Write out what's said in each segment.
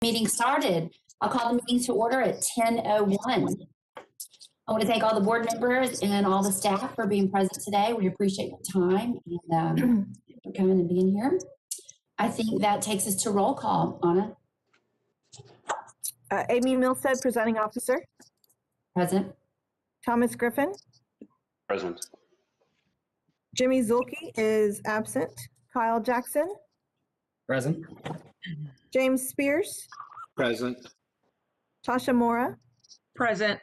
Meeting started. I'll call the meeting to order at 10:01. I want to thank all the board members and all the staff for being present today. We appreciate your time and for coming and being here. I think that takes us to roll call. Anna? Amy Milstead, presiding officer. Present. Thomas Griffin. Present. Jimmy Zulke is absent. Kyle Jackson. Present. James Spears. Present. Tasha Mora. Present.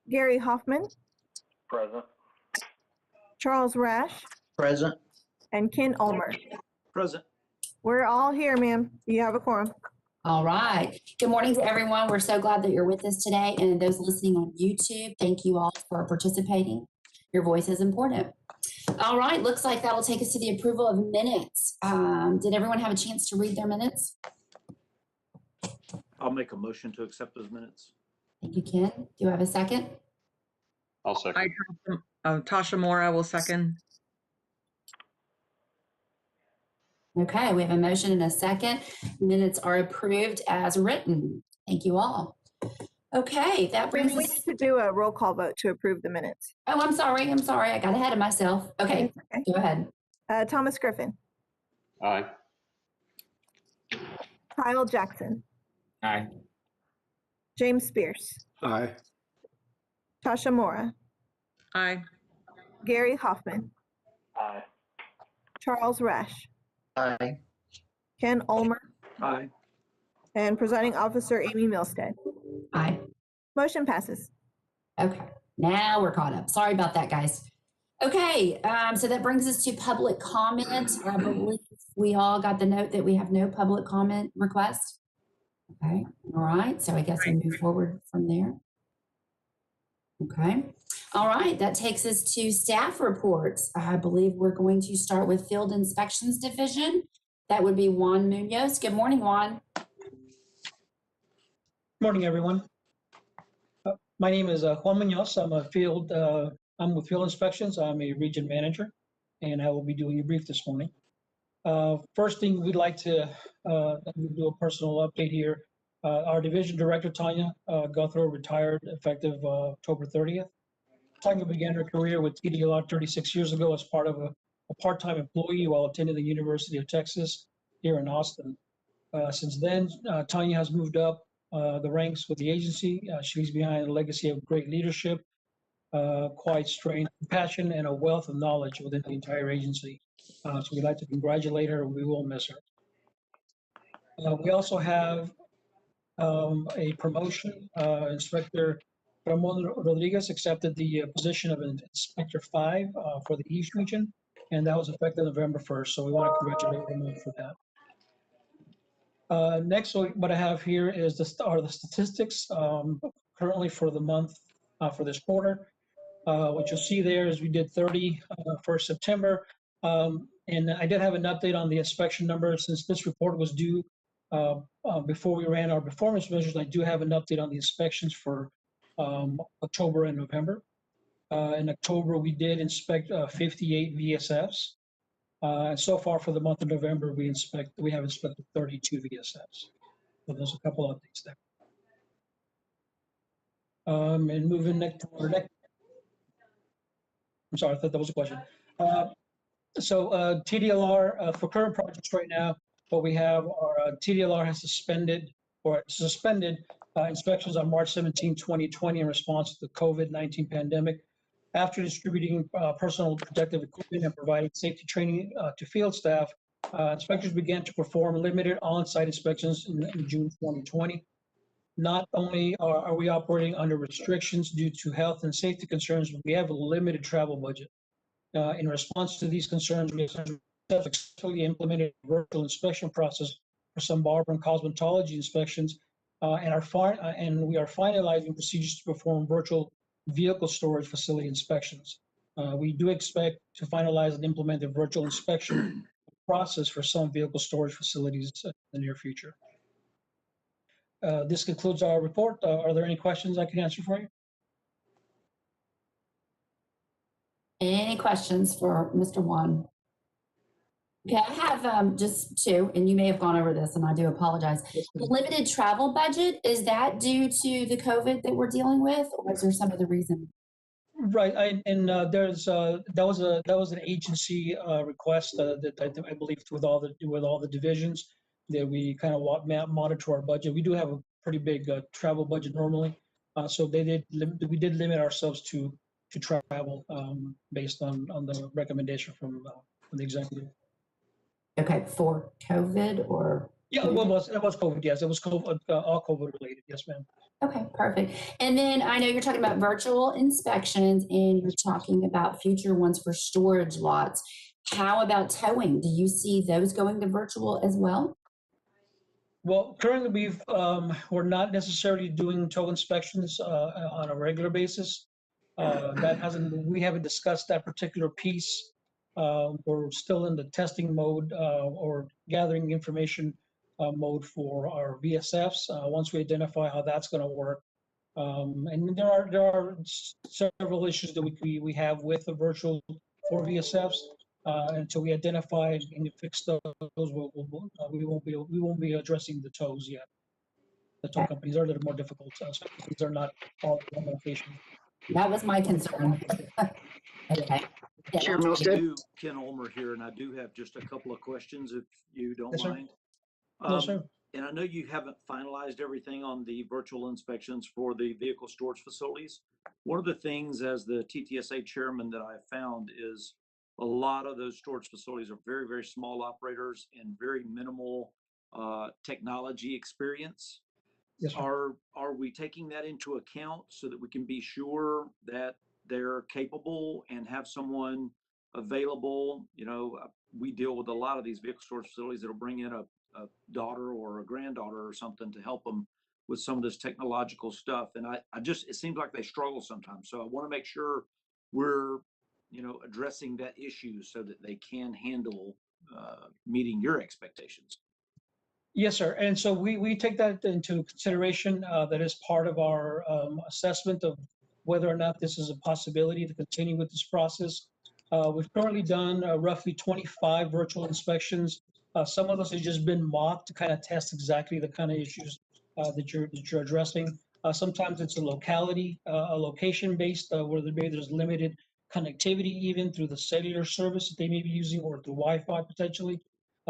Gary Hoffman. Present. Charles Rash. Present. And Ken Ulmer. Present. We're all here, ma'am. You have a quorum. All right. Good morning to everyone. We're so glad that you're with us today. And those listening on YouTube, thank you all for participating. Your voice is important. All right. Looks like that will take us to the approval of minutes. Did everyone have a chance to read their minutes? I'll make a motion to accept those minutes. Thank you, Ken. Do you have a second? I'll second. Tasha Mora will second. Okay, we have a motion and a second. Minutes are approved as written. Thank you all. Okay, that brings We us. need to do a roll call vote to approve the minutes. Oh, I'm sorry. I got ahead of myself. Okay, Okay. go ahead. Thomas Griffin. Aye. Kyle Jackson. Aye. James Spears. Aye. Tasha Mora. Aye. Gary Hoffman. Aye. Charles Rash. Aye. Ken Ulmer. Aye. And presiding officer Amy Milstead. Aye. Motion passes. Okay, now we're caught up. Sorry about that, guys. Okay, so that brings us to public comment. I believe we all got the note that we have no public comment request. Okay, all right, so I guess we move forward from there. Okay, all right, that takes us to staff reports. I believe we're going to start with Field Inspections Division. That would be Juan Munoz. Good morning, Juan. Morning, everyone. My name is Juan Munoz. I'm with Field Inspections. I'm a region manager, and I will be doing a brief this morning. First thing we'd like to do a personal update here. Our division director, Tanya Guthrow, retired effective October 30th. Tanya began her career with TDLR 36 years ago as part of a part-time employee while attending the University of Texas here in Austin. Since then, Tanya has moved up the ranks with the agency. She leaves behind a legacy of great leadership, quiet strength, passion, and a wealth of knowledge within the entire agency. So we'd like to congratulate her, and we will miss her. We also have a promotion. Inspector Ramon Rodriguez accepted the position of Inspector 5 for the East region, and that was effective November 1st. So we want to congratulate Ramon for that. Next, what I have here is the statistics currently for the month for this quarter. What you'll see there is we did 30 for September, and I did have an update on the inspection numbers since this report was due before we ran our performance measures. I do have an update on the inspections for October and November. In October, we did inspect 58 VSFs. And so far for the month of November, we have inspected 32 VSFs. So there's a couple updates there. And moving next to our next. I'm sorry, I thought that was a question. TDLR for current projects right now, what we have are TDLR has suspended inspections on March 17, 2020 in response to the COVID-19 pandemic. After distributing personal protective equipment and providing safety training to field staff, inspectors began to perform limited on-site inspections in June 2020. Not only are we operating under restrictions due to health and safety concerns, but we have a limited travel budget. In response to these concerns, we have successfully implemented a virtual inspection process for some barber and cosmetology inspections, and we are finalizing procedures to perform virtual vehicle storage facility inspections. We do expect to finalize and implement the virtual inspection process for some vehicle storage facilities in the near future. This concludes our report. Are there any questions I can answer for you? Any questions for Mr. Juan? Okay, I have just two, and you may have gone over this, and I do apologize. The limited travel budget, is that due to the COVID that we're dealing with, or is there some other reason? Right, there's that was an agency request that I believe with all the divisions that we kind of monitor our budget. We do have a pretty big travel budget normally, so we did limit ourselves to travel based on the recommendation from the executive. Okay, for COVID or? Yeah, it was COVID. Yes, it was COVID, all COVID related. Yes, ma'am. Okay, perfect. And then I know you're talking about virtual inspections and you're talking about future ones for storage lots. How about towing? Do you see those going to virtual as well? Well, currently we're not necessarily doing tow inspections on a regular basis. We haven't discussed that particular piece. We're still in the testing mode or gathering information mode for our VSFs. Once we identify how that's going to work, and there are several issues that we have with the virtual for VSFs. Until we identify and fix those, we won't be addressing the tows yet. The tow companies are a little more difficult. These are not all one location. That was my concern. Okay. Chair I Milstead? do, Ken Ulmer here, and I do have just a couple of questions if you don't Yes, sir. mind. No, sir. And I know you haven't finalized everything on the virtual inspections for the vehicle storage facilities. One of the things as the TTSA chairman that I found is a lot of those storage facilities are very, very small operators and very minimal technology experience. Yes, sir. Are we taking that into account so that we can be sure that they're capable and have someone available? You know, we deal with a lot of these vehicle storage facilities that'll bring in a daughter or a granddaughter or something to help them with some of this technological stuff. And it seems like they struggle sometimes. So I want to make sure we're, addressing that issue so that they can handle meeting your expectations. Yes, sir. And so we take that into consideration. That is part of our assessment of whether or not this is a possibility to continue with this process. We've currently done roughly 25 virtual inspections. Some of those have just been mocked to kind of test exactly the kind of issues that you're addressing. Sometimes it's a location based where there's limited connectivity even through the cellular service that they may be using or through Wi-Fi potentially.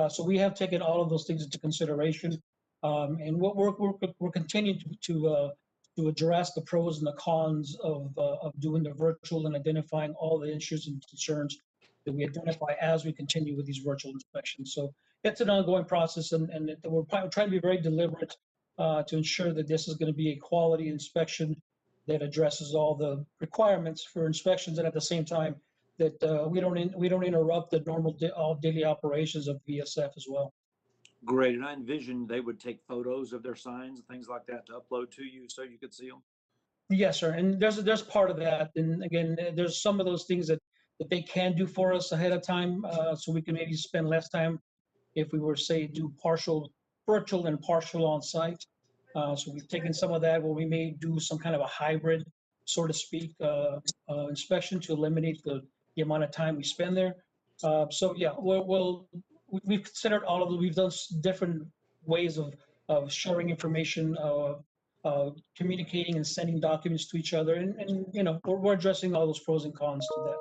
So we have taken all of those things into consideration, and what we're continuing to address the pros and the cons of doing the virtual and identifying all the issues and concerns that we identify as we continue with these virtual inspections. So it's an ongoing process, and we're trying to be very deliberate to ensure that this is going to be a quality inspection that addresses all the requirements for inspections, and at the same time that we don't interrupt the normal daily operations of VSF as well. Great. And I envision they would take photos of their signs and things like that to upload to you so you could see them. Yes, sir. And there's part of that. And again, there's some of those things that they can do for us ahead of time, so we can maybe spend less time if we were, say, do partial virtual and partial on site. So we've taken some of that where we may do some kind of a hybrid, so to speak, inspection to eliminate the amount of time we spend there. So yeah, we've considered all of them. We've done different ways of sharing information, communicating and sending documents to each other, and we're addressing all those pros and cons to that.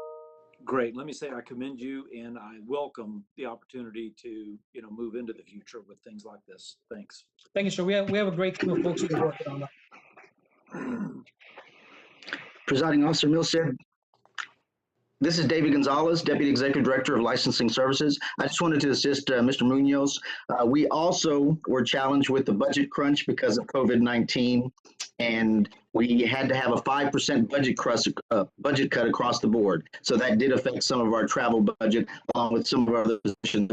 Great. Let me say I commend you, and I welcome the opportunity to move into the future with things like this. Thanks. Thank you, sir. We have a great team of folks that are working on that. Presiding Officer Milstead. This is David Gonzalez, Deputy Executive Director of Licensing Services. I just wanted to assist Mr. Munoz. We also were challenged with the budget crunch because of COVID-19, and we had to have a 5% budget cut across the board. So that did affect some of our travel budget, along with some of our other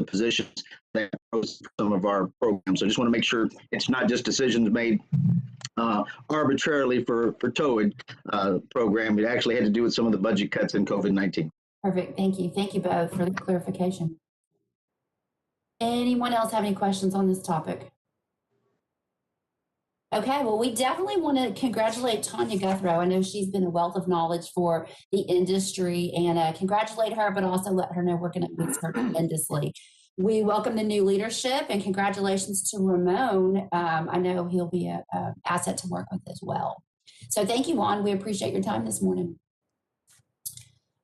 positions that host some of our programs. So I just want to make sure it's not just decisions made arbitrarily for TOED program. It actually had to do with some of the budget cuts in COVID-19. Perfect. Thank you. Thank you both for the clarification. Anyone else have any questions on this topic? Okay, well, we definitely want to congratulate Tanya Guthrow. I know she's been a wealth of knowledge for the industry, and congratulate her, but also let her know we're going to miss her tremendously. We welcome the new leadership and congratulations to Ramon. I know he'll be an asset to work with as well. So thank you, Juan. We appreciate your time this morning.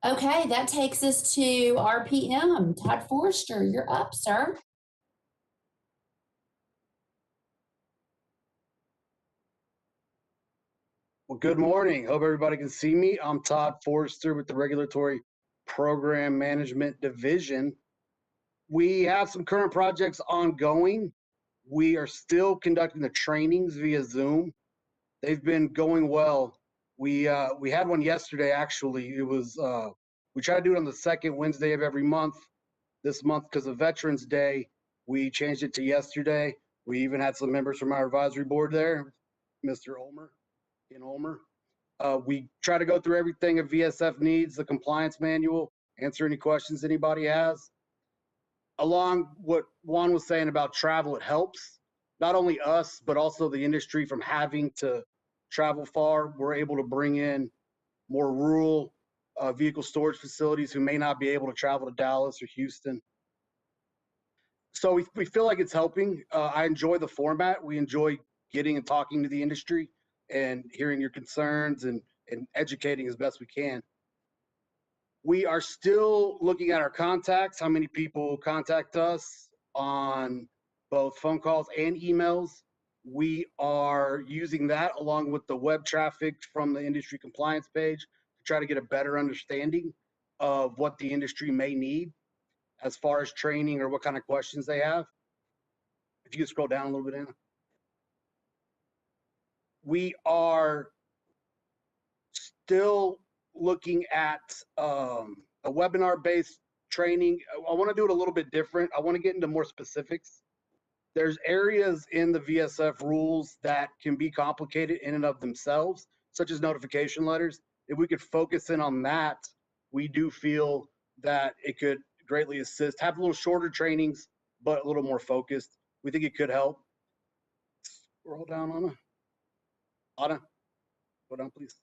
Okay, that takes us to RPM. Todd Forrester, you're up, sir. Well, good morning. Hope everybody can see me. I'm Todd Forrester with the Regulatory Program Management Division. We have some current projects ongoing. We are still conducting the trainings via Zoom. They've been going well. We had one yesterday, actually. It was, we try to do it on the second Wednesday of every month. This month, because of Veterans Day, we changed it to yesterday. We even had some members from our advisory board there, Mr. Ulmer. In Ulmer. We try to go through everything a VSF needs, the compliance manual, answer any questions anybody has. Along what Juan was saying about travel, it helps. Not only us, but also the industry from having to travel far. We're able to bring in more rural vehicle storage facilities who may not be able to travel to Dallas or Houston. So we feel like it's helping. I enjoy the format. We enjoy getting and talking to the industry and hearing your concerns and educating as best we can. We are still looking at our contacts, how many people contact us on both phone calls and emails. We are using that along with the web traffic from the industry compliance page to try to get a better understanding of what the industry may need as far as training or what kind of questions they have. If you could scroll down a little bit, Anna. We are still looking at a webinar-based training. I want to do it a little bit different. I want to get into more specifics. There's areas in the VSF rules that can be complicated in and of themselves, such as notification letters. If we could focus in on that, we do feel that it could greatly assist. Have a little shorter trainings, but a little more focused. We think it could help. Scroll down, Anna. Anna, go down, please.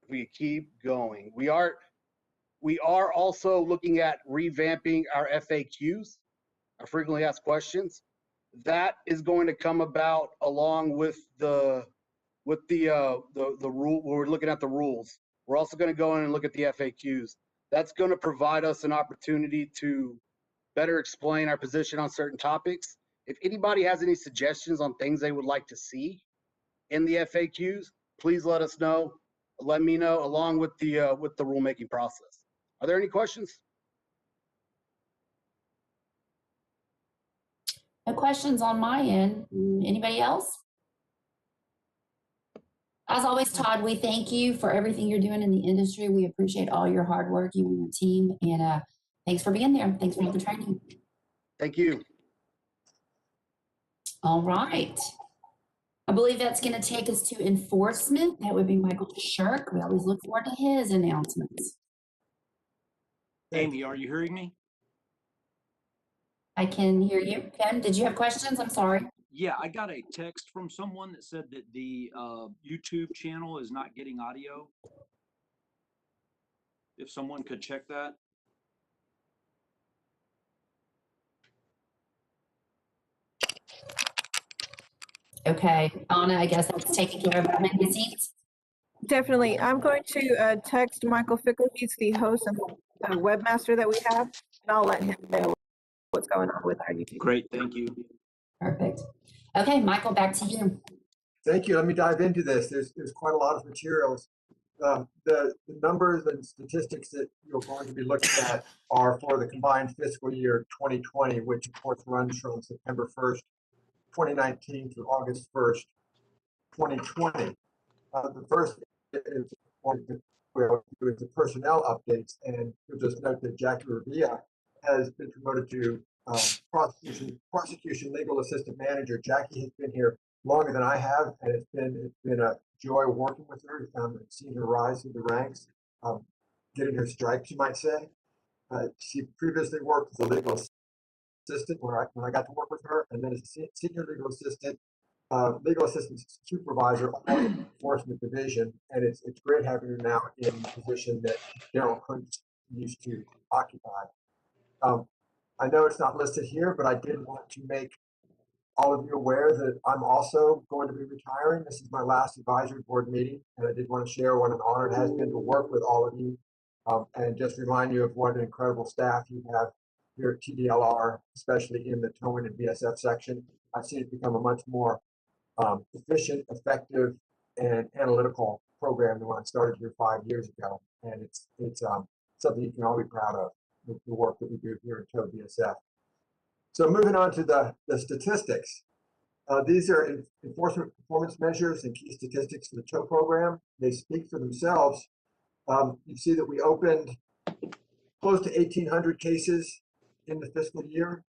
We keep going. We are also looking at revamping our FAQs, our frequently asked questions. That is going to come about along with the rule. We're looking at the rules. We're also going to go in and look at the FAQs. That's going to provide us an opportunity to better explain our position on certain topics. If anybody has any suggestions on things they would like to see in the FAQs, please let us know. Let me know along with the rulemaking process. Are there any questions? No questions on my end. Anybody else? As always, Todd, we thank you for everything you're doing in the industry. We appreciate all your hard work, you and your team, and thanks for being there. Thanks for all the training. Thank you. All right. I believe that's going to take us to enforcement. That would be Michael Shirk. We always look forward to his announcements. Amy, are you hearing me? I can hear you. Ken, did you have questions? I'm sorry. Yeah, I got a text from someone that said that the YouTube channel is not getting audio. If someone could check that. Okay, Anna, I guess that's taking care of behind the scenes. Definitely. I'm going to text Michael Fickle. He's the host and webmaster that we have, and I'll let him know what's going on with our YouTube. Great, thank you. Perfect. Okay, Michael, back to you. Thank you. Let me dive into this. There's quite a lot of materials. The numbers and statistics that you're going to be looking at are for the combined fiscal year 2020, which of course runs from September 1st, 2019 to August 1st, 2020. The first is the personnel updates, and you'll just note that Jackie Revilla has been promoted to prosecution legal assistant manager. Jackie has been here longer than I have, and it's been a joy working with her, seeing her rise through the ranks, getting her stripes, you might say. She previously worked as a legal assistant when I got to work with her, and then as a senior legal assistant legal assistance supervisor on the enforcement division, and it's great having her now in the position that Daryl Kuntz used to occupy. I know it's not listed here, but I did want to make all of you aware that I'm also going to be retiring. This is my last advisory board meeting, and I did want to share what an honor it has been to work with all of you, and just remind you of what an incredible staff you have here at TDLR, especially in the towing and VSF section. I've seen it become a much more efficient, effective, and analytical program than when I started here 5 years ago. And it's something you can all be proud of, the work that we do here at TOW VSF. So moving on to the statistics. These are enforcement performance measures and key statistics for the TOW program. They speak for themselves. You see that we opened close to 1,800 cases in the fiscal year.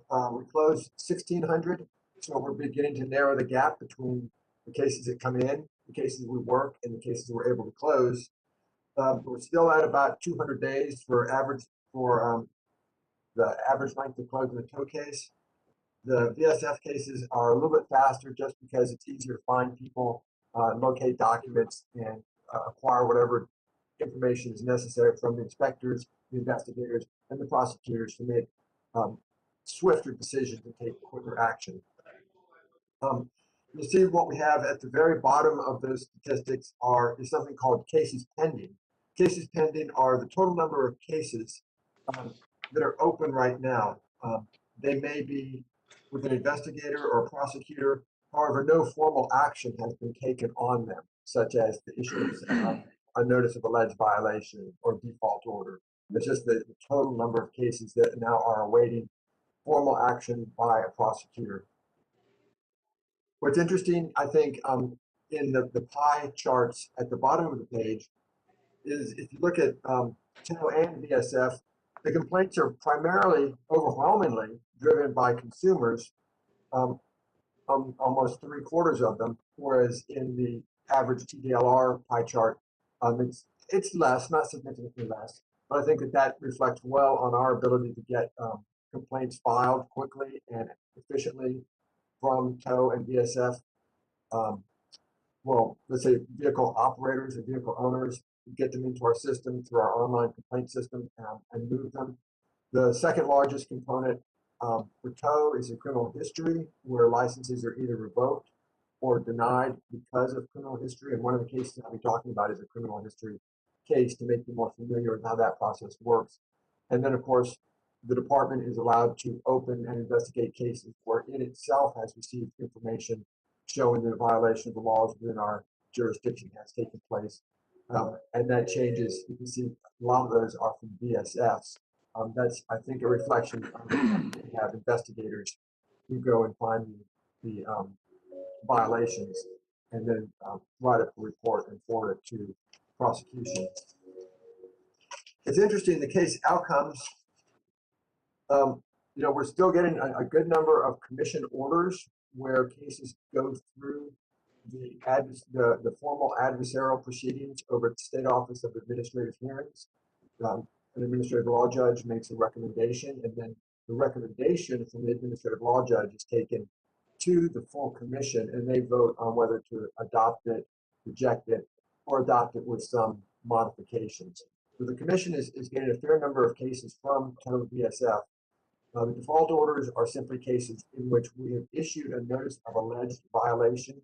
We closed 1,600. So we're beginning to narrow the gap between the cases that come in, the cases we work, and the cases we're able to close. We're still at about 200 days for the average length of closing a tow case. The VSF cases are a little bit faster just because it's easier to find people, locate documents, and acquire whatever information is necessary from the inspectors, the investigators, and the prosecutors to make swifter decisions and take quicker action. You see what we have at the very bottom of those statistics is something called cases pending. Cases pending are the total number of cases that are open right now. They may be with an investigator or a prosecutor. However, no formal action has been taken on them, such as the issuance of a notice of alleged violation or default order. It's just the total number of cases that now are awaiting formal action by a prosecutor. What's interesting, I think, in the pie charts at the bottom of the page is if you look at TOW and VSF, the complaints are primarily, overwhelmingly driven by consumers, almost 3/4 of them, whereas in the average TDLR pie chart, it's less, not significantly less, but I think that reflects well on our ability to get complaints filed quickly and efficiently from TOW and VSF. Well, let's say vehicle operators or vehicle owners, get them into our system through our online complaint system and move them. The second largest component for TOW is a criminal history, where licenses are either revoked or denied because of criminal history. And one of the cases I'll be talking about is a criminal history case to make you more familiar with how that process works. And then, of course, the department is allowed to open and investigate cases where it itself has received information showing that a violation of the laws within our jurisdiction has taken place. And that changes. You can see a lot of those are from VSFs. That's, I think, a reflection of we have investigators who go and find the violations and then write up a report and forward it to prosecution. It's interesting, the case outcomes, we're still getting a good number of commission orders where cases go through the formal adversarial proceedings over at the State Office of Administrative Hearings. An administrative law judge makes a recommendation, and then the recommendation from the administrative law judge is taken to the full commission, and they vote on whether to adopt it, reject it, or adopt it with some modifications. So the commission is getting a fair number of cases from TOW VSF. The default orders are simply cases in which we have issued a notice of alleged violation.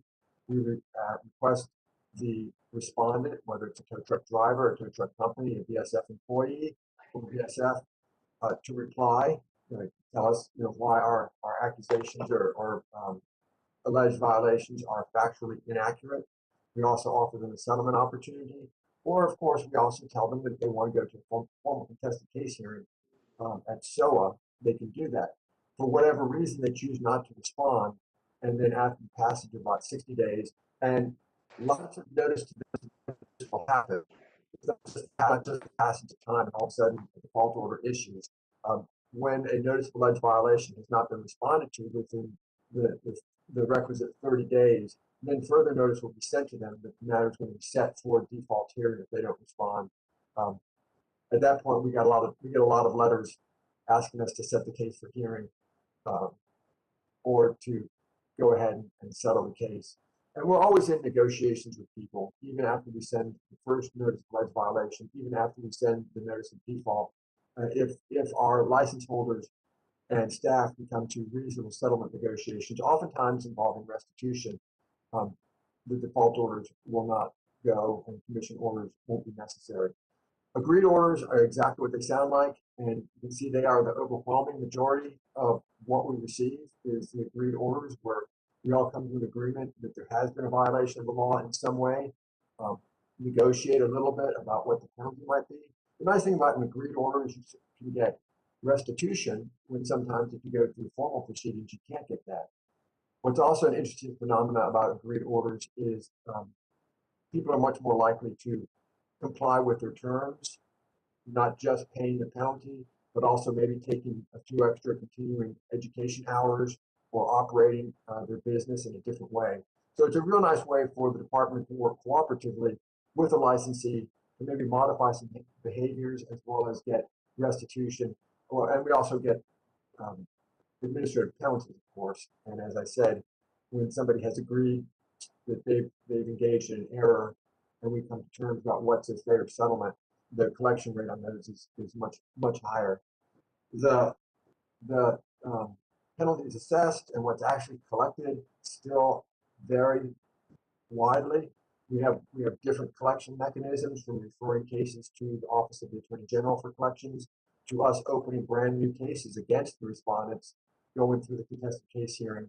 We request the respondent, whether it's a tow truck driver, a tow truck company, a VSF employee, or VSF, to reply, tell us why our accusations or alleged violations are factually inaccurate. We also offer them a settlement opportunity, or of course we also tell them that if they want to go to a formal contested case hearing at SOA, they can do that. For whatever reason, they choose not to respond, and then after the passage of about 60 days, and lots of notice to this will happen. It's not just the passage of time, and all of a sudden a default order issues. When a notice of alleged violation has not been responded to within the requisite 30 days, then further notice will be sent to them that the matter is going to be set for default hearing if they don't respond. At that point, we get a lot of letters asking us to set the case for hearing or to go ahead and settle the case. And we're always in negotiations with people, even after we send the first notice of alleged violation, even after we send the notice of default. If our license holders and staff can come to reasonable settlement negotiations, oftentimes involving restitution, the default orders will not go and commission orders won't be necessary. Agreed orders are exactly what they sound like, and you can see they are the overwhelming majority of what we receive is the agreed orders, where we all come to an agreement that there has been a violation of the law in some way, negotiate a little bit about what the penalty might be. The nice thing about an agreed order is you can get restitution, when sometimes if you go through formal proceedings, you can't get that. What's also an interesting phenomenon about agreed orders is people are much more likely to comply with their terms, not just paying the penalty, but also maybe taking a few extra continuing education hours or operating their business in a different way. So it's a real nice way for the department to work cooperatively with a licensee to maybe modify some behaviors as well as get restitution. And we also get administrative penalties, of course. And as I said, when somebody has agreed that they've engaged in an error and we come to terms about what's a fair settlement, the collection rate on those is much higher. The penalties assessed and what's actually collected still vary widely. We have different collection mechanisms, from referring cases to the Office of the Attorney General for collections, to us opening brand new cases against the respondents, going through the contested case hearing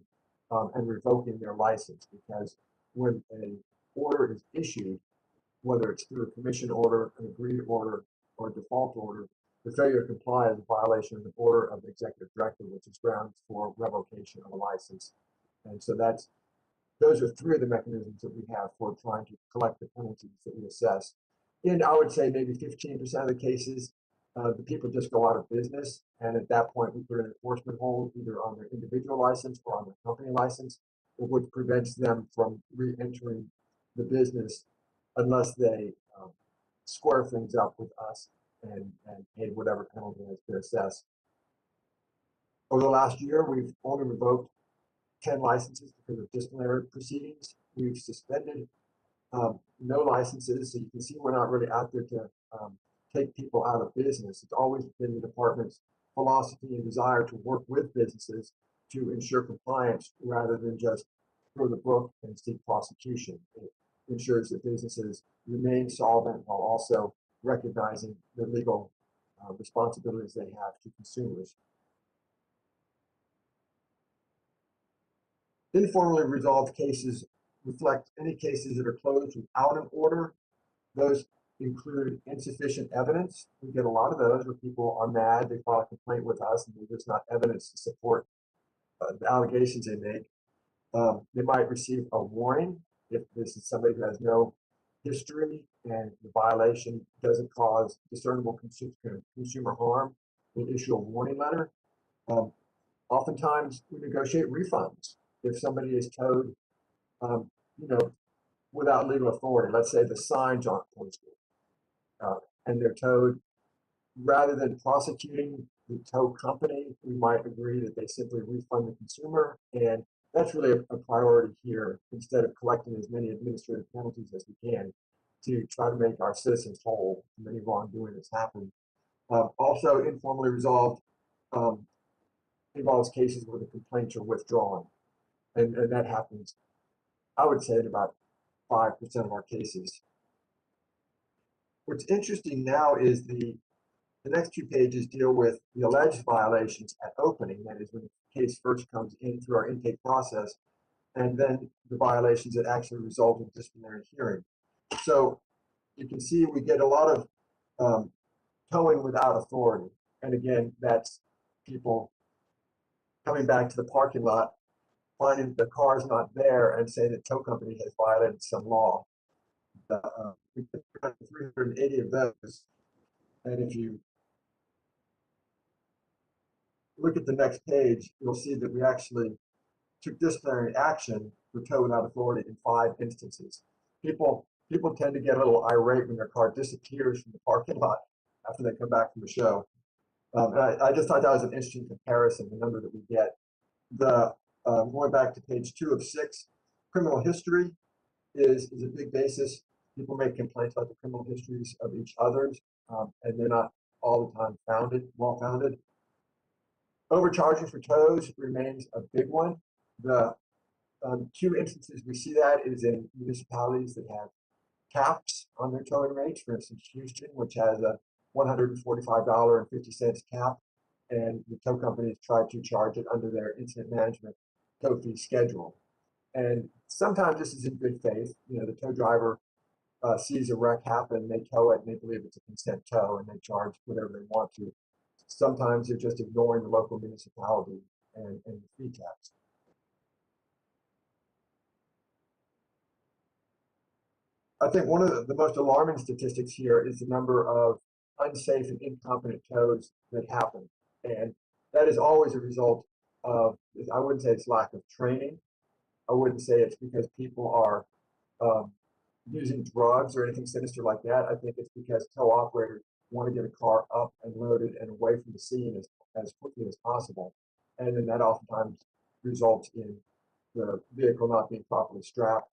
and revoking their license. Because when an order is issued, whether it's through a commission order, an agreed order, or a default order, the failure to comply is a violation of the order of the executive director, which is grounds for revocation of a license. And so those are three of the mechanisms that we have for trying to collect the penalties that we assess. In, I would say, maybe 15% of the cases, the people just go out of business. And at that point, we put an enforcement hold either on their individual license or on their company license, which prevents them from re-entering the business unless they square things up with us and pay whatever penalty has been assessed. Over the last year, we've only revoked 10 licenses because of disciplinary proceedings. We've suspended no licenses, so you can see we're not really out there to take people out of business. It's always been the department's philosophy and desire to work with businesses to ensure compliance rather than just throw the book and seek prosecution. It ensures that businesses remain solvent while also recognizing the legal responsibilities they have to consumers. Informally resolved cases reflect any cases that are closed without an order. Those include insufficient evidence. We get a lot of those where people are mad, they file a complaint with us, and there's not evidence to support the allegations they make. They might receive a warning if this is somebody who has no history and the violation doesn't cause discernible consumer harm. We issue a warning letter. Oftentimes, we negotiate refunds. If somebody is towed, without legal authority, let's say the signs aren't posted, and they're towed, rather than prosecuting the tow company, we might agree that they simply refund the consumer, and that's really a priority here, instead of collecting as many administrative penalties as we can to try to make our citizens whole from any wrongdoing that's happened. Also, informally resolved involves cases where the complaints are withdrawn. And that happens, I would say, in about 5% of our cases. What's interesting now is the next two pages deal with the alleged violations at opening, that is when the case first comes in through our intake process, and then the violations that actually result in disciplinary hearing. So you can see we get a lot of towing without authority. And again, that's people coming back to the parking lot, finding the car's not there and saying the tow company has violated some law. We get 380 of those. And if you look at the next page, you'll see that we actually took disciplinary action for tow without authority in 5 instances. People tend to get a little irate when their car disappears from the parking lot after they come back from the show. And I just thought that was an interesting comparison, the number that we get. The Going back to page 2 of 6, criminal history is a big basis. People make complaints about the criminal histories of each other's, and they're not all the time well-founded. Overcharging for tows remains a big one. The 2 instances we see that is in municipalities that have caps on their towing rates. For instance, Houston, which has a $145.50 cap, and the tow companies try to charge it under their incident management tow fee schedule. And sometimes this is in good faith. You know, the tow driver sees a wreck happen, they tow it, and they believe it's a consent tow, and they charge whatever they want to. Sometimes they're just ignoring the local municipality and the fee caps. I think one of the most alarming statistics here is the number of unsafe and incompetent tows that happen. And that is always a result of, I wouldn't say it's lack of training. I wouldn't say it's because people are using drugs or anything sinister like that. I think it's because tow operators want to get a car up and loaded and away from the scene as quickly as possible. And then that oftentimes results in the vehicle not being properly strapped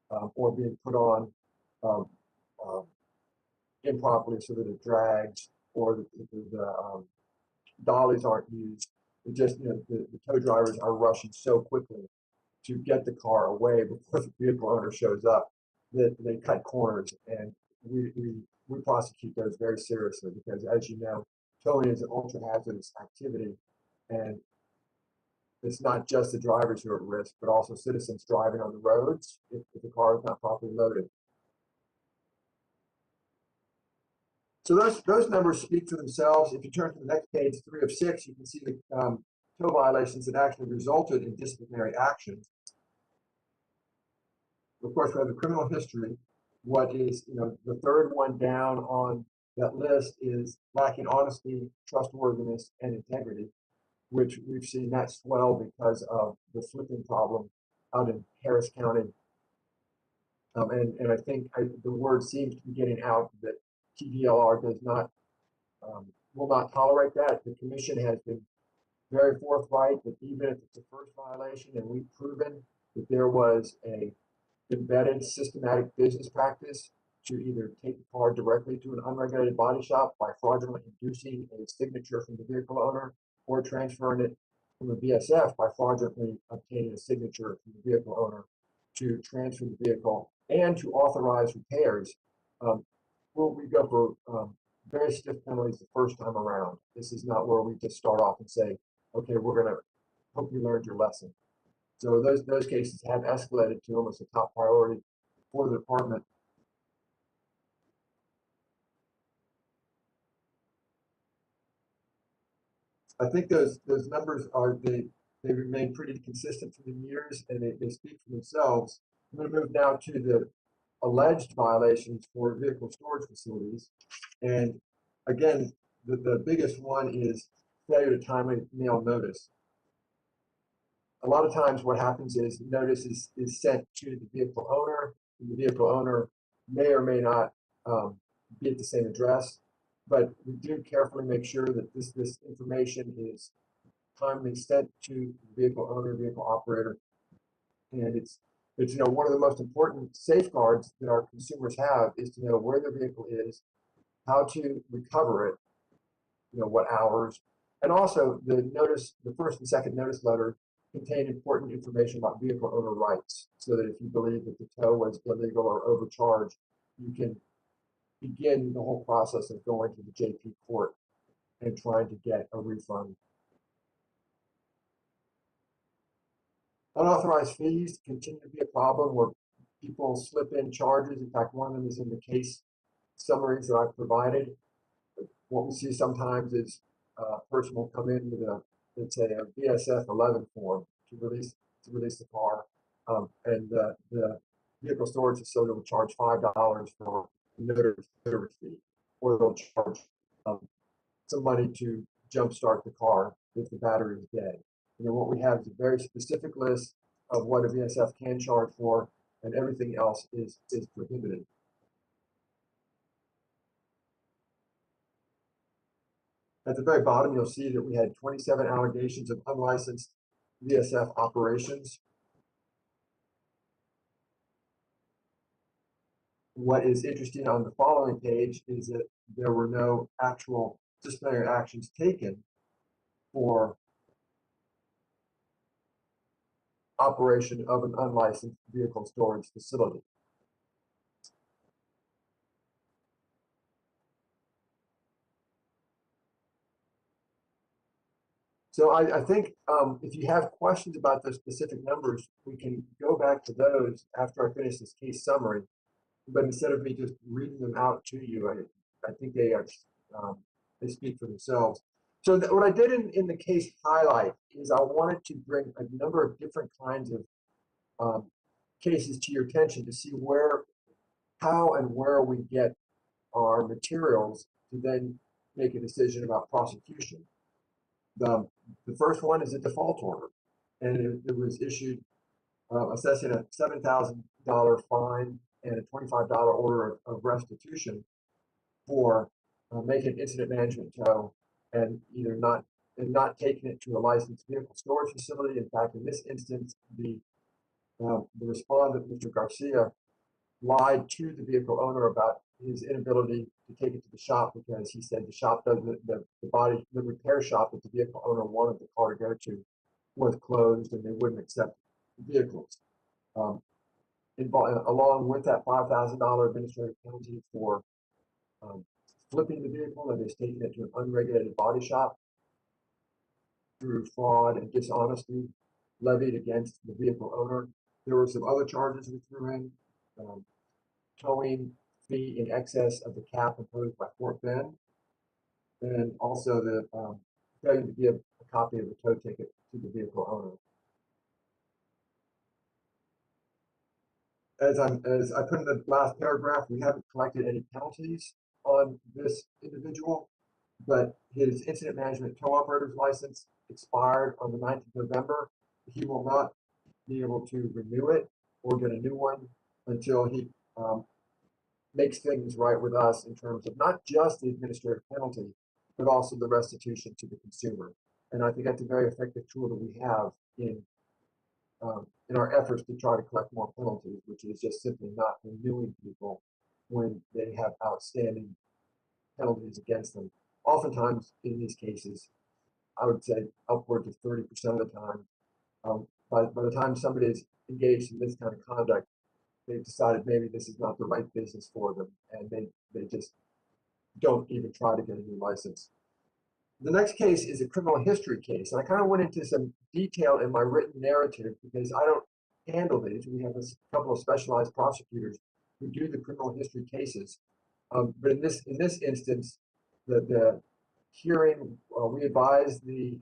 or being put on improperly so that it drags, or the dollies aren't used. It just, you know, the tow drivers are rushing so quickly to get the car away before the vehicle owner shows up that they cut corners, and we prosecute those very seriously because, as you know, towing is an ultra hazardous activity, and it's not just the drivers who are at risk, but also citizens driving on the roads if the car is not properly loaded. So those numbers speak for themselves. If you turn to the next page, 3 of 6, you can see the tow violations that actually resulted in disciplinary action. Of course, we have the criminal history. What is, you know, the third one down on that list is lacking honesty, trustworthiness, and integrity, which we've seen that swell because of the flipping problem out in Harris County. And I think the word seems to be getting out that TDLR does not, will not tolerate that. The commission has been very forthright that even if it's a first violation and we've proven that there was a embedded systematic business practice to either take the car directly to an unregulated body shop by fraudulently inducing a signature from the vehicle owner, or transferring it from a BSF by fraudulently obtaining a signature from the vehicle owner to transfer the vehicle and to authorize repairs, we go for very stiff penalties the first time around. This is not where we just start off and say, okay, we're going to hope you learned your lesson. So those cases have escalated to almost a top priority for the department. I think those numbers they remain pretty consistent through the years, and they speak for themselves. I'm going to move now to the alleged violations for vehicle storage facilities. And again, the biggest one is failure to timely mail notice. A lot of times what happens is notice is sent to the vehicle owner, and the vehicle owner may or may not be at the same address, but we do carefully make sure that this information is timely sent to the vehicle owner, vehicle operator. And it's you know, one of the most important safeguards that our consumers have is to know where their vehicle is, how to recover it, you know, what hours, and also the first and second notice letter contain important information about vehicle owner rights, so that if you believe that the tow was illegal or overcharged, you can begin the whole process of going to the JP court and trying to get a refund. Unauthorized fees continue to be a problem where people slip in charges. In fact, one of them is in the case summaries that I've provided. What we see sometimes is a person will come in with let's say a BSF 11 form to release the car, and the vehicle storage facility will charge $5 for notary fee, or they'll charge some money to jumpstart the car if the battery is dead. You know, what we have is a very specific list of what a VSF can charge for, and everything else is prohibited. At the very bottom, you'll see that we had 27 allegations of unlicensed VSF operations. What is interesting on the following page is that there were no actual disciplinary actions taken for operation of an unlicensed vehicle storage facility. So I think if you have questions about those specific numbers, we can go back to those after I finish this case summary. But instead of me just reading them out to you, I think they speak for themselves. So what I did in the case highlight is I wanted to bring a number of different kinds of cases to your attention to see how and where we get our materials to then make a decision about prosecution. The first one is a default order, and it was issued assessing a $7,000 fine and a $25 order of restitution for making incident management tow and not taking it to a licensed vehicle storage facility. In fact, in this instance, the respondent, Mr. Garcia, lied to the vehicle owner about his inability to take it to the shop because he said the shop doesn't, the repair shop that the vehicle owner wanted the car to go to was closed and they wouldn't accept vehicles. Along with that $5,000 administrative penalty for flipping the vehicle, that is taking it to an unregulated body shop through fraud and dishonesty levied against the vehicle owner. There were some other charges we threw in. Towing fee in excess of the cap imposed by Fort Bend, and also the failure to give a copy of the tow ticket to the vehicle owner. As I put in the last paragraph, we haven't collected any penalties on this individual, but his incident management tow operator's license expired on the 9th of November. He will not be able to renew it or get a new one until he makes things right with us in terms of not just the administrative penalty, but also the restitution to the consumer. And I think that's a very effective tool that we have in our efforts to try to collect more penalties, which is just simply not renewing people when they have outstanding penalties against them. Oftentimes in these cases, I would say upwards of 30% of the time, by the time somebody is engaged in this kind of conduct, they've decided maybe this is not the right business for them, and they just don't even try to get a new license. The next case is a criminal history case, and I kind of went into some detail in my written narrative because I don't handle these. We have a couple of specialized prosecutors who do the criminal history cases, but in this instance, the hearing, we advised the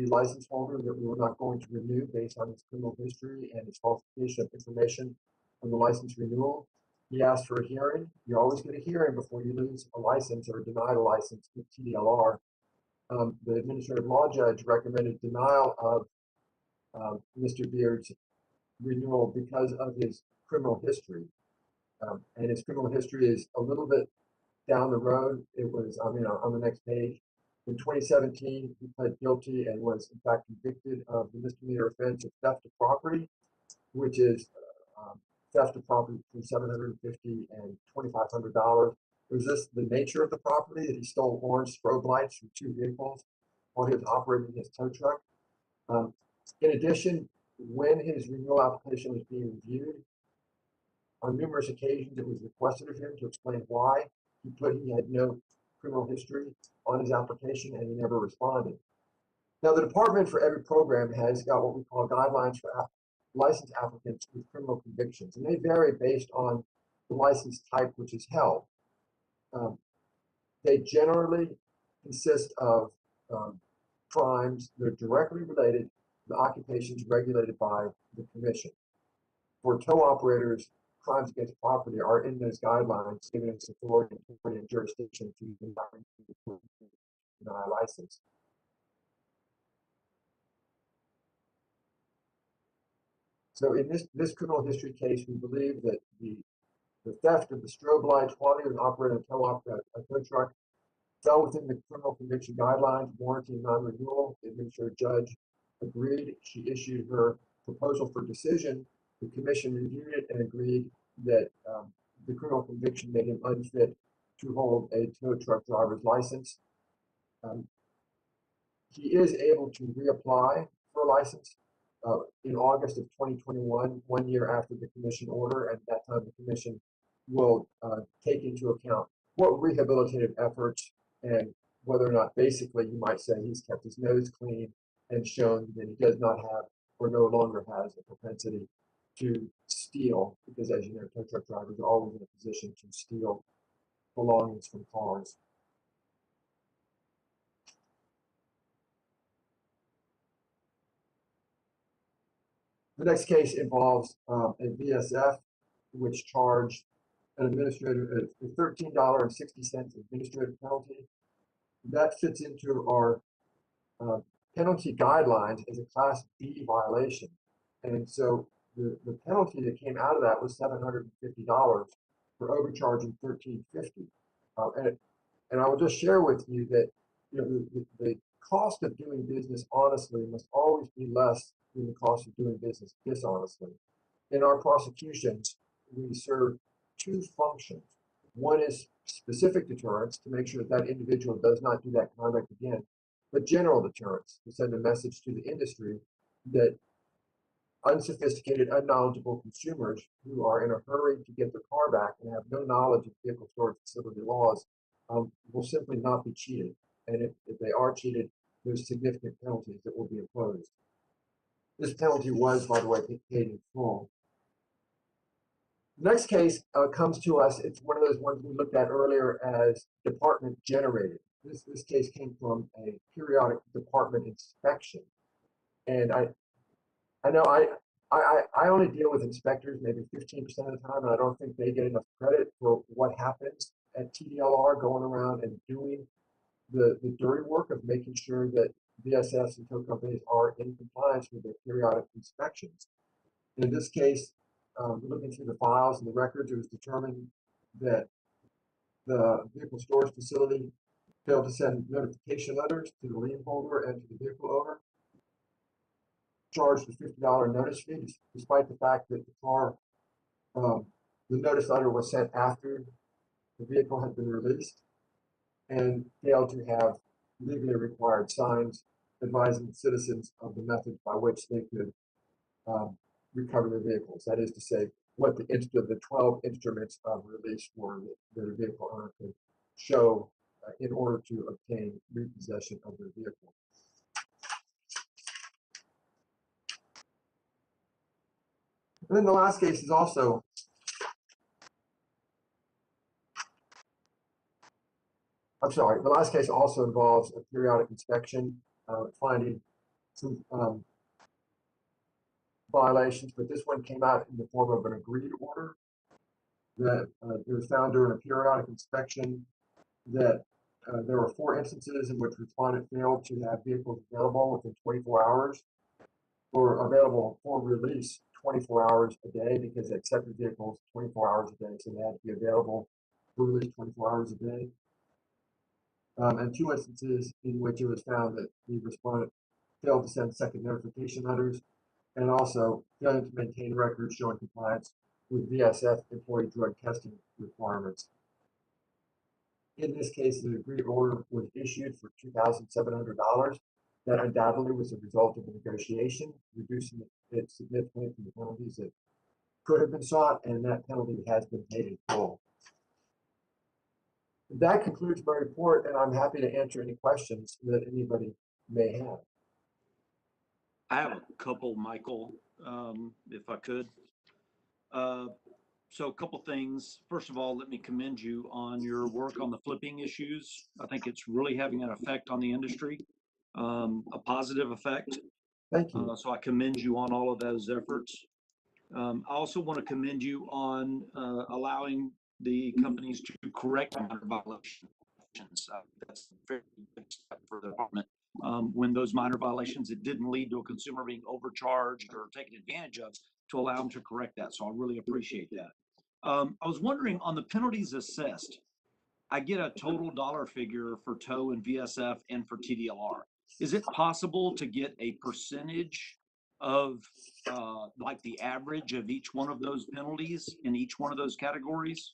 license holder that we were not going to renew based on his criminal history and his falsification of information on the license renewal. He asked for a hearing. You always get a hearing before you lose a license or deny a license with TDLR. The administrative law judge recommended denial of Mr. Beard's renewal because of his criminal history. And his criminal history is a little bit down the road. It was, on the next page. In 2017, he pled guilty and was in fact convicted of the misdemeanor offense of theft of property, which is theft of property between $750 and $2,500. Was this the nature of the property that he stole orange strobe lights from 2 vehicles while he was operating his tow truck? In addition, when his renewal application was being reviewed, on numerous occasions it was requested of him to explain why he had no criminal history on his application, and he never responded. Now, the department for every program has got what we call guidelines for licensed applicants with criminal convictions, and they vary based on the license type which is held. They generally consist of crimes that are directly related to the occupations regulated by the commission. For tow operators, crimes against property are in those guidelines, giving us authority and jurisdiction to deny a license. So in this criminal history case, we believe that the theft of the strobe lights while he was operating a tow truck fell within the criminal conviction guidelines, warranting non-renewal. The administrative judge agreed. She issued her proposal for decision. The commission reviewed it and agreed that the criminal conviction made him unfit to hold a tow truck driver's license. He is able to reapply for a license in August of 2021, 1 year after the commission order. At that time, the commission will take into account what rehabilitative efforts and whether or not basically you might say he's kept his nose clean and shown that he does not have or no longer has a propensity to steal, because as you know, tow truck drivers are always in a position to steal belongings from cars. The next case involves a VSF, which charged an administrative, a $13.60 administrative penalty. That fits into our penalty guidelines as a Class B violation. And so the penalty that came out of that was $750 for overcharging $13.50. And I will just share with you that the cost of doing business honestly must always be less than the cost of doing business dishonestly. In our prosecutions, we serve two functions. One is specific deterrence to make sure that that individual does not do that conduct again, but general deterrence to send a message to the industry that unsophisticated, unknowledgeable consumers who are in a hurry to get their car back and have no knowledge of vehicle storage facility laws will simply not be cheated. And if they are cheated, there's significant penalties that will be imposed. This penalty was, by the way, paid in full. The next case comes to us. It's one of those ones we looked at earlier as department generated. This case came from a periodic department inspection. And I know I only deal with inspectors maybe 15% of the time, and I don't think they get enough credit for what happens at TDLR, going around and doing the dirty work of making sure that VSFs and tow companies are in compliance with their periodic inspections. In this case, looking through the files and the records, it was determined that the vehicle storage facility failed to send notification letters to the lien holder and to the vehicle owner, charged a $50 notice fee, despite the fact that the car, the notice letter was sent after the vehicle had been released, and failed to have legally required signs advising citizens of the methods by which they could recover their vehicles. That is to say, what the 12 instruments of release were that a vehicle owner could show in order to obtain repossession of their vehicle. And then the last case is also the last case also involves a periodic inspection, finding some violations, but this one came out in the form of an agreed order that it was found during a periodic inspection that there were 4 instances in which respondent failed to have vehicles available within 24 hours or available for release 24 hours a day, because they accepted vehicles 24 hours a day, so they had to be available for release 24 hours a day. And 2 instances in which it was found that the respondent failed to send second notification letters, and also failing to maintain records showing compliance with VSF employee drug testing requirements. In this case, the agreed order was issued for $2,700. That undoubtedly was a result of a negotiation, reducing it significantly from the penalties that could have been sought, and that penalty has been paid in full. That concludes my report, and I'm happy to answer any questions that anybody may have. I have a couple, Michael, if I could. So a couple things. First of all, let me commend you on your work on the flipping issues. I think it's really having an effect on the industry, a positive effect. Thank you. So I commend you on all of those efforts. I also want to commend you on allowing the companies to correct minor violations. That's a very good step for the department. When those minor violations, it didn't lead to a consumer being overcharged or taken advantage of, to allow them to correct that. So I really appreciate that. I was wondering, on the penalties assessed, I get a total dollar figure for tow and VSF and for TDLR. Is it possible to get a percentage of like the average of each one of those penalties in each one of those categories?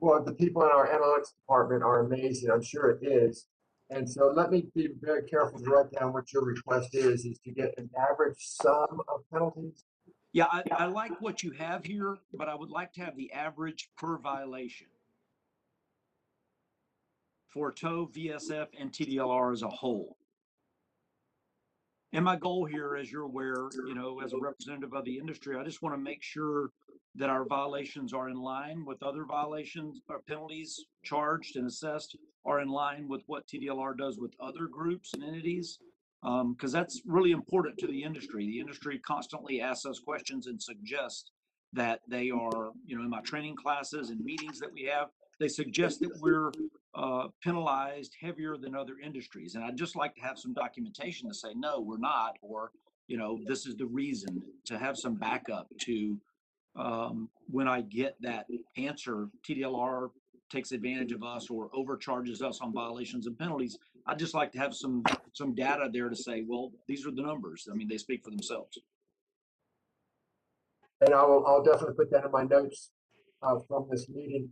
Well, the people in our analytics department are amazing. I'm sure it is. And so let me be very careful to write down what your request is to get an average sum of penalties. Yeah, I like what you have here, but I would like to have the average per violation for tow, VSF, and TDLR as a whole. And my goal here, as you're aware, as a representative of the industry, I just want to make sure that our violations are in line with other violations or penalties charged and assessed are in line with what TDLR does with other groups and entities. Because that's really important to the industry. The industry constantly asks us questions and suggests that they are, in my training classes and meetings that we have, they suggest that we're penalized heavier than other industries. And I'd just like to have some documentation to say, no, we're not, or, this is the reason, to have some backup to when I get that answer, TDLR takes advantage of us or overcharges us on violations and penalties. I'd just like to have some data there to say, well, these are the numbers. I mean, they speak for themselves. And I'll definitely put that in my notes from this meeting.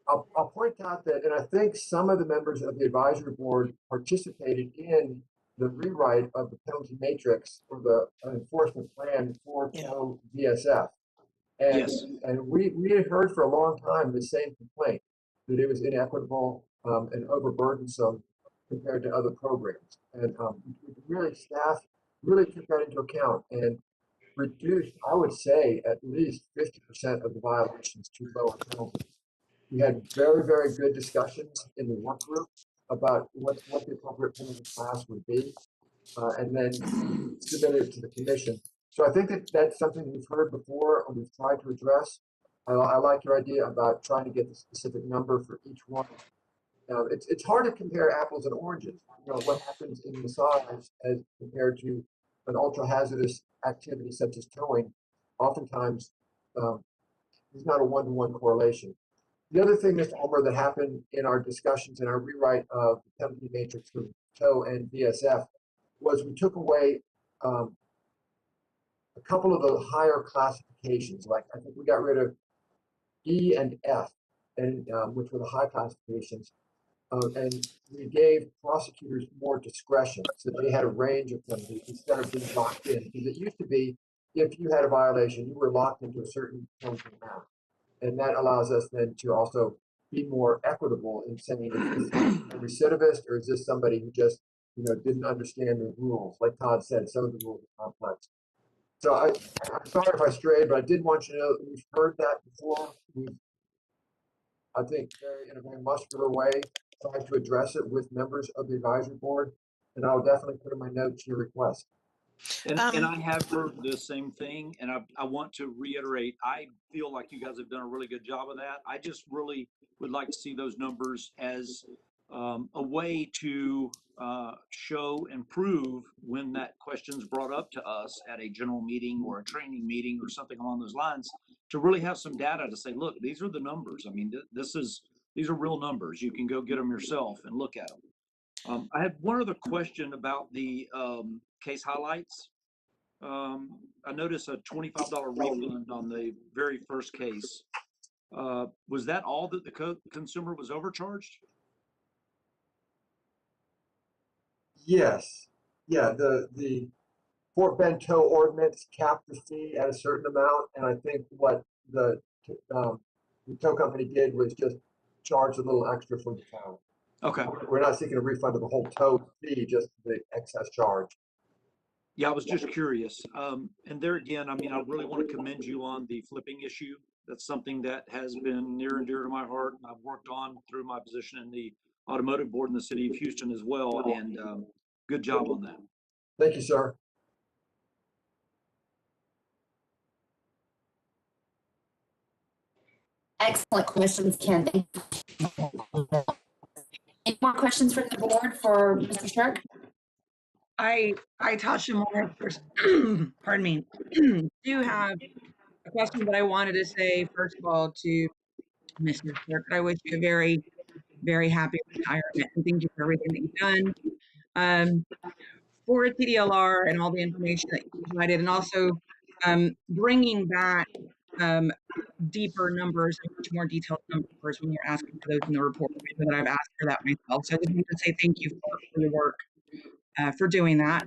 I'll point out that, and I think some of the members of the advisory board participated in the rewrite of the penalty matrix for the enforcement plan for tow VSF. And, Yes. and we had heard for a long time the same complaint, that it was inequitable and overburdensome compared to other programs. And really, staff really took that into account and reduced, I would say, at least 50% of the violations to lower penalties. We had very, very good discussions in the work group about what the appropriate penalty class would be, and then submitted it to the commission. So I think that that's something we've heard before and we've tried to address. I like your idea about trying to get the specific number for each one. It's hard to compare apples and oranges. What happens in massage as compared to an ultra hazardous activity such as towing. Oftentimes, there's not a one-to-one correlation. The other thing, Mr. Ulmer, that happened in our discussions and our rewrite of the penalty matrix for tow and VSF was we took away a couple of the higher classifications. Like I think we got rid of E and F, and which were the high classifications, and we gave prosecutors more discretion, so they had a range of penalties instead of being locked in. Because it used to be, if you had a violation, you were locked into a certain penalty amount. And that allows us then to also be more equitable in saying, is this a recidivist or is this somebody who just, didn't understand the rules? Like Todd said, some of the rules are complex. So I'm sorry if I strayed, but I did want you to know that we've heard that before. I think in a very muscular way, tried to address it with members of the advisory board. And I'll definitely put in my notes your request. And I have heard the same thing, and I want to reiterate, I feel like you guys have done a really good job of that. I just really would like to see those numbers as a way to show and prove when that question's brought up to us at a general meeting or a training meeting or something along those lines, to really have some data to say, look, these are the numbers. I mean, these are real numbers. You can go get them yourself and look at them. I had one other question about the case highlights. I noticed a $25 refund on the very first case. Was that all that the consumer was overcharged? Yes. Yeah, the Fort Bend tow ordinance capped the fee at a certain amount, and I think what the tow company did was just charge a little extra from the town. Okay. We're not seeking a refund of the whole tow fee, just the excess charge. Yeah, I was just curious. And there again, I mean, I really want to commend you on the flipping issue. That's something that has been near and dear to my heart, and I've worked on through my position in the automotive board in the city of Houston as well. And good job on that. Thank you, sir. Excellent questions, Ken. Thank you. Any more questions from the board for Mr. Shirk? I Tasha Moore, pardon me, do have a question that I wanted to say, first of all, to Mr. Shirk. I wish you a very very happy with retirement, and thank you for everything that you've done for TDLR and all the information that you provided, and also bringing back deeper numbers and much more detailed numbers when you're asking for those in the report. I know that I've asked for that myself, so I just want to say thank you for your work for doing that.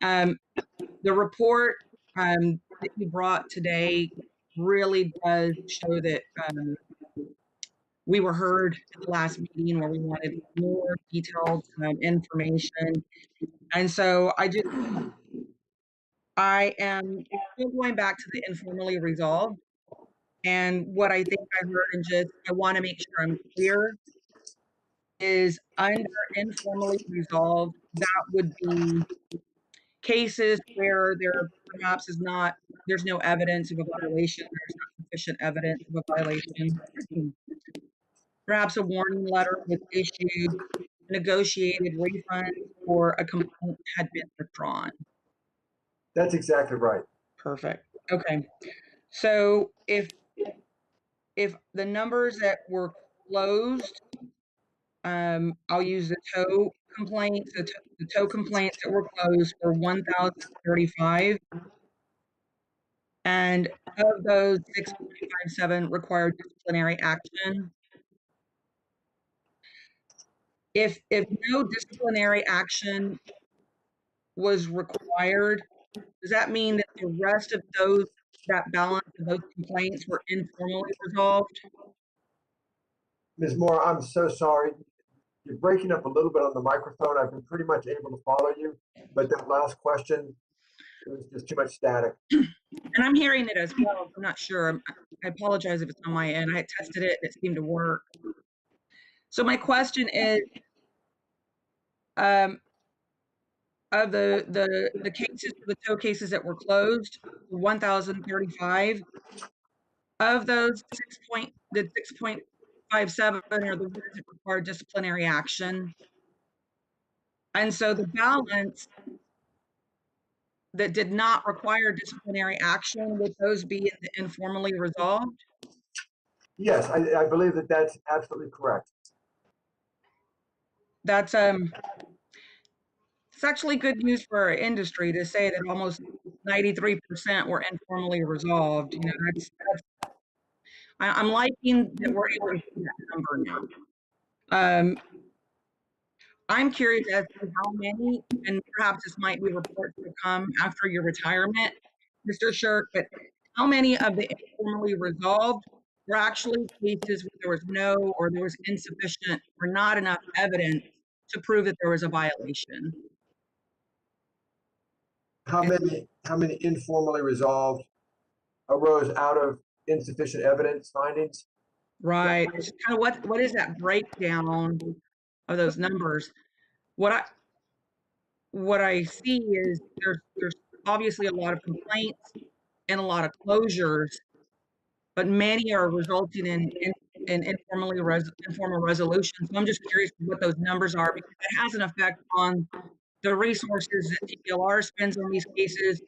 The report that you brought today really does show that we were heard at the last meeting where we wanted more detailed information. And so I am still going back to the informally resolved. And what I think I heard, and just I want to make sure I'm clear, is under informally resolved, that would be cases where there perhaps there's no evidence of a violation, there's not sufficient evidence of a violation. Perhaps a warning letter was issued, negotiated refund, or a complaint had been withdrawn. That's exactly right. Perfect. Okay. So if the numbers that were closed, I'll use the tow complaints, the tow complaints that were closed were 1,035. And of those, 6.57 required disciplinary action. If no disciplinary action was required, does that mean that the rest of that balance of those complaints were informally resolved? Ms. Moore, I'm so sorry. You're breaking up a little bit on the microphone. I've been pretty much able to follow you, but that last question, it was just too much static. And I'm hearing it as well. I'm not sure. I apologize if it's on my end. I had tested it and it seemed to work. So my question is, of the cases, the tow cases that were closed, 1,035, of those 6.57 are the ones that require disciplinary action. And so the balance that did not require disciplinary action, would those be informally resolved? Yes, I believe that that's absolutely correct. That's it's actually good news for our industry to say that almost 93% were informally resolved. You know, I'm liking that we're able to see that number now. I'm curious as to how many, and perhaps this might be reports to come after your retirement, Mr. Shirk, but how many of the informally resolved were actually cases where there was no, or there was insufficient or not enough evidence to prove that there was a violation? How many informally resolved arose out of insufficient evidence findings? Right. It's kind of what is that breakdown of those numbers? What I see is there's obviously a lot of complaints and a lot of closures, but many are resulting in informal resolutions. So I'm just curious what those numbers are, because it has an effect on the resources that TDLR spends on these cases.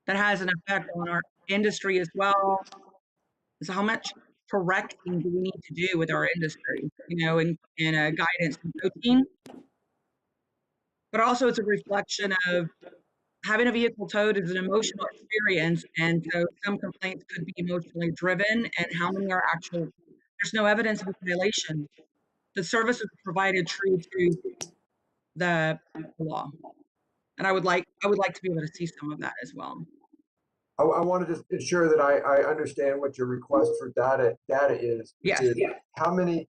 That has an effect on our industry as well. So how much correcting do we need to do with our industry, you know, in guidance and coaching? But also it's a reflection of having a vehicle towed is an emotional experience. And so some complaints could be emotionally driven, and how many are actual, there's no evidence of a violation. The service is provided true to the law. And I would like to be able to see some of that as well. I want to just ensure that I understand what your request for data is. Yes. How many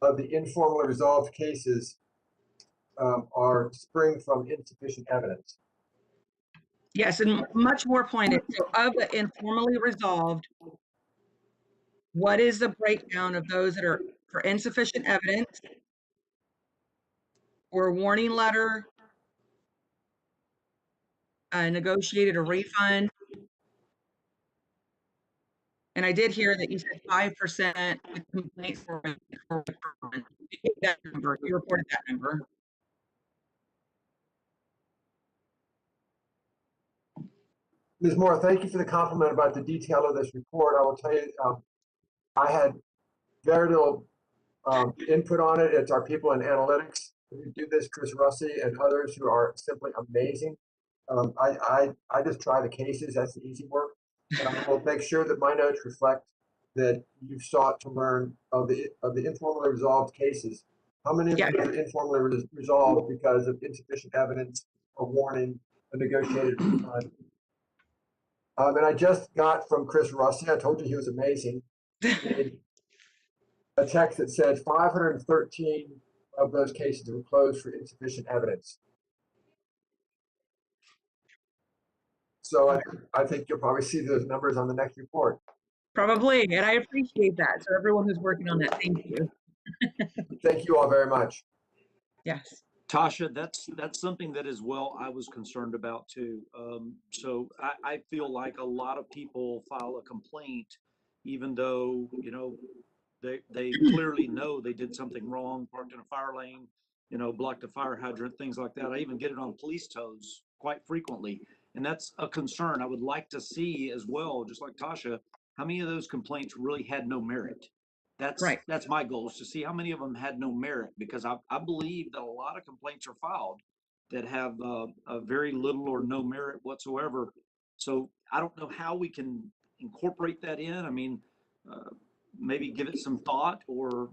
of the informally resolved cases are spring from insufficient evidence? Yes, and much more pointed. So of the informally resolved, what is the breakdown of those that are for insufficient evidence or a warning letter, negotiated a refund? And I did hear that you said 5% of complaints were withdrawn. That number, you reported that number. Ms. Moore, thank you for the compliment about the detail of this report. I will tell you, I had very little input on it. It's our people in analytics who do this, Chris Russi and others who are simply amazing. I just try the cases. That's the easy work. And I will make sure that my notes reflect that you've sought to learn of the informally resolved cases. How many of Yeah. them are informally resolved because of insufficient evidence, a warning, a negotiated refund? And I just got from Chris Russi, I told you he was amazing, a text that said 513 of those cases were closed for insufficient evidence. So I think you'll probably see those numbers on the next report. Probably, and I appreciate that. So everyone who's working on that, thank you. Thank you all very much. Yes. Tasha, that's something that as well I was concerned about too. So I feel like a lot of people file a complaint, even though, you know, they clearly know they did something wrong, parked in a fire lane, you know, blocked a fire hydrant, things like that. I even get it on police tows quite frequently. And that's a concern. I would like to see as well, just like Tasha, how many of those complaints really had no merit. Right. That's my goal, is to see how many of them had no merit, because I believe that a lot of complaints are filed that have a very little or no merit whatsoever. So I don't know how we can incorporate that in. I mean, maybe give it some thought, or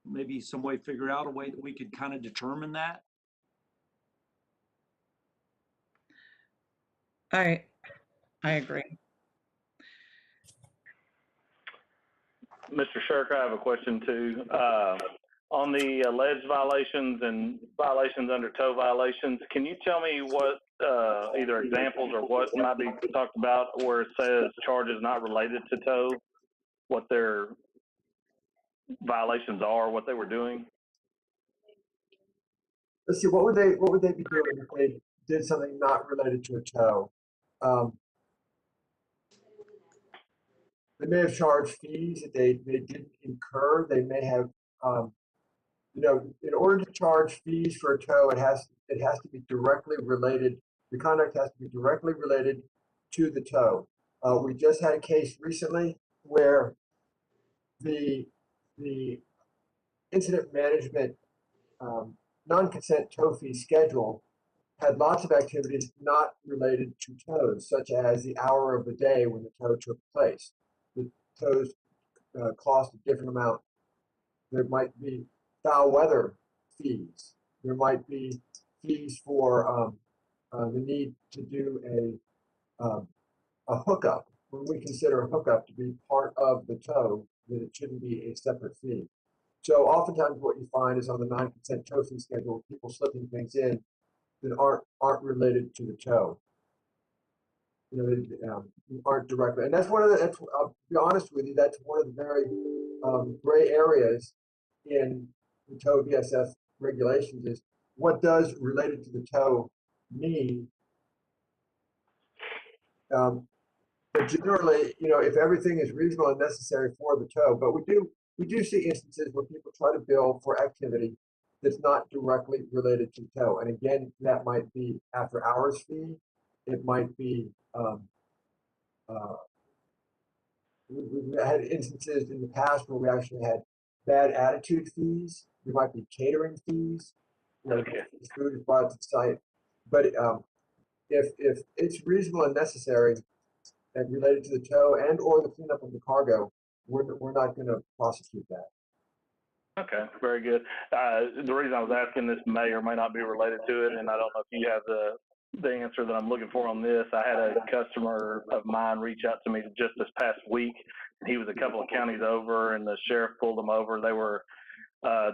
maybe some way figure out a way that we could kind of determine that. I agree. Mr. Shirk, I have a question too. On the alleged violations and violations under tow violations, can you tell me what, either examples or what might be talked about where it says charges not related to tow, what their violations are, what they were doing? Let's see, what would they be doing if they did something not related to a tow? They may have charged fees that they didn't incur. They may have, you know, in order to charge fees for a tow, it has to be directly related. The conduct has to be directly related to the tow. We just had a case recently where the incident management non-consent tow fee schedule had lots of activities not related to tows, such as the hour of the day when the tow took place. The tows cost a different amount. There might be foul weather fees. There might be fees for the need to do a hookup. When we consider a hookup to be part of the tow, then it shouldn't be a separate fee. So oftentimes what you find is on the non-consent tow fee schedule, people slipping things in that aren't related to the tow. You know, aren't directly, and that's one of the. I'll be honest with you, that's one of the very gray areas in the tow VSF regulations. Is what does related to the tow mean? But generally, you know, if everything is reasonable and necessary for the tow, but we do see instances where people try to bill for activity that's not directly related to tow. And again, that might be after hours fee. It might be, we've had instances in the past where we actually had bad attitude fees. There might be catering fees, where food is brought to the site. But if it's reasonable and necessary and related to the tow and or the cleanup of the cargo, we're not going to prosecute that. Okay, very good. The reason I was asking, this may or may not be related to it, and I don't know if you have the answer that I'm looking for on this. I had a customer of mine reach out to me just this past week. He was a couple of counties over, and the sheriff pulled him over. They were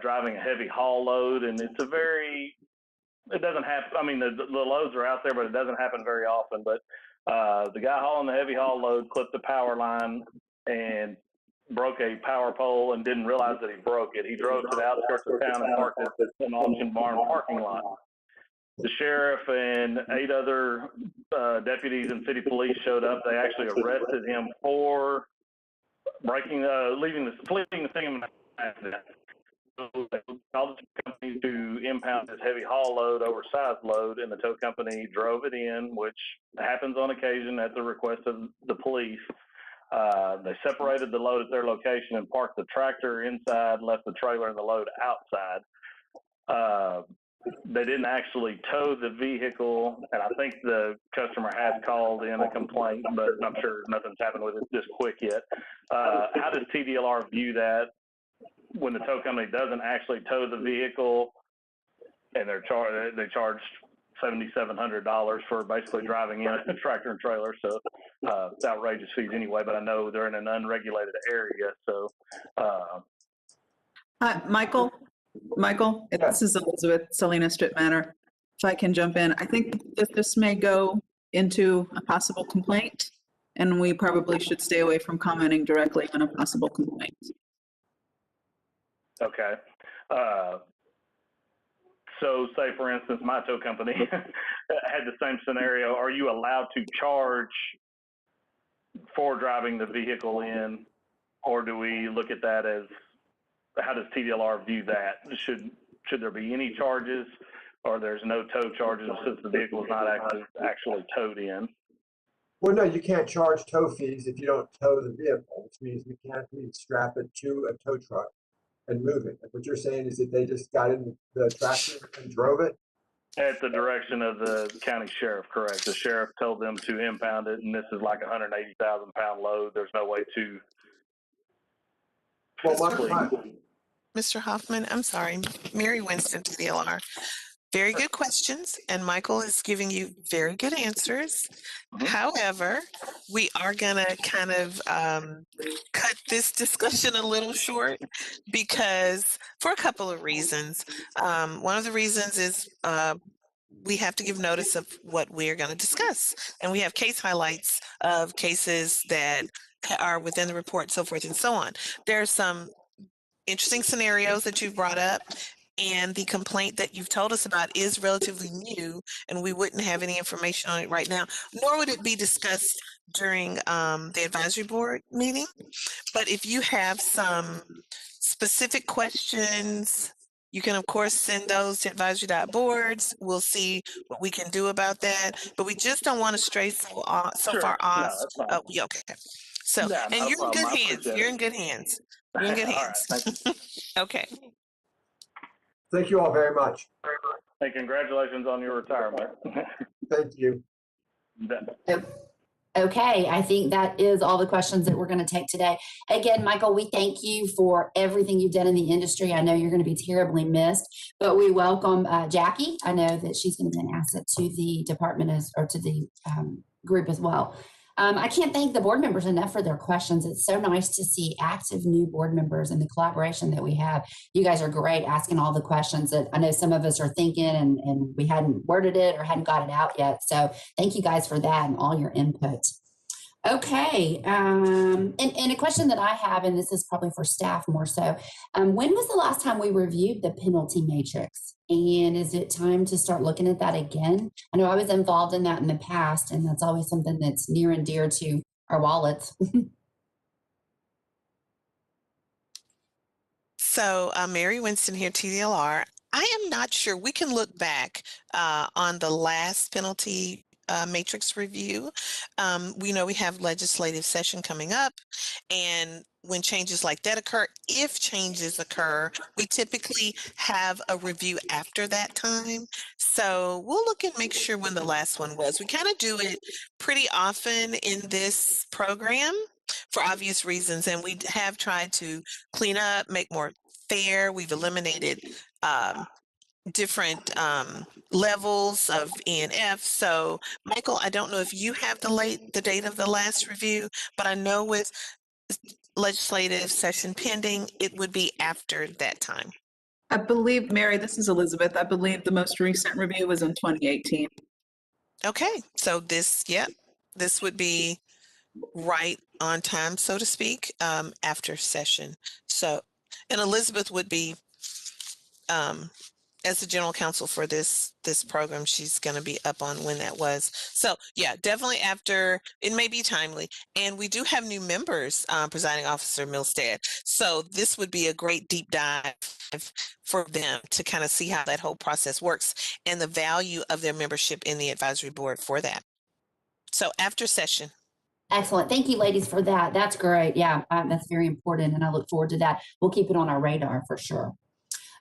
driving a heavy haul load, and it doesn't happen. I mean, the loads are out there, but it doesn't happen very often. But the guy hauling the heavy haul load clipped the power line and broke a power pole and didn't realize that he broke it. He drove to the outskirts of town and parked it in an auction barn parking lot. The sheriff and 8 other deputies and city police showed up. They actually arrested him for fleeing the scene of an accident. So they called the company to impound this heavy haul load, oversized load, and the tow company drove it in, which happens on occasion at the request of the police. They separated the load at their location and parked the tractor inside, left the trailer and the load outside. They didn't actually tow the vehicle, and I think the customer has called in a complaint, but I'm sure nothing's happened with it this quick yet. How does TDLR view that when the tow company doesn't actually tow the vehicle and they charged $7,700 for basically driving in a tractor and trailer? So it's outrageous fees anyway, but I know they're in an unregulated area, so Hi, Michael. Michael, this is Elizabeth, Salina Strip Manor. If I can jump in, I think that this may go into a possible complaint, and we probably should stay away from commenting directly on a possible complaint. okay. So say, for instance, my tow company had the same scenario. Are you allowed to charge for driving the vehicle in, or do we look at that as, how does TDLR view that? Should there be any charges, or there's no tow charges since the vehicle is not actually towed in? Well, no, you can't charge tow fees if you don't tow the vehicle, which means mechanically strap it to a tow truck and move it. What you're saying is that they just got in the tractor and drove it? At the direction of the county sheriff, correct. The sheriff told them to impound it, and this is like a 180,000 pound load. There's no way to. Well, Mr. Hoffman, I'm sorry, Mary Winston to the LR. Very good questions, and Michael is giving you very good answers. However, we are going to kind of cut this discussion a little short because for a couple of reasons. One of the reasons is we have to give notice of what we're going to discuss, and we have case highlights of cases that are within the report, so forth and so on. There's some interesting scenarios that you've brought up, and the complaint that you've told us about is relatively new, and we wouldn't have any information on it right now, nor would it be discussed during the advisory board meeting. But if you have some specific questions, you can, of course, send those to advisory.boards. We'll see what we can do about that. But we just don't want to stray so far off. No, Yeah, okay. So, yeah, and you're in good hands. You're in good hands. You're in good hands. Right, okay. thank you all very much. hey, congratulations on your retirement. Thank you. Okay, I think that is all the questions that we're going to take today. Again, Michael, we thank you for everything you've done in the industry. I know you're going to be terribly missed, but we welcome Jackie. I know that she's going to be an asset to the department or to the group as well. I can't thank the board members enough for their questions. It's so nice to see active new board members and the collaboration that we have. You guys are great asking all the questions that I know some of us are thinking and we hadn't worded it or hadn't got it out yet. So thank you guys for that and all your input. Okay, and a question that I have, and this is probably for staff more so, when was the last time we reviewed the penalty matrix? And is it time to start looking at that again? I know I was involved in that in the past, and that's always something that's near and dear to our wallets. So Mary Winston here, TDLR. I am not sure. We can look back on the last penalty matrix review. We know we have legislative session coming up, and when changes like that occur, if changes occur, we typically have a review after that time. So we'll look and make sure when the last one was. We kind of do it pretty often in this program for obvious reasons, and we have tried to clean up, make more fair. We've eliminated different levels of ENF. So, Michael, I don't know if you have the date of the last review, but I know with legislative session pending, it would be after that time. I believe, Mary, this is Elizabeth. I believe the most recent review was in 2018. Okay, so this would be right on time, so to speak, after session. So, and Elizabeth would be as the general counsel for this program, she's going to be up on when that was. So yeah, definitely after. It may be timely, and we do have new members, Presiding Officer Milstead. So this would be a great deep dive for them to kind of see how that whole process works and the value of their membership in the advisory board for that. So after session. Excellent. Thank you, ladies, for that. That's great. Yeah, that's very important, and I look forward to that. We'll keep it on our radar for sure.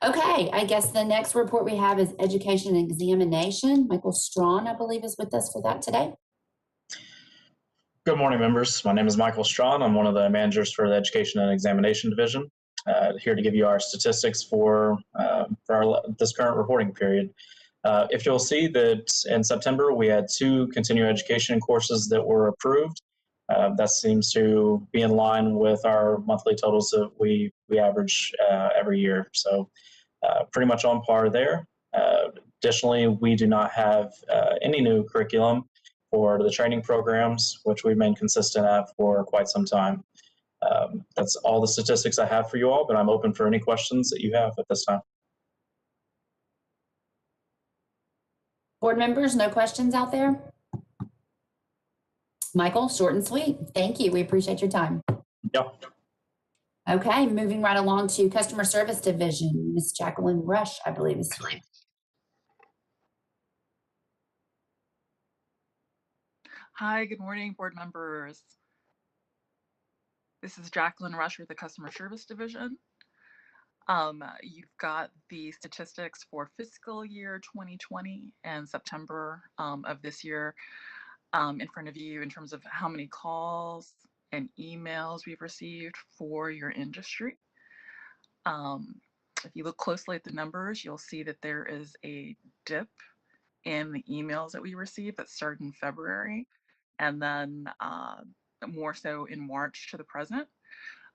Okay, I guess the next report we have is education and examination. Michael Strawn, I believe, is with us for that today. Good morning, members. My name is Michael Strawn. I'm one of the managers for the Education and Examination Division. Here to give you our statistics for this current reporting period. If you'll see that in September, we had 2 continuing education courses that were approved. That seems to be in line with our monthly totals that we average every year. So pretty much on par there. Additionally, we do not have any new curriculum for the training programs, which we've been consistent at for quite some time. That's all the statistics I have for you all, but I'm open for any questions that you have at this time. Board members, no questions out there? Michael, short and sweet. Thank you. We appreciate your time. Yep. Okay, moving right along to Customer Service Division. Ms. Jacqueline Rush, I believe is here. Hi, good morning, board members. This is Jacqueline Rush with the Customer Service Division. You've got the statistics for fiscal year 2020 and September of this year in front of you in terms of how many calls and emails we've received for your industry. If you look closely at the numbers, you'll see that there is a dip in the emails that we received that started in February and then more so in March to the present.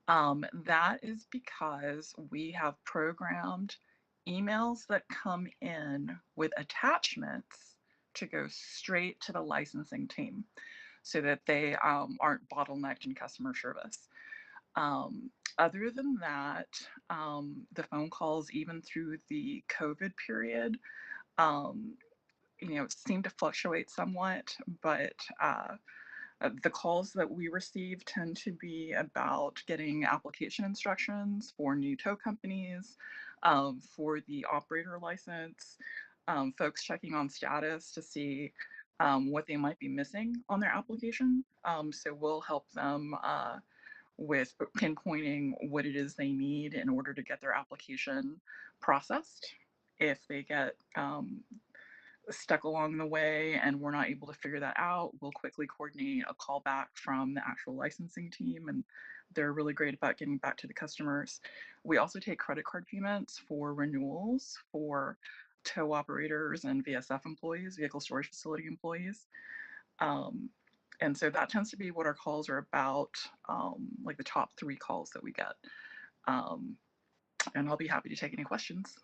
That is because we have programmed emails that come in with attachments to go straight to the licensing team so that they aren't bottlenecked in customer service. Other than that, the phone calls, even through the COVID period, seem to fluctuate somewhat, but the calls that we receive tend to be about getting application instructions for new tow companies, for the operator license, folks checking on status to see what they might be missing on their application. So we'll help them with pinpointing what it is they need in order to get their application processed. If they get stuck along the way and we're not able to figure that out, we'll quickly coordinate a call back from the actual licensing team, and they're really great about getting back to the customers. We also take credit card payments for renewals for tow operators and VSF employees, vehicle storage facility employees. And so that tends to be what our calls are about, like the top 3 calls that we get. And I'll be happy to take any questions.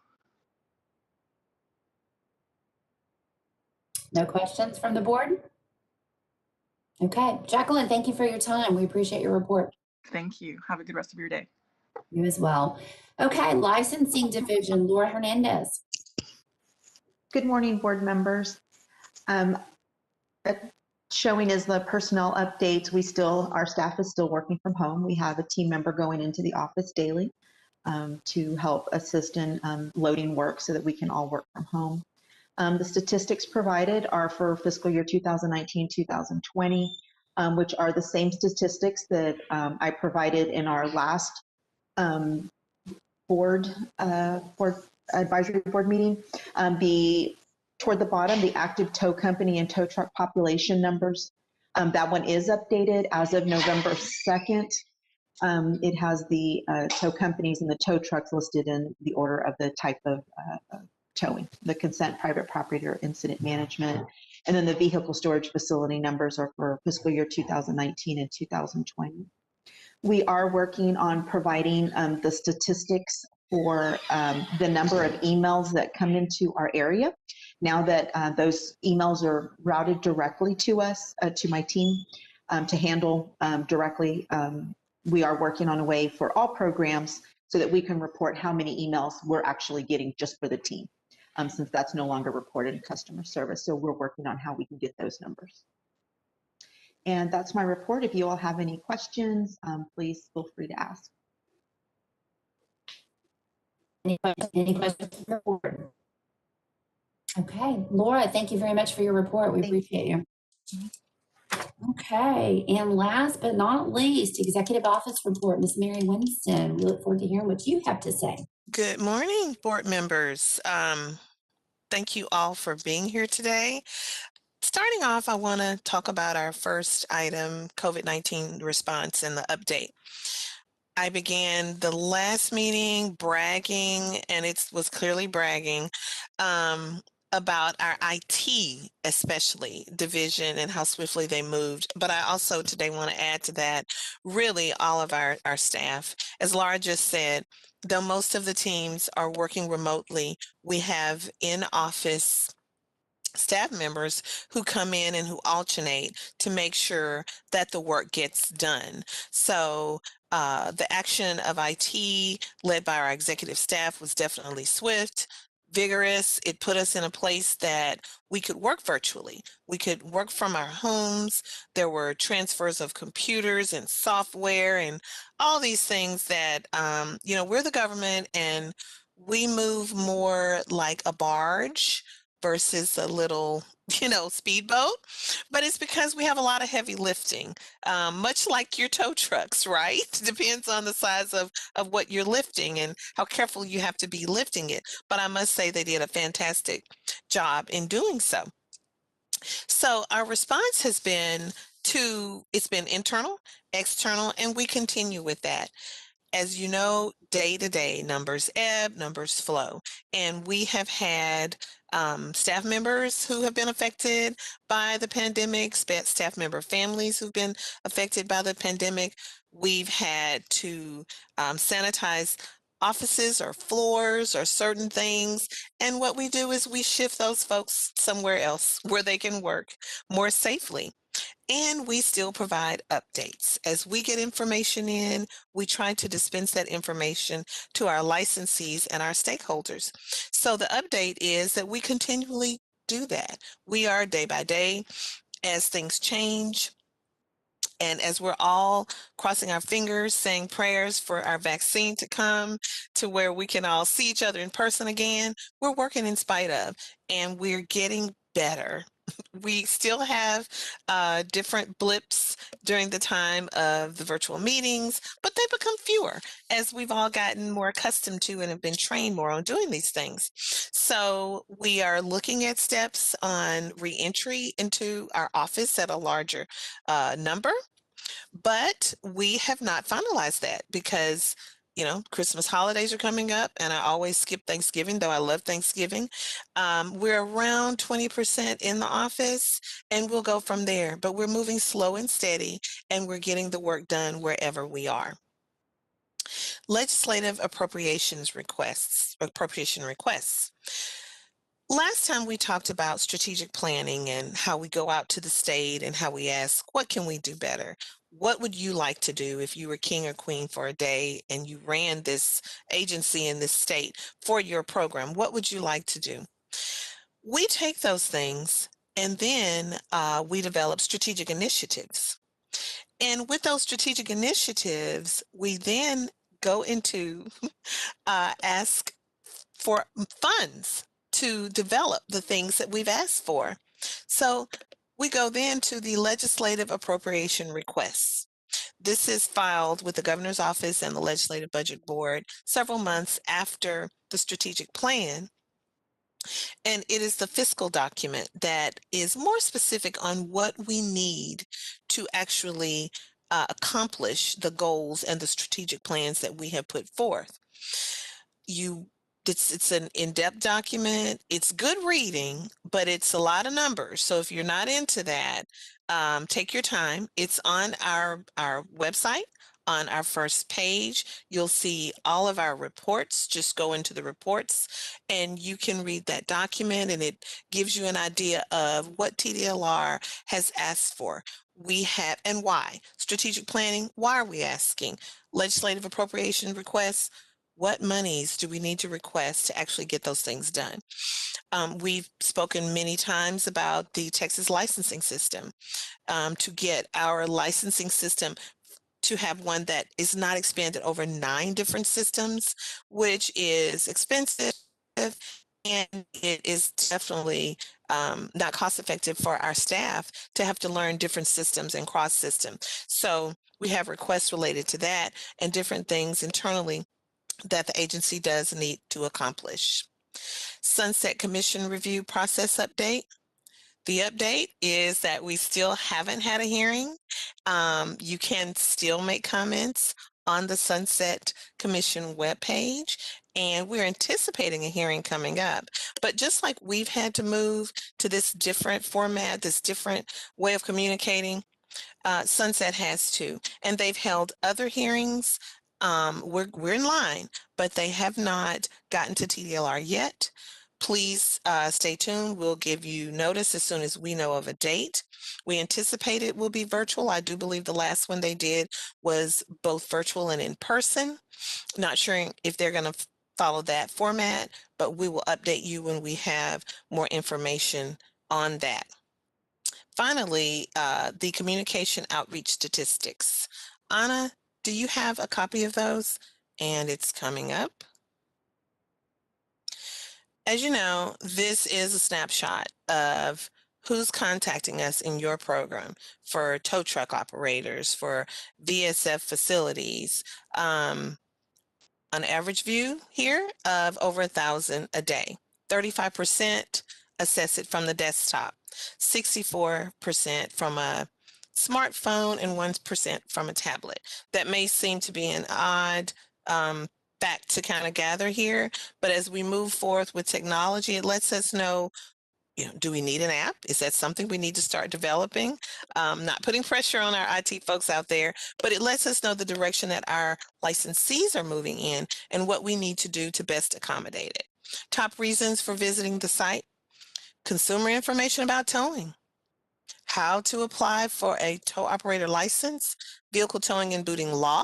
No questions from the board? Okay, Jacqueline, thank you for your time. We appreciate your report. Thank you. Have a good rest of your day. You as well. Okay, Licensing Division, Laura Hernandez. Good morning, board members. Showing is the personnel updates. Our staff is still working from home. We have a team member going into the office daily to help assist in loading work so that we can all work from home. The statistics provided are for fiscal year 2019-2020, which are the same statistics that I provided in our last board advisory board meeting. Toward the bottom, the active tow company and tow truck population numbers. That one is updated as of November 2nd. It has the tow companies and the tow trucks listed in the order of the type of towing, the consent, private property, or incident management. And then the vehicle storage facility numbers are for fiscal year 2019 and 2020. We are working on providing the statistics for the number of emails that come into our area. Now that those emails are routed directly to us, to my team, to handle directly, we are working on a way for all programs so that we can report how many emails we're actually getting just for the team, since that's no longer reported in customer service. So we're working on how we can get those numbers. And that's my report. If you all have any questions, please feel free to ask. Any questions from the board? Okay, Laura, thank you very much for your report. We appreciate you. Okay, and last but not least, Executive Office Report, Ms. Mary Winston. We look forward to hearing what you have to say. Good morning, board members. Thank you all for being here today. Starting off, I want to talk about our first item, COVID-19 response and the update. I began the last meeting bragging, and it was clearly bragging, about our IT, especially division and how swiftly they moved. But I also today want to add to that, really all of our staff. As Laura just said, though most of the teams are working remotely, we have in-office staff members who come in and who alternate to make sure that the work gets done. So the action of IT led by our executive staff was definitely swift, vigorous. It put us in a place that we could work virtually. We could work from our homes. There were transfers of computers and software and all these things that, we're the government and we move more like a barge versus a little, speedboat. But it's because we have a lot of heavy lifting, much like your tow trucks, right? Depends on the size of what you're lifting and how careful you have to be lifting it. But I must say they did a fantastic job in doing so. So our response has been it's been internal, external, and we continue with that. As you know, day to day, numbers ebb, numbers flow. And we have had staff members who have been affected by the pandemic, staff member families who've been affected by the pandemic. We've had to sanitize offices or floors or certain things. And what we do is we shift those folks somewhere else where they can work more safely. And we still provide updates. As we get information in, we try to dispense that information to our licensees and our stakeholders. So the update is that we continually do that. We are day by day as things change. And as we're all crossing our fingers, saying prayers for our vaccine to come to where we can all see each other in person again, we're working in spite of, and we're getting better. We still have different blips during the time of the virtual meetings, but they become fewer as we've all gotten more accustomed to and have been trained more on doing these things. So we are looking at steps on reentry into our office at a larger number, but we have not finalized that because Christmas holidays are coming up and I always skip Thanksgiving, though I love Thanksgiving. We're around 20% in the office and we'll go from there, but we're moving slow and steady and we're getting the work done wherever we are. Legislative appropriation requests. Last time we talked about strategic planning and how we go out to the state and how we ask, what can we do better? What would you like to do if you were king or queen for a day and you ran this agency in this state for your program? What would you like to do? We take those things and then we develop strategic initiatives. And with those strategic initiatives, we then go into ask for funds to develop the things that we've asked for. So we go then to the legislative appropriation requests. This is filed with the governor's office and the legislative budget board several months after the strategic plan. And it is the fiscal document that is more specific on what we need to actually accomplish the goals and the strategic plans that we have put forth. It's an in-depth document. It's good reading, but it's a lot of numbers. So if you're not into that, take your time. It's on our website. On our first page, you'll see all of our reports. Just go into the reports and you can read that document and it gives you an idea of what TDLR has asked for. We have, and why. Strategic planning, why are we asking? Legislative appropriation requests, what monies do we need to request to actually get those things done? We've spoken many times about the Texas licensing system, to get our licensing system to have one that is not expanded over 9 different systems, which is expensive And it is definitely not cost effective for our staff to have to learn different systems and cross systems. So we have requests related to that and different things internally that the agency does need to accomplish. Sunset Commission review process update. The update is that we still haven't had a hearing. You can still make comments on the Sunset Commission webpage, and we're anticipating a hearing coming up. But just like we've had to move to this different format, this different way of communicating, Sunset has too, and they've held other hearings. We're in line, but they have not gotten to TDLR yet. Please stay tuned. We'll give you notice as soon as we know of a date. We anticipate it will be virtual. I do believe the last one they did was both virtual and in person. Not sure if they're going to follow that format, but we will update you when we have more information on that. Finally, the communication outreach statistics. Anna, do you have a copy of those? And it's coming up. As you know, this is a snapshot of who's contacting us in your program for tow truck operators, for VSF facilities. An average view here of over 1,000 a day. 35% assess it from the desktop, 64% from a smartphone, and 1% from a tablet. That may seem to be an odd fact to kind of gather here, but as we move forth with technology, it lets us know, do we need an app? Is that something we need to start developing? Not putting pressure on our IT folks out there, but it lets us know the direction that our licensees are moving in and what we need to do to best accommodate it. Top reasons for visiting the site: consumer information about towing, how to apply for a tow operator license, vehicle towing and booting law,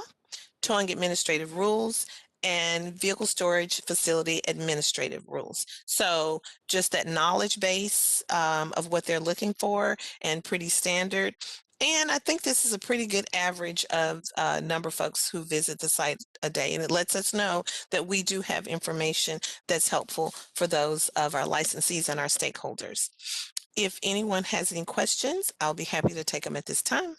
towing administrative rules, and vehicle storage facility administrative rules. So just that knowledge base of what they're looking for, and pretty standard. And I think this is a pretty good average of number of folks who visit the site a day. And it lets us know that we do have information that's helpful for those of our licensees and our stakeholders. If anyone has any questions, I'll be happy to take them at this time.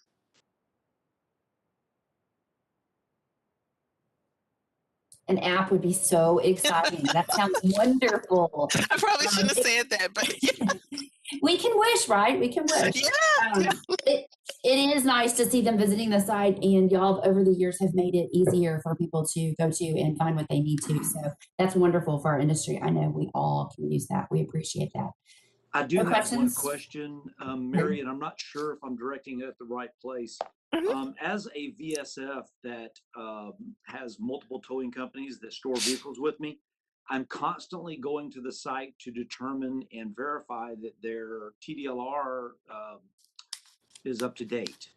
An app would be so exciting. That sounds wonderful. I probably shouldn't have said that, but we can wish, right? We can wish. Yeah. It is nice to see them visiting the site, and y'all over the years have made it easier for people to go to and find what they need to. So that's wonderful for our industry. I know we all can use that. We appreciate that. I do No have questions? one question, Mary, and I'm not sure if I'm directing it at the right place. As a VSF that has multiple towing companies that store vehicles with me, I'm constantly going to the site to determine and verify that their TDLR is up to date.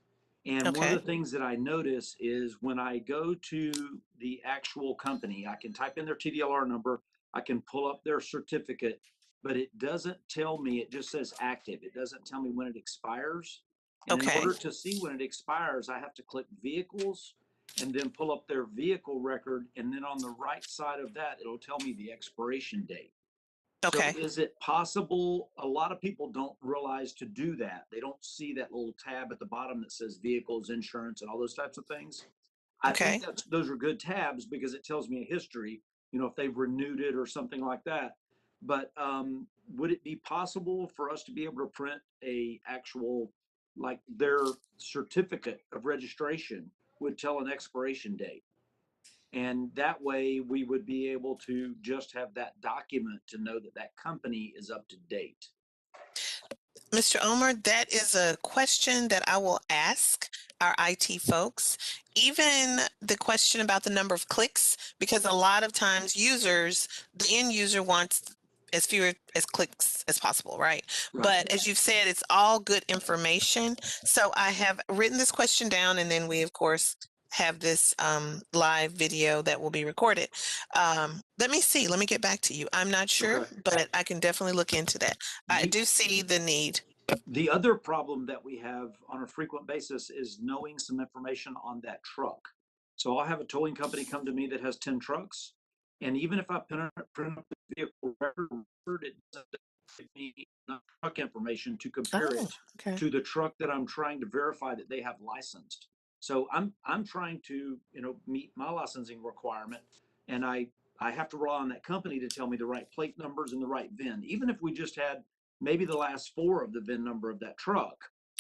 And one of the things that I notice is when I go to the actual company, I can type in their TDLR number, I can pull up their certificate, but it doesn't tell me, it just says active. It doesn't tell me when it expires. And in order to see when it expires, I have to click vehicles and then pull up their vehicle record. And then on the right side of that, it'll tell me the expiration date. So is it possible, a lot of people don't realize to do that. They don't see that little tab at the bottom that says vehicles, insurance, and all those types of things. I think those are good tabs because it tells me a history, if they've renewed it or something like that. But would it be possible for us to be able to print a actual, like their certificate of registration would tell an expiration date? And that way we would be able to just have that document to know that that company is up to date. Mr. Omer, that is a question that I will ask our IT folks. Even the question about the number of clicks, because a lot of times the end user wants as fewer as clicks as possible, right? But as you've said, it's all good information. So I have written this question down, and then we, of course, have this live video that will be recorded. Let me see. Let me get back to you. I'm not sure, but I can definitely look into that. I do see the need. The other problem that we have on a frequent basis is knowing some information on that truck. So I'll have a towing company come to me that has 10 trucks, And even if I print up the vehicle record, it doesn't give me enough truck information to compare Oh, it okay. to the truck that I'm trying to verify that they have licensed. So I'm trying to, meet my licensing requirement, and I have to rely on that company to tell me the right plate numbers and the right VIN. Even if we just had maybe the last four of the VIN number of that truck,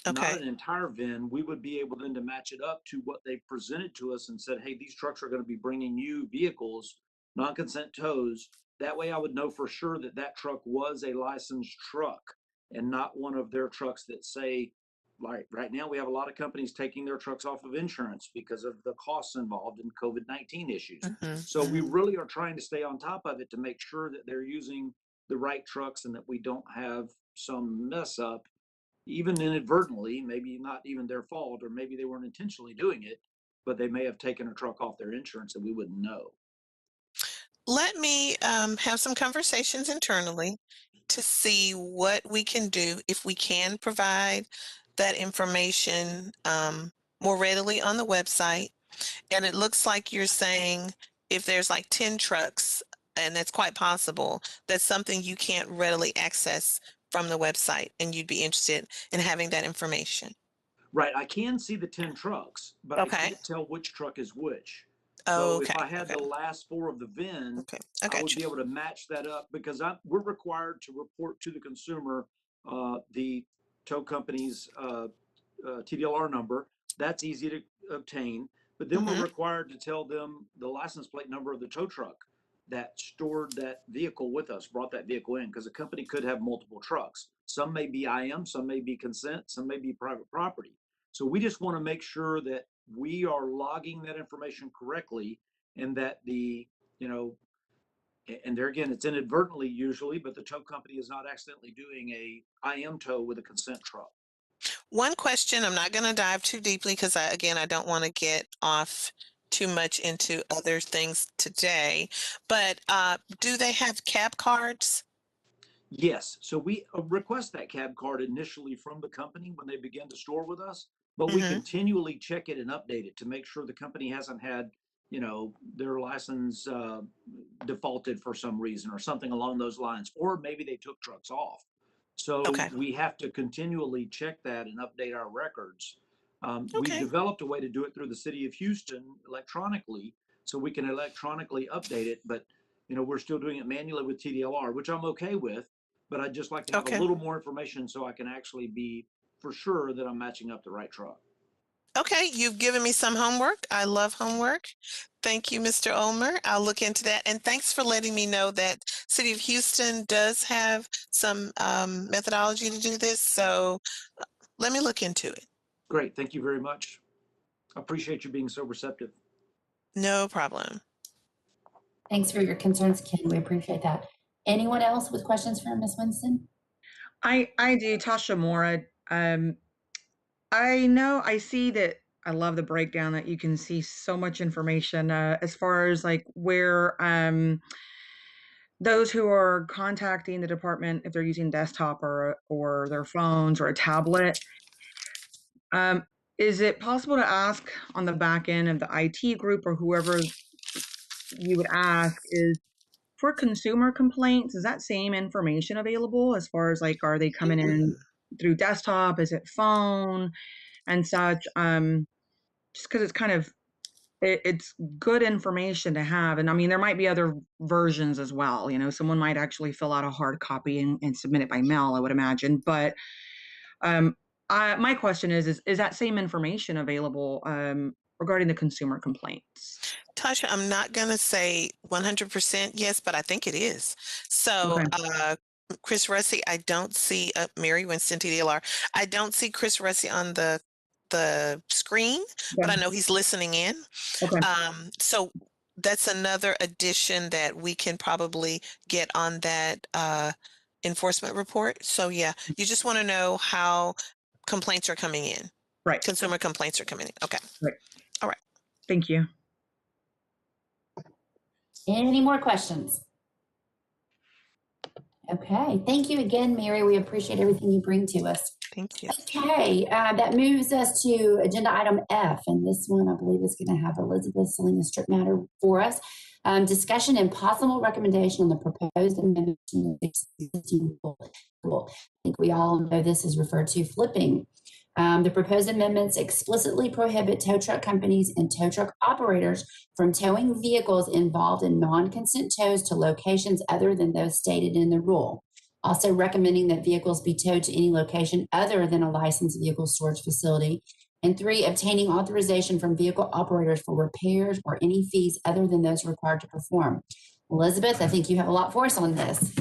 not Okay. an entire VIN, we would be able then to match it up to what they presented to us and said, hey, these trucks are going to be bringing you vehicles, non-consent tows. That way I would know for sure that that truck was a licensed truck and not one of their trucks that say, like right now, we have a lot of companies taking their trucks off of insurance because of the costs involved in COVID-19 issues. Mhm, So we mhm. really are trying to stay on top of it to make sure that they're using the right trucks and that we don't have some mess up, even inadvertently, maybe not even their fault, or maybe they weren't intentionally doing it, but they may have taken a truck off their insurance and we wouldn't know. Let me have some conversations internally to see what we can do if we can provide that information more readily on the website. And it looks like you're saying if there's like 10 trucks, and that's quite possible, that's something you can't readily access from the website, and you'd be interested in having that information. Right, I can see the 10 trucks, but I Okay. can't tell which truck is which. So if Okay. I had Okay. the last four of the VIN, Okay. I I got would you. be able to match that up because we're required to report to the consumer the tow company's TDLR number. That's easy to obtain. But then we're Hmm. required to tell them the license plate number of the tow truck that stored that vehicle with us, brought that vehicle in, because a company could have multiple trucks. Some may be IM, some may be consent, some may be private property. So we just want to make sure that we are logging that information correctly and that and there again, it's inadvertently usually, but the tow company is not accidentally doing a IM tow with a consent truck. One question, I'm not going to dive too deeply because I don't want to get off too much into other things today, but do they have cab cards? Yes, so we request that cab card initially from the company when they begin to store with us, but we Hmm. continually check it and update it to make sure the company hasn't had, their license defaulted for some reason or something along those lines, or maybe they took trucks off. So Okay. we have to continually check that and update our records. We've Okay. developed a way to do it through the city of Houston electronically, so we can electronically update it, but we're still doing it manually with TDLR, which I'm okay with, but I'd just like to have a Okay. little more information so I can actually be for sure that I'm matching up the right truck. Okay. You've given me some homework. I love homework. Thank you, Mr. Ulmer. I'll look into that. And thanks for letting me know that City of Houston does have some methodology to do this. So let me look into it. Great, thank you very much. I appreciate you being so receptive. No problem. Thanks for your concerns, Ken. We appreciate that. Anyone else with questions for Ms. Winston? I do, Tasha Mora. I know I see that I love the breakdown that you can see so much information as far as like where those who are contacting the department if they're using desktop or their phones or a tablet. Is it possible to ask on the back end of the IT group or whoever you would ask is for consumer complaints, is that same information available as far as like, are they coming in through desktop? Is it phone and such? Just because it's kind of, it's good information to have. And I mean, there might be other versions as well. Someone might actually fill out a hard copy and submit it by mail, I would imagine. But my question is that same information available regarding the consumer complaints? Tasha, I'm not going to say 100% yes, but I think it is. So, Okay. Chris Russi, I don't see Mary Winston TDLR. I don't see Chris Russi on the screen, but I know he's listening in. Okay. So that's another addition that we can probably get on that enforcement report. So yeah, you just want to know how complaints are coming in. Right. Consumer complaints are coming in. Okay. Right. All right. Thank you. Any more questions? Okay, thank you again, Mary. We appreciate everything you bring to us. Thank you. Okay, that moves us to agenda item F, and this one I believe is going to have Elizabeth Salinas Stripmatter for us. Discussion and possible recommendation on the proposed amendment to the existing rule. I think we all know this is referred to flipping. The proposed amendments explicitly prohibit tow truck companies and tow truck operators from towing vehicles involved in non-consent tows to locations other than those stated in the rule. Also recommending that vehicles be towed to any location other than a licensed vehicle storage facility. And 3, obtaining authorization from vehicle operators for repairs or any fees other than those required to perform. Elizabeth, I think you have a lot for us on this.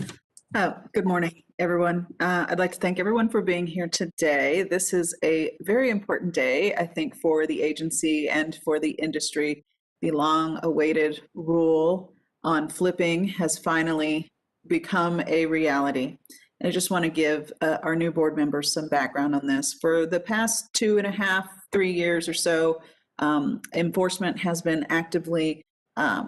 Oh, good morning, everyone. I'd like to thank everyone for being here today. This is a very important day, I think, for the agency and for the industry. The long-awaited rule on flipping has finally become a reality. And I just want to give our new board members some background on this. For the past 2.5, 3 years or so, enforcement has been actively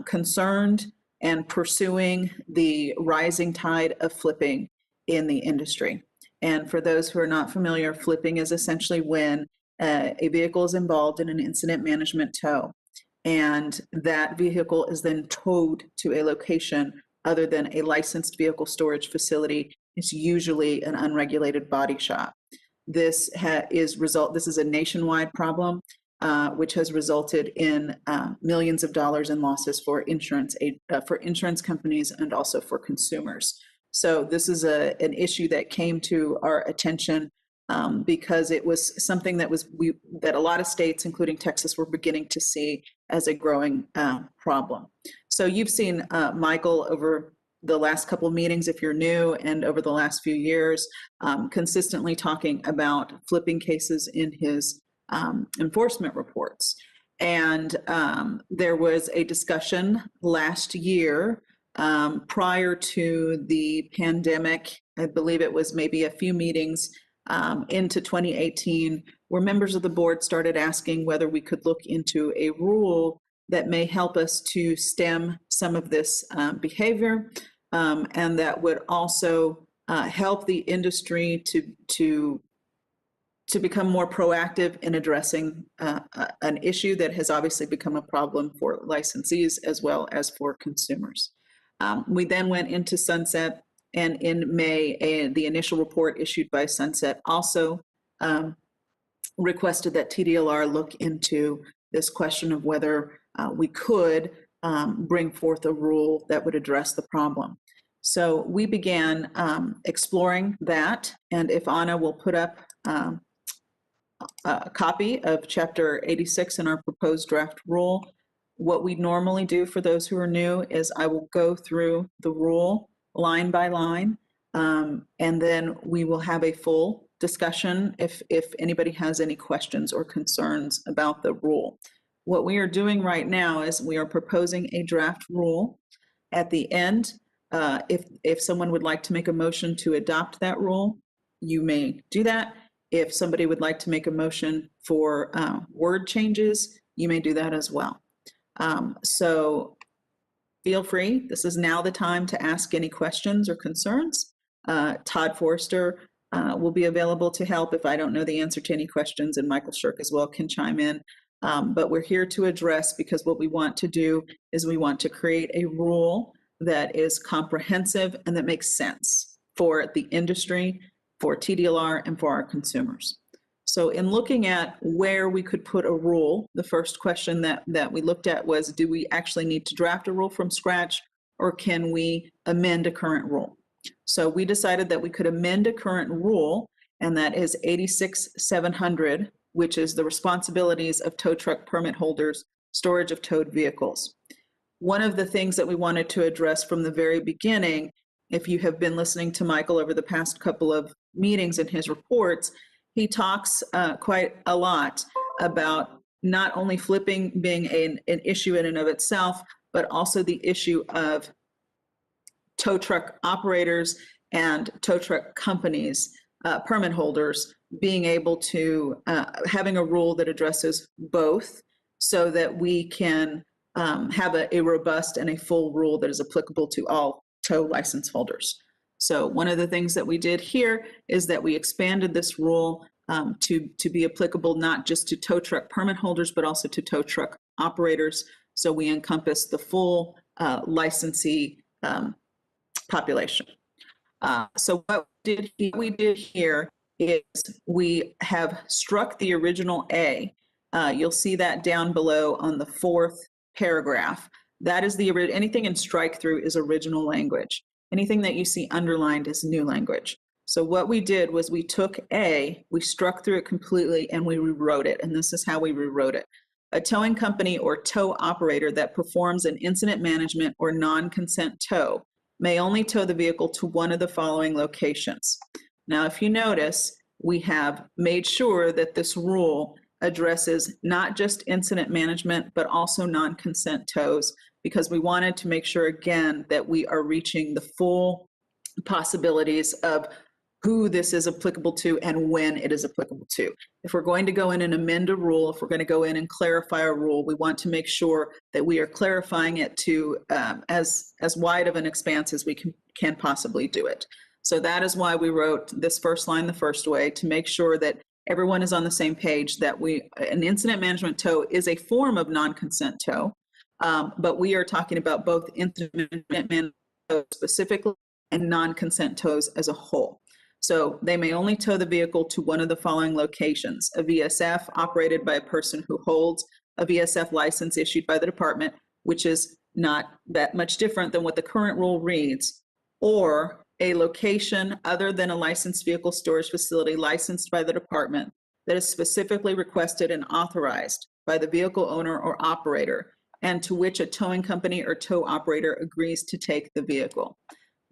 concerned and pursuing the rising tide of flipping in the industry. And for those who are not familiar, flipping is essentially when a vehicle is involved in an incident management tow, and that vehicle is then towed to a location other than a licensed vehicle storage facility. It's usually an unregulated body shop. This is a nationwide problem, which has resulted in millions of dollars in losses for insurance companies and also for consumers. So this is an issue that came to our attention because it was something that a lot of states, including Texas, were beginning to see as a growing problem. So you've seen Michael over the last couple of meetings, if you're new, and over the last few years, consistently talking about flipping cases in his enforcement reports. And there was a discussion last year prior to the pandemic. I believe it was maybe a few meetings into 2018, where members of the board started asking whether we could look into a rule that may help us to stem some of this behavior, and that would also help the industry to become more proactive in addressing an issue that has obviously become a problem for licensees as well as for consumers. We then went into sunset, and in May, the initial report issued by Sunset also requested that TDLR look into this question of whether we could bring forth a rule that would address the problem. So we began exploring that, and if Anna will put up a copy of Chapter 86 in our proposed draft rule. What we normally do for those who are new is I will go through the rule line by line, and then we will have a full discussion if anybody has any questions or concerns about the rule. What we are doing right now is we are proposing a draft rule. At the end, if someone would like to make a motion to adopt that rule, you may do that. If somebody would like to make a motion for word changes, you may do that as well. So feel free. This is now the time to ask any questions or concerns. Todd Forrester will be available to help if I don't know the answer to any questions, and Michael Shirk as well can chime in. But we're here to address, because what we want to do is we want to create a rule that is comprehensive and that makes sense for the industry, for TDLR, and for our consumers. So in looking at where we could put a rule, the first question that we looked at was, do we actually need to draft a rule from scratch, or can we amend a current rule? So we decided that we could amend a current rule, and that is 86-700, which is the responsibilities of tow truck permit holders, storage of towed vehicles. One of the things that we wanted to address from the very beginning, if you have been listening to Michael over the past couple of meetings in his reports, he talks quite a lot about not only flipping being an issue in and of itself, but also the issue of tow truck operators and tow truck companies, permit holders, being able to, having a rule that addresses both, so that we can have a robust and a full rule that is applicable to all tow license holders. So one of the things that we did here is that we expanded this rule to be applicable not just to tow truck permit holders, but also to tow truck operators. So we encompass the full licensee population. So what we did here is we have struck the original A. You'll see that down below on the 4th paragraph. That is anything in strike through is original language. Anything that you see underlined is new language. So what we did was we took A, we struck through it completely, and we rewrote it. And this is how we rewrote it. A towing company or tow operator that performs an incident management or non-consent tow may only tow the vehicle to one of the following locations. Now, if you notice, we have made sure that this rule addresses not just incident management, but also non-consent tows, because we wanted to make sure, again, that we are reaching the full possibilities of who this is applicable to and when it is applicable to. If we're going to go in and amend a rule, if we're going to go in and clarify a rule, we want to make sure that we are clarifying it to as wide of an expanse as we can possibly do it. So that is why we wrote this first line the first way, to make sure that everyone is on the same page, that an incident management tow is a form of non-consent tow, but we are talking about both incident management tow specifically and non-consent tows as a whole. So they may only tow the vehicle to one of the following locations: a VSF operated by a person who holds a VSF license issued by the department, which is not that much different than what the current rule reads, or a location other than a licensed vehicle storage facility licensed by the department that is specifically requested and authorized by the vehicle owner or operator, and to which a towing company or tow operator agrees to take the vehicle.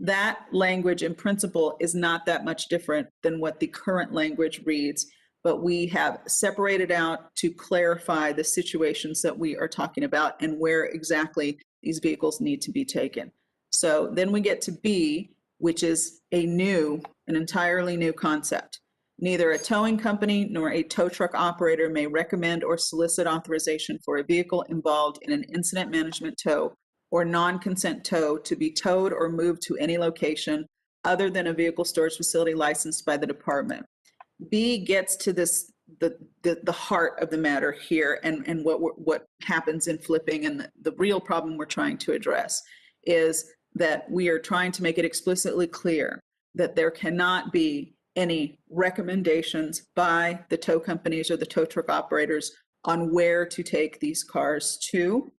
That language in principle is not that much different than what the current language reads, but we have separated out to clarify the situations that we are talking about and where exactly these vehicles need to be taken. So then we get to B, which is an entirely new concept. Neither a towing company nor a tow truck operator may recommend or solicit authorization for a vehicle involved in an incident management tow or non-consent tow to be towed or moved to any location other than a vehicle storage facility licensed by the department. B gets to the heart of the matter here, and what happens in flipping, and the real problem we're trying to address is that we are trying to make it explicitly clear that there cannot be any recommendations by the tow companies or the tow truck operators on where to take these cars to,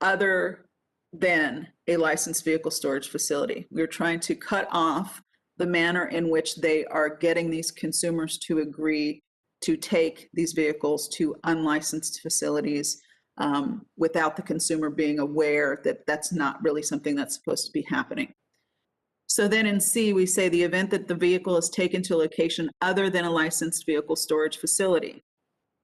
other than a licensed vehicle storage facility. We're trying to cut off the manner in which they are getting these consumers to agree to take these vehicles to unlicensed facilities without the consumer being aware that that's not really something that's supposed to be happening. So then in C, we say the event that the vehicle is taken to a location other than a licensed vehicle storage facility.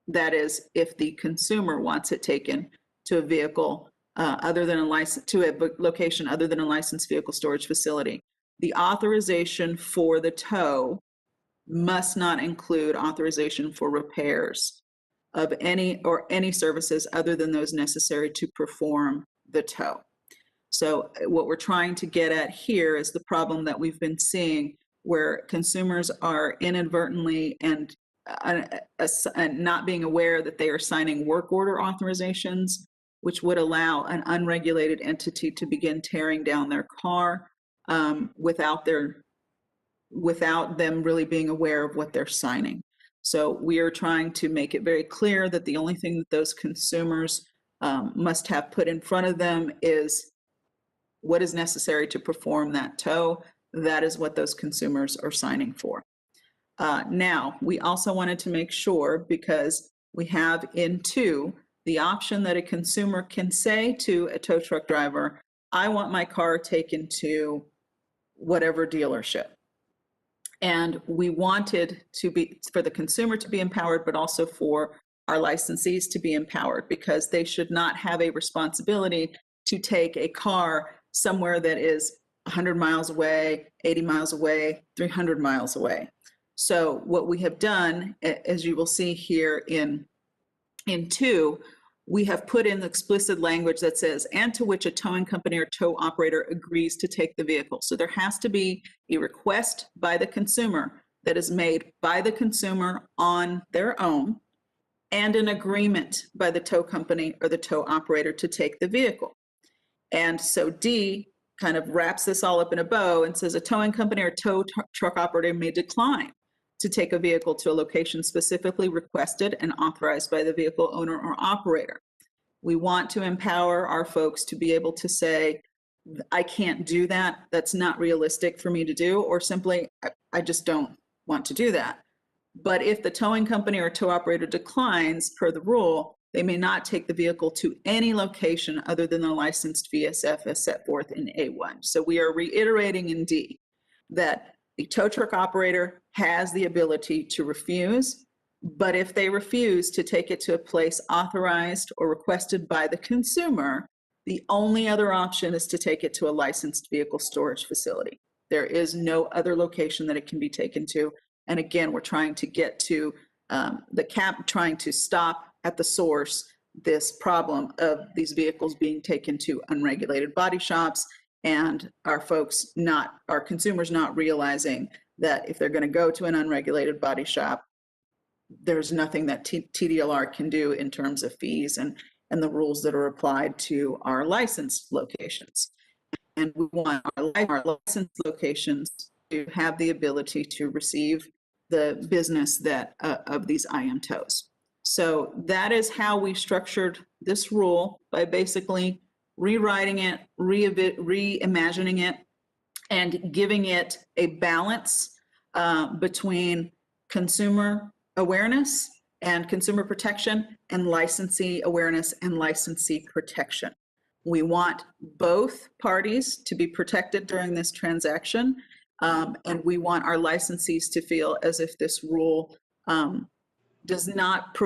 That is, if the consumer wants it taken to a vehicle to a location other than a licensed vehicle storage facility. The authorization for the tow must not include authorization for repairs of any services other than those necessary to perform the tow. So what we're trying to get at here is the problem that we've been seeing, where consumers are inadvertently and not being aware that they are signing work order authorizations, which would allow an unregulated entity to begin tearing down their car without them really being aware of what they're signing. So we are trying to make it very clear that the only thing that those consumers must have put in front of them is what is necessary to perform that tow. That is what those consumers are signing for. Now, we also wanted to make sure, because we have in 2, the option that a consumer can say to a tow truck driver, I want my car taken to whatever dealership. And we wanted for the consumer to be empowered, but also for our licensees to be empowered, because they should not have a responsibility to take a car somewhere that is 100 miles away, 80 miles away, 300 miles away. So what we have done, as you will see here in 2, we have put in explicit language that says, and to which a towing company or tow operator agrees to take the vehicle. So there has to be a request by the consumer that is made by the consumer on their own, and an agreement by the tow company or the tow operator to take the vehicle. And so D kind of wraps this all up in a bow and says a towing company or tow truck operator may decline to take a vehicle to a location specifically requested and authorized by the vehicle owner or operator. We want to empower our folks to be able to say, I can't do that. That's not realistic for me to do, or simply, I just don't want to do that. But if the towing company or tow operator declines per the rule, they may not take the vehicle to any location other than the licensed VSF as set forth in A1. So we are reiterating in D that the tow truck operator has the ability to refuse, but if they refuse to take it to a place authorized or requested by the consumer, the only other option is to take it to a licensed vehicle storage facility. There is no other location that it can be taken to. And again, we're trying to get to trying to stop at the source this problem of these vehicles being taken to unregulated body shops, and our consumers not realizing that if they're going to go to an unregulated body shop, there's nothing that TDLR can do in terms of fees and the rules that are applied to our licensed locations. And we want our licensed locations to have the ability to receive the business that of these IM tows. So that is how we structured this rule, by basically rewriting it, reimagining it, and giving it a balance between consumer awareness and consumer protection, and licensee awareness and licensee protection. We want both parties to be protected during this transaction, and we want our licensees to feel as if this rule does not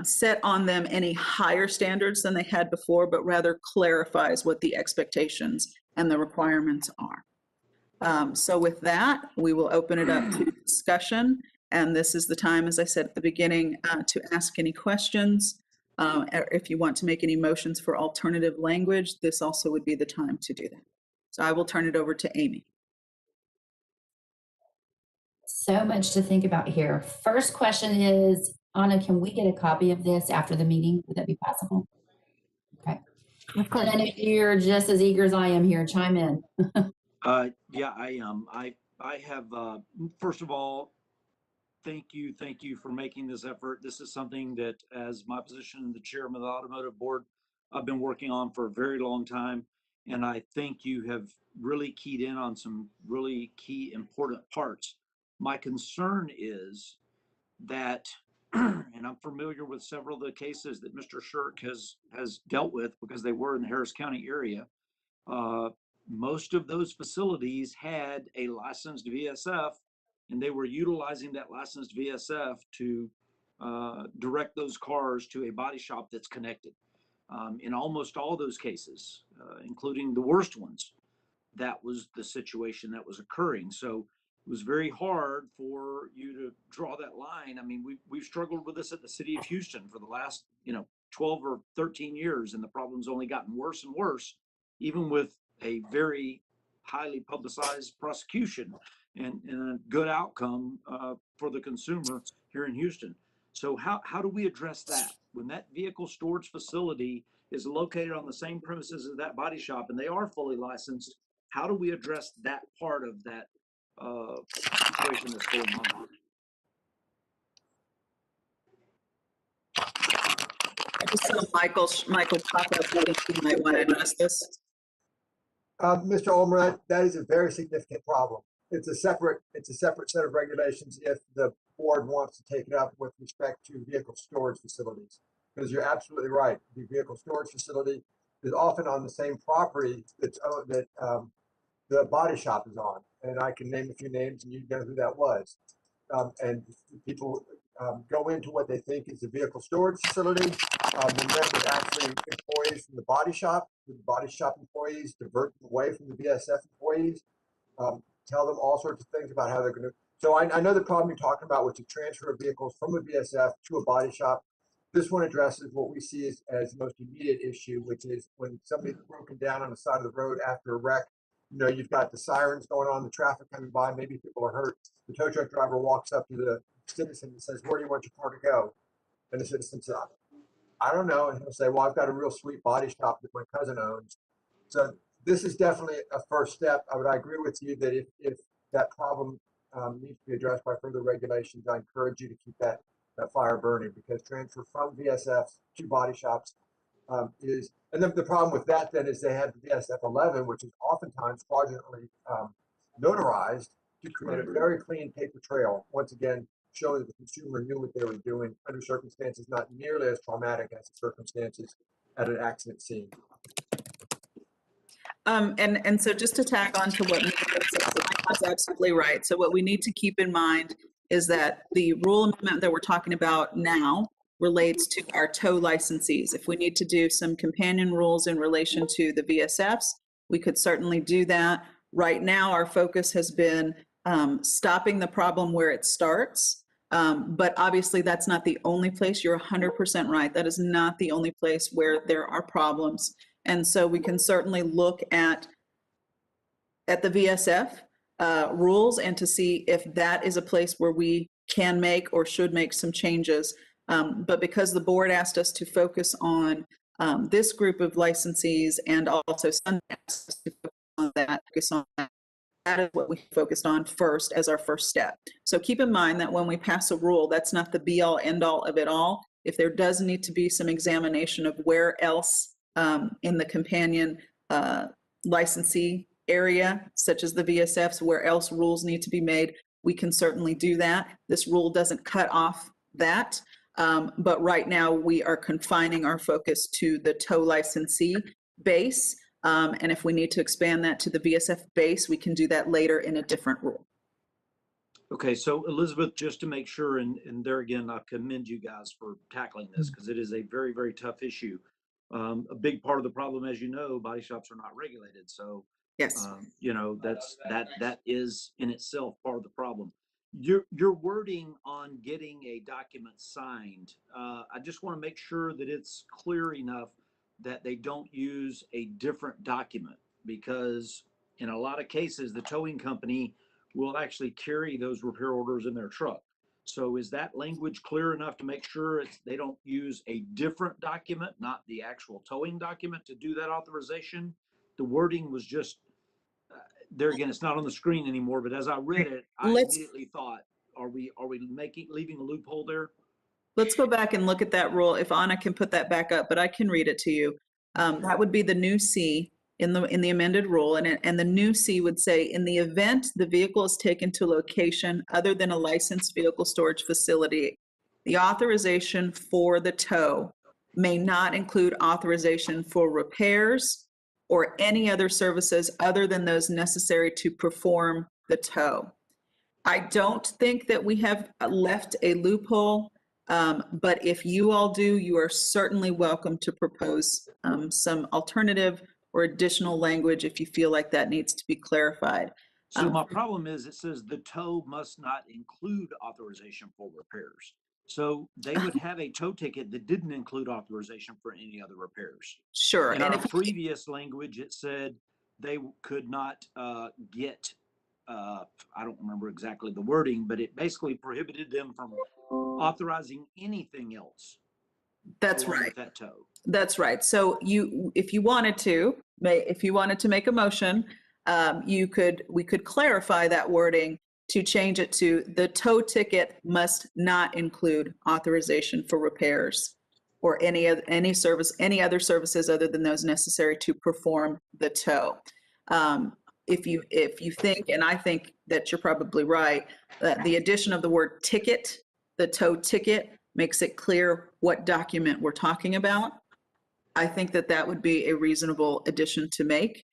set on them any higher standards than they had before, but rather clarifies what the expectations and the requirements are. So with that, we will open it up to discussion. And this is the time, as I said at the beginning, to ask any questions. If you want to make any motions for alternative language, this also would be the time to do that. So I will turn it over to Amy. So much to think about here. First question is, Anna, can we get a copy of this after the meeting? Would that be possible? Okay. Of course. And if you're just as eager as I am here, chime in. Yeah, I am. I have, first of all, thank you for making this effort. This is something that, as my position in the chairman of the automotive board, I've been working on for a very long time. And I think you have really keyed in on some really key important parts. My concern is that, and I'm familiar with several of the cases that Mr. Shirk has dealt with because they were in the Harris County area. Most of those facilities had a licensed VSF, and they were utilizing that licensed VSF to direct those cars to a body shop that's connected. In almost all those cases, including the worst ones, that was the situation that was occurring. So it was very hard for you to draw that line. I mean, we've struggled with this at the city of Houston for the last 12 or 13 years, and the problem's only gotten worse and worse, even with a very highly publicized prosecution and a good outcome for the consumer here in Houston. So how do we address that? When that vehicle storage facility is located on the same premises as that body shop and they are fully licensed, how do we address that part of that situation that's going on? I just saw Michael pop up. I think he might want to address this. Mr. Olmer, that is a very significant problem. It's a separate set of regulations if the board wants to take it up with respect to vehicle storage facilities. Because you're absolutely right. The vehicle storage facility is often on the same property that the body shop is on. And I can name a few names and you know who that was. And people go into what they think is the vehicle storage facility. They met with actually employees from the body shop. The body shop employees divert them away from the VSF employees. Tell them all sorts of things about how they're going to. So I know the problem you're talking about, which is transfer of vehicles from a VSF to a body shop. this one addresses what we see as the most immediate issue, which is when somebody's broken down on the side of the road after a wreck. You know, you've got the sirens going on, the traffic coming by, maybe people are hurt. The tow truck driver walks up to the citizen and says, "Where do you want your car to go?" And the citizen says, "I don't know." And he'll say, "Well, I've got a real sweet body shop that my cousin owns." So this is definitely a first step. I agree with you that if that problem needs to be addressed by further regulations, I encourage you to keep that fire burning, because transfer from VSFs to body shops is, and then the problem with that then is they have the VSF 11, which is oftentimes fraudulently notarized to create a very clean paper trail. Once again, showing that the consumer knew what they were doing under circumstances not nearly as traumatic as the circumstances at an accident scene. And so just to tag on to what Michael said, Michael's absolutely right. So what we need to keep in mind is that the rule amendment that we're talking about now relates to our tow licensees. If we need to do some companion rules in relation to the VSFs, we could certainly do that. Right now, our focus has been stopping the problem where it starts. But obviously, that's not the only place. You're 100% right. That is not the only place where there are problems. And so we can certainly look at the VSF rules and to see if that is a place where we can make or should make some changes. But because the board asked us to focus on this group of licensees and also Sunday asked us to focus on that, that is what we focused on first as our first step. So keep in mind that when we pass a rule, that's not the be all end all of it all. If there does need to be some examination of where else in the companion licensee area, such as the VSFs, where else rules need to be made, we can certainly do that. This rule doesn't cut off that, but right now we are confining our focus to the tow licensee base. And if we need to expand that to the VSF base, we can do that later in a different rule. Okay, so Elizabeth, just to make sure, and there again, I commend you guys for tackling this because it is a very, very tough issue. A big part of the problem, as you know, body shops are not regulated. So, yes, you know, that is in itself part of the problem. Your wording on getting a document signed, I just want to make sure that it's clear enough that they don't use a different document, because in a lot of cases, the towing company will actually carry those repair orders in their truck. So is that language clear enough to make sure they don't use a different document, not the actual towing document, to do that authorization? The wording was just, there again, it's not on the screen anymore, but as I read it, I immediately thought, are we leaving a loophole there? Let's go back and look at that rule. If Anna can put that back up, but I can read it to you. That would be the new C in the amended rule, and the new C would say, in the event the vehicle is taken to a location other than a licensed vehicle storage facility, the authorization for the tow may not include authorization for repairs or any other services other than those necessary to perform the tow. I don't think that we have left a loophole, but if you all do, you are certainly welcome to propose some alternative or additional language if you feel like that needs to be clarified. So my problem is it says the tow must not include authorization for repairs. So they would have a tow ticket that didn't include authorization for any other repairs. Sure. In our previous language, it said they could not get, I don't remember exactly the wording, but it basically prohibited them from authorizing anything else. That's right. With that tow. That's right. So if you wanted to make a motion, we could clarify that wording to change it to the tow ticket must not include authorization for repairs or any other services other than those necessary to perform the tow. If you think, and I think that you're probably right, that the addition of the word ticket, the tow ticket, makes it clear what document we're talking about. I think that would be a reasonable addition to make,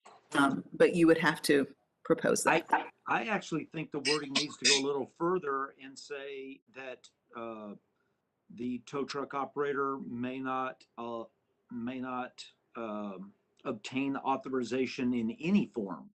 but you would have to propose that. I actually think the wording needs to go a little further and say that the tow truck operator may not obtain authorization in any form,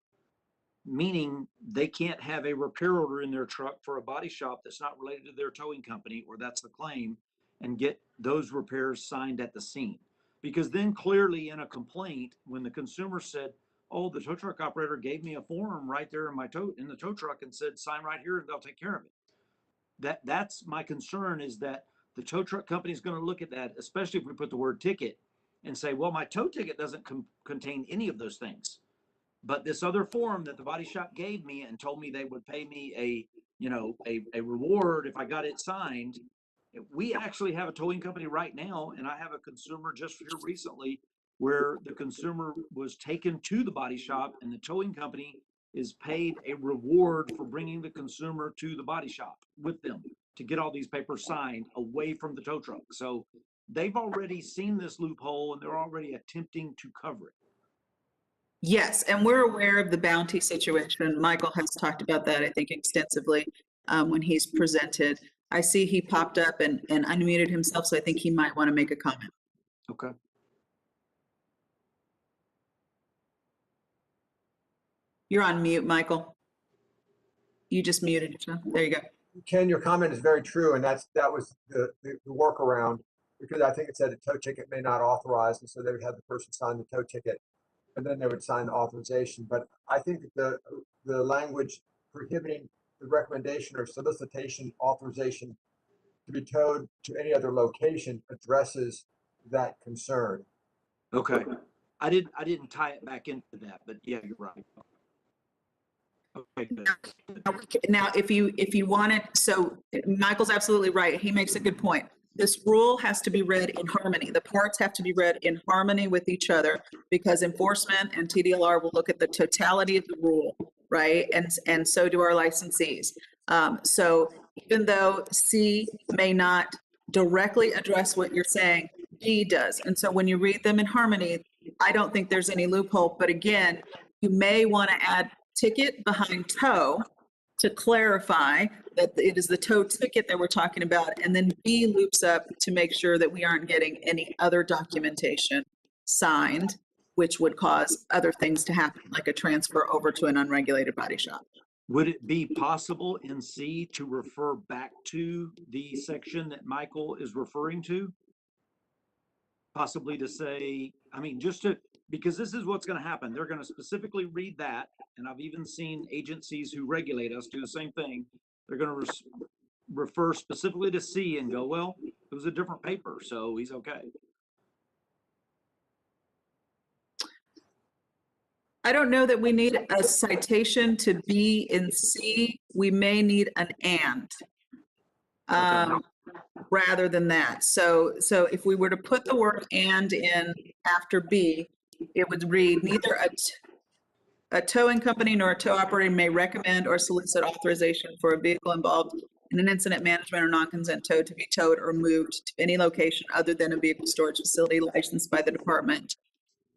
meaning they can't have a repair order in their truck for a body shop that's not related to their towing company, or that's the claim, and get those repairs signed at the scene. Because then clearly in a complaint, when the consumer said, oh, the tow truck operator gave me a form right there in the tow truck and said, sign right here and they'll take care of it. That's my concern, is that the tow truck company is going to look at that, especially if we put the word ticket, and say, well, my tow ticket doesn't contain any of those things. But this other form that the body shop gave me and told me they would pay me a reward if I got it signed. We actually have a towing company right now, and I have a consumer just here recently where the consumer was taken to the body shop and the towing company is paid a reward for bringing the consumer to the body shop with them to get all these papers signed away from the tow truck. So they've already seen this loophole and they're already attempting to cover it. Yes, and we're aware of the bounty situation. Michael has talked about that, I think, extensively when he's presented. I see he popped up and unmuted himself, so I think he might want to make a comment. Okay. You're on mute, Michael. You just muted yourself. There you go. Ken, your comment is very true, and that was the workaround, because I think it said a tow ticket may not authorize, and so they would have the person sign the tow ticket, and then they would sign the authorization. But I think that the language prohibiting the recommendation or solicitation authorization to be towed to any other location addresses that concern. Okay. I didn't tie it back into that, but yeah, you're right. Okay, good. Now, if you want it, so Michael's absolutely right. He makes a good point. This rule has to be read in harmony. The parts have to be read in harmony with each other, because enforcement and TDLR will look at the totality of the rule, right? And so do our licensees. So even though C may not directly address what you're saying, D does. And so when you read them in harmony, I don't think there's any loophole. But again, you may want to add ticket behind tow to clarify that it is the tow ticket that we're talking about, and then B loops up to make sure that we aren't getting any other documentation signed, which would cause other things to happen, like a transfer over to an unregulated body shop. Would it be possible in C to refer back to the section that Michael is referring to? Possibly to say, I mean, because this is what's going to happen. They're going to specifically read that. And I've even seen agencies who regulate us do the same thing. They're going to refer specifically to C and go, well, it was a different paper, so he's okay. I don't know that we need a citation to B in C. We may need an and rather than that. So if we were to put the word and in after B, it would read, neither a towing company nor a tow operator may recommend or solicit authorization for a vehicle involved in an incident management or non-consent tow to be towed or moved to any location other than a vehicle storage facility licensed by the department.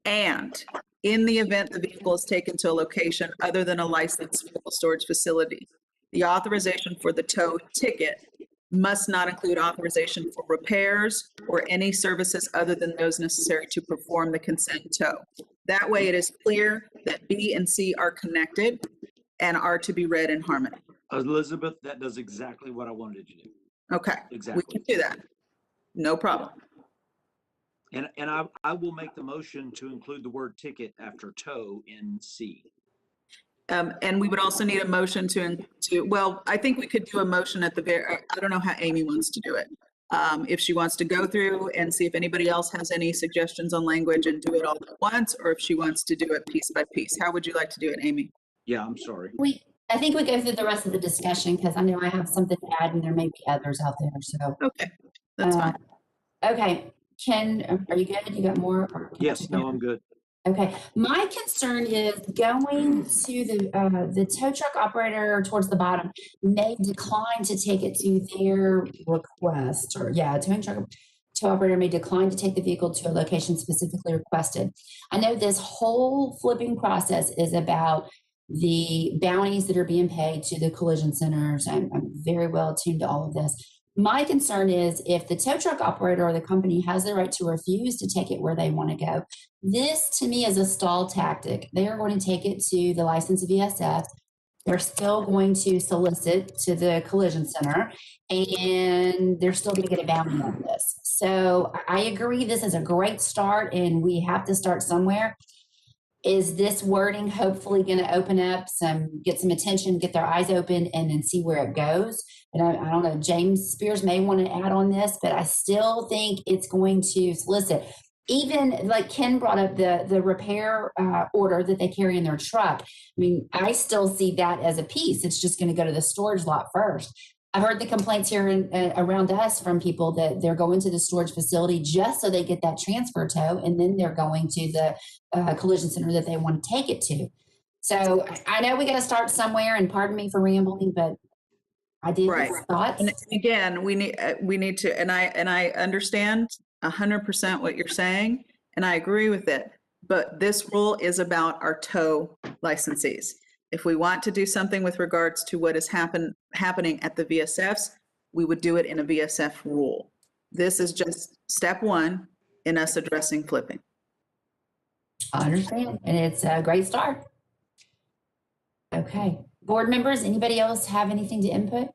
And in the event the vehicle is taken to a location other than a licensed vehicle storage facility, the authorization for the tow ticket must not include authorization for repairs or any services other than those necessary to perform the consent tow. That way it is clear that B and C are connected and are to be read in harmony. Elizabeth, that does exactly what I wanted you to do. Okay, Exactly. we can do that. No problem. And I will make the motion to include the word ticket after tow in C. And we would also need a motion well, I think we could do a motion at the very, I don't know how Amy wants to do it. If she wants to go through and see if anybody else has any suggestions on language and do it all at once, or if she wants to do it piece by piece. How would you like to do it, Amy? Yeah, I'm sorry. I think we go through the rest of the discussion, because I know I have something to add and there may be others out there, so. Okay, that's fine. Okay, Ken, are you good? You got more? Yes, no, I'm good. Okay, my concern is going to the tow truck operator towards the bottom may decline to take it to their request, or tow operator may decline to take the vehicle to a location specifically requested. I know this whole flipping process is about the bounties that are being paid to the collision centers. I'm very well attuned to all of this. My concern is if the tow truck operator or the company has the right to refuse to take it where they want to go, this to me is a stall tactic. They are going to take it to the licensed VSF. they're still going to solicit to the collision center, and they're still going to get a bounty on this. So I agree, this is a great start, and we have to start somewhere. Is this wording hopefully going to open up get some attention, get their eyes open, and then see where it goes? And I don't know, James Spears may want to add on this, but I still think it's going to solicit. Even like Ken brought up the repair order that they carry in their truck. I mean, I still see that as a piece. It's just going to go to the storage lot first. I've heard the complaints here around us from people that they're going to the storage facility just so they get that transfer tow, and then they're going to the collision center that they want to take it to. So I know we got to start somewhere, and pardon me for rambling, but I did Right. thoughts. And again, we need to, and I understand 100% what you're saying, and I agree with it. But this rule is about our tow licensees. If we want to do something with regards to what is happening at the VSFs, we would do it in a VSF rule. This is just step one in us addressing flipping. I understand, and it's a great start. Okay, board members, anybody else have anything to input?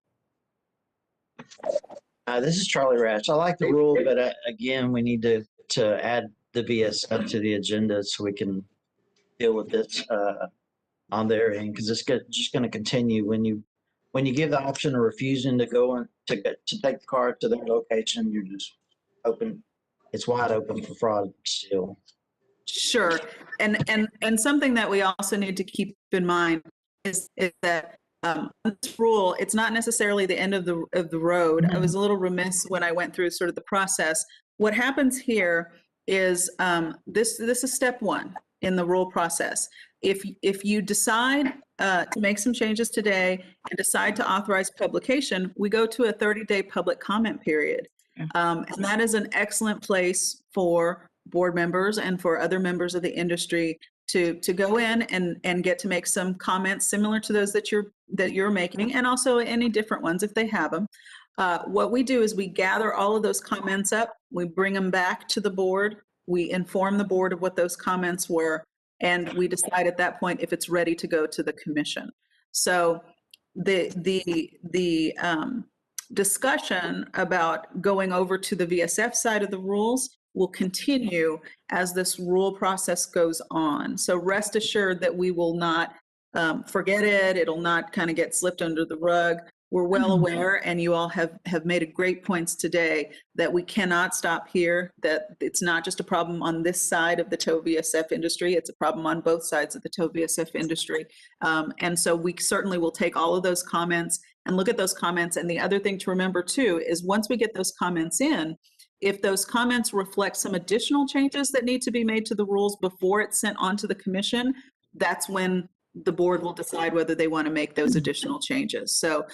This is Charlie Rash. I like the rule, but again, we need to add the VSF to the agenda so we can deal with this on their end, because it's just going to continue when you give the option of refusing to go in to take the car to their location. You're just open. It's wide open for fraud still. Sure, and something that we also need to keep in mind is that this rule, it's not necessarily the end of the road. I was a little remiss when I went through sort of the process. What happens here is this is step one in the rule process. If you decide to make some changes today and decide to authorize publication, we go to a 30-day public comment period. And that is an excellent place for board members and for other members of the industry to go in and get to make some comments similar to those that you're making, and also any different ones if they have them. What we do is we gather all of those comments up, we bring them back to the board, we inform the board of what those comments were, and we decide at that point if it's ready to go to the commission. So the discussion about going over to the VSF side of the rules will continue as this rule process goes on. So rest assured that we will not forget it. It'll not kind of get slipped under the rug. We're well aware, and you all have made great points today, that we cannot stop here, that it's not just a problem on this side of the tow VSF industry, it's a problem on both sides of the tow VSF industry. And so we certainly will take all of those comments and look at those comments. And the other thing to remember too is once we get those comments in, if those comments reflect some additional changes that need to be made to the rules before it's sent on to the commission, that's when the board will decide whether they want to make those additional changes. So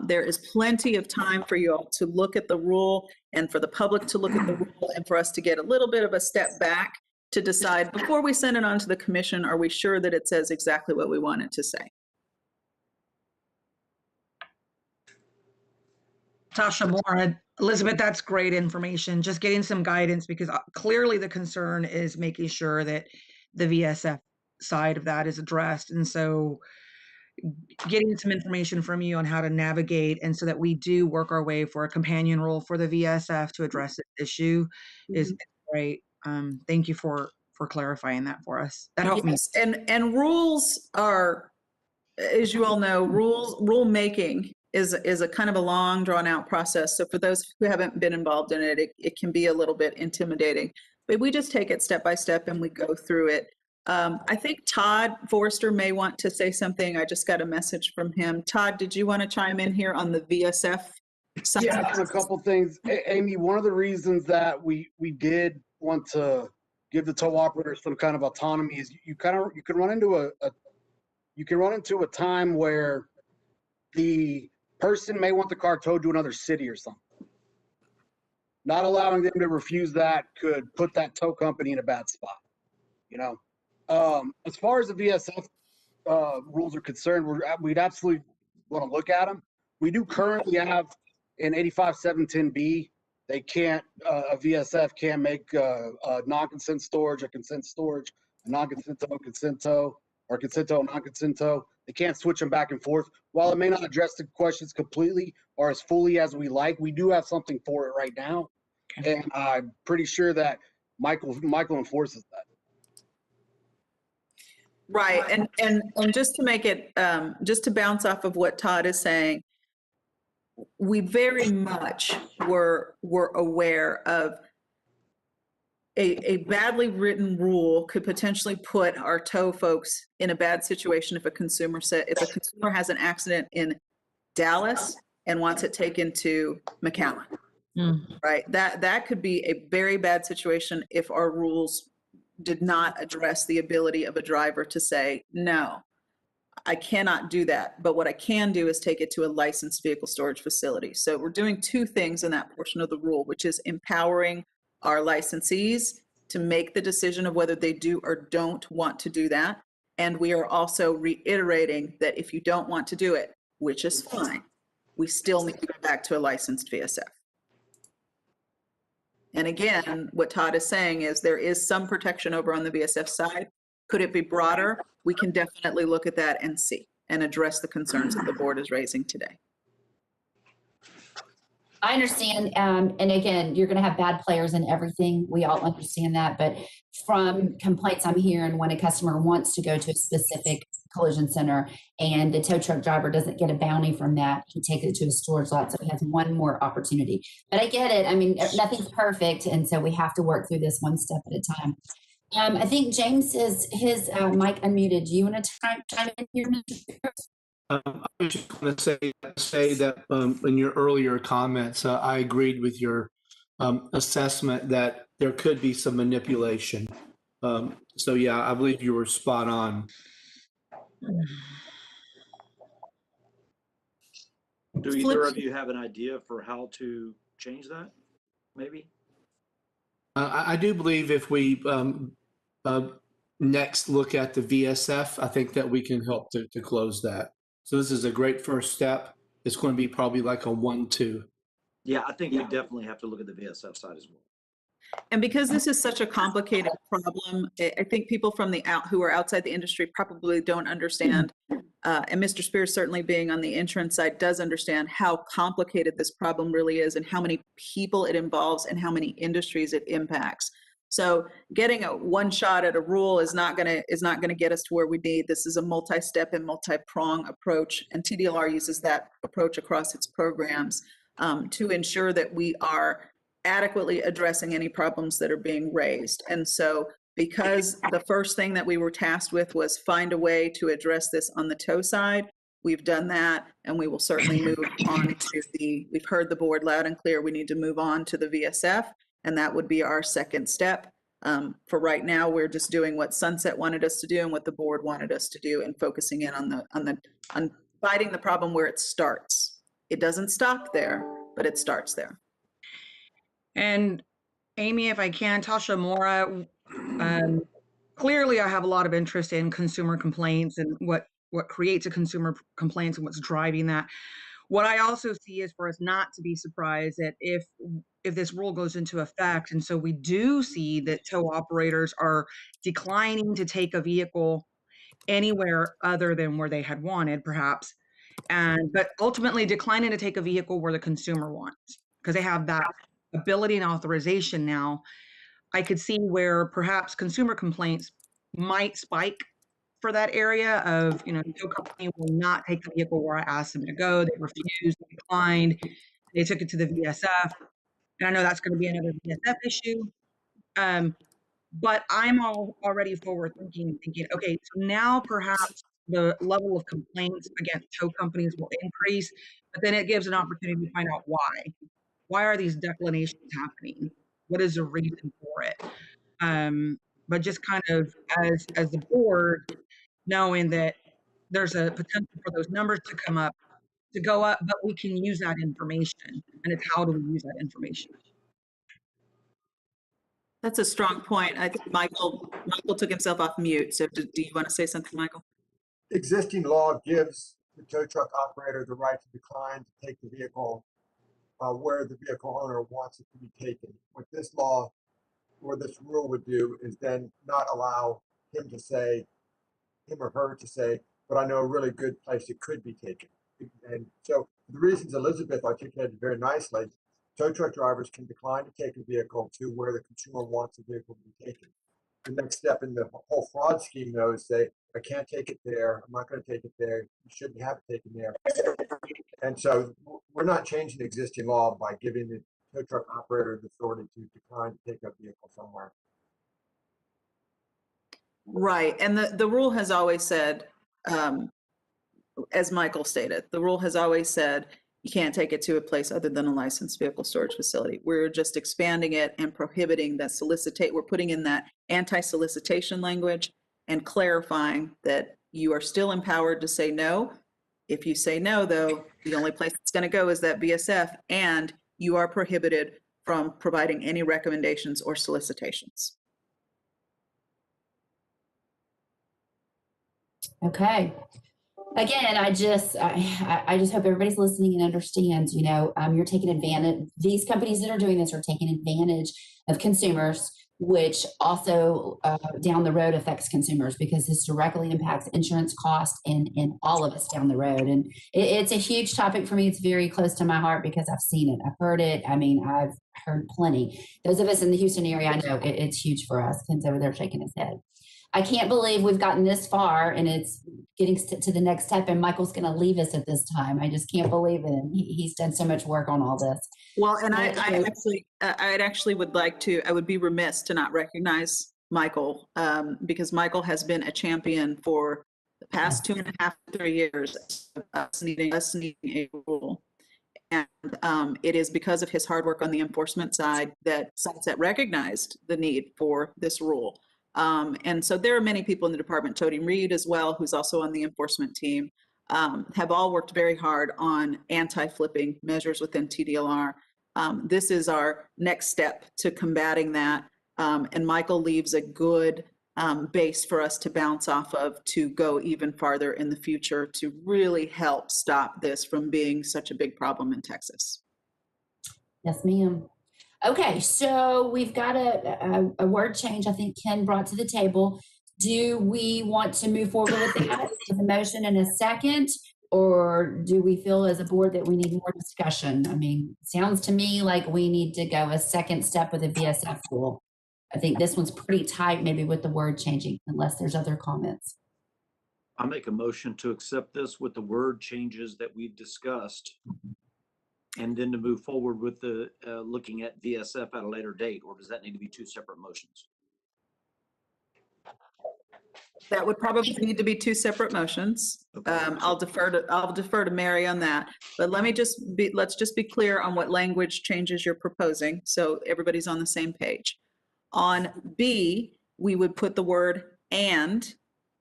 there is plenty of time for you all to look at the rule, and for the public to look at the rule, and for us to get a little bit of a step back to decide before we send it on to the commission, are we sure that it says exactly what we want it to say? Tasha Moore, Elizabeth, that's great information. Just getting some guidance, because clearly the concern is making sure that the VSF side of that is addressed. And so getting some information from you on how to navigate, and so that we do work our way for a companion rule for the VSF to address this issue is great. Thank you for clarifying that for us. That helped me. And rules are, as you all know, rule making is a kind of a long, drawn out process. So for those who haven't been involved in it, it can be a little bit intimidating. But we just take it step by step and we go through it. I think Todd Forrester may want to say something. I just got a message from him. Todd, did you want to chime in here on the VSF side? Yeah, a couple things. Amy, one of the reasons that we did want to give the tow operator some kind of autonomy is you can run into a time where the person may want the car towed to another city or something. Not allowing them to refuse that could put that tow company in a bad spot, you know? As far as the VSF rules are concerned, we'd absolutely want to look at them. We do currently have in 85.710B, they can't, a VSF can't make a non-consent storage, a consent storage, a non-consent tow, consent tow, or consent tow, non-consent tow. They can't switch them back and forth. While it may not address the questions completely or as fully as we like, we do have something for it right now. And I'm pretty sure that Michael enforces that. Right, and just to make it, just to bounce off of what Todd is saying, we very much were aware of a badly written rule could potentially put our tow folks in a bad situation if a consumer has an accident in Dallas and wants it taken to McAllen. Right, that could be a very bad situation if our rules did not address the ability of a driver to say, no, I cannot do that. But what I can do is take it to a licensed vehicle storage facility. So we're doing two things in that portion of the rule, which is empowering our licensees to make the decision of whether they do or don't want to do that. And we are also reiterating that if you don't want to do it, which is fine, we still need to go back to a licensed VSF. And again, what Todd is saying is there is some protection over on the VSF side. Could it be broader? We can definitely look at that and see and address the concerns that the board is raising today. I understand. And again, you're going to have bad players in everything. We all understand that. But from complaints I'm hearing, when a customer wants to go to a specific collision center and the tow truck driver doesn't get a bounty from that, he takes it to a storage lot. So he has one more opportunity. But I get it. I mean, nothing's perfect. And so we have to work through this one step at a time. I think James is his mic unmuted. Do you want to chime in here, Mr. Pierce? I was just going to say that in your earlier comments, I agreed with your assessment that there could be some manipulation. So yeah, I believe you were spot on. Do either of you have an idea for how to change that, maybe? I do believe if we next look at the VSF, I think that we can help to close that. So this is a great first step. It's going to be probably like a 1-2. Yeah, I think we definitely have to look at the VSF side as well. And because this is such a complicated problem, I think people from who are outside the industry probably don't understand. And Mr. Spears, certainly being on the insurance side, does understand how complicated this problem really is and how many people it involves and how many industries it impacts. So getting a one shot at a rule is not going to get us to where we need. This is a multi-step and multi-prong approach, and TDLR uses that approach across its programs to ensure that we are adequately addressing any problems that are being raised. And so because the first thing that we were tasked with was find a way to address this on the tow side, we've done that, and we will certainly move on to we've heard the board loud and clear, we need to move on to the VSF, and that would be our second step. For right now, we're just doing what Sunset wanted us to do and what the board wanted us to do, and focusing in on fighting the problem where it starts. It doesn't stop there, but it starts there. And Amy, if I can, Tasha Mora, clearly I have a lot of interest in consumer complaints and what creates a consumer complaints and what's driving that. What I also see is for us not to be surprised that if this rule goes into effect, and so we do see that tow operators are declining to take a vehicle anywhere other than where they had wanted, perhaps, but ultimately declining to take a vehicle where the consumer wants, because they have that ability and authorization now. I could see where perhaps consumer complaints might spike for that area of, the tow company will not take the vehicle where I asked them to go. They refused, they declined, they took it to the VSF. And I know that's going to be another VSF issue. But I'm already forward thinking, okay, so now perhaps the level of complaints against tow companies will increase, but then it gives an opportunity to find out why. Why are these declinations happening? What is the reason for it? But just kind of as the board, knowing that there's a potential for those numbers to go up, but we can use that information, and it's how do we use that information? That's a strong point. I think Michael took himself off mute. So do you want to say something, Michael? Existing law gives the tow truck operator the right to decline to take the vehicle where the vehicle owner wants it to be taken. What this law or this rule would do is then not allow him or her to say, but I know a really good place it could be taken. And so the reasons Elizabeth articulated very nicely, tow truck drivers can decline to take a vehicle to where the consumer wants the vehicle to be taken. The next step in the whole fraud scheme, though, is say, I can't take it there. I'm not going to take it there. You shouldn't have it taken there. And so we're not changing the existing law by giving the tow truck operator the authority to decline to take a vehicle somewhere. Right, and the rule has always said, as Michael stated, the rule has always said you can't take it to a place other than a licensed vehicle storage facility. We're just expanding it and prohibiting that we're putting in that anti-solicitation language and clarifying that you are still empowered to say no. If you say no, though, the only place it's going to go is that VSF, and you are prohibited from providing any recommendations or solicitations. Okay. Again, I just hope everybody's listening and understands, you're taking advantage, these companies that are doing this are taking advantage of consumers, which also down the road affects consumers because this directly impacts insurance costs and all of us down the road. And it's a huge topic for me. It's very close to my heart because I've seen it. I've heard it. I mean, I've heard plenty. Those of us in the Houston area, I know it's huge for us. Ken's over there shaking his head. I can't believe we've gotten this far and it's getting to the next step and Michael's going to leave us at this time. I just can't believe it. And he's done so much work on all this. Well, and I'd actually would like to, I would be remiss to not recognize Michael because Michael has been a champion for the past 2.5 to 3 years of us needing a rule. And it is because of his hard work on the enforcement side that Sunset recognized the need for this rule. And so there are many people in the department, Tony Reed as well, who's also on the enforcement team, have all worked very hard on anti-flipping measures within TDLR. This is our next step to combating that. And Michael leaves a good base for us to bounce off of to go even farther in the future to really help stop this from being such a big problem in Texas. Yes, ma'am. Okay, so we've got a word change I think Ken brought to the table. Do we want to move forward with that with a motion in a second, or do we feel as a board that we need more discussion? I mean, it sounds to me like we need to go a second step with a VSF rule. I think this one's pretty tight, maybe with the word changing, unless there's other comments. I make a motion to accept this with the word changes that we've discussed. And then to move forward with the looking at VSF at a later date, or does that need to be two separate motions? That would probably need to be two separate motions. I'll defer to Mary on that. But let's just be clear on what language changes you're proposing, so everybody's on the same page. On B, we would put the word and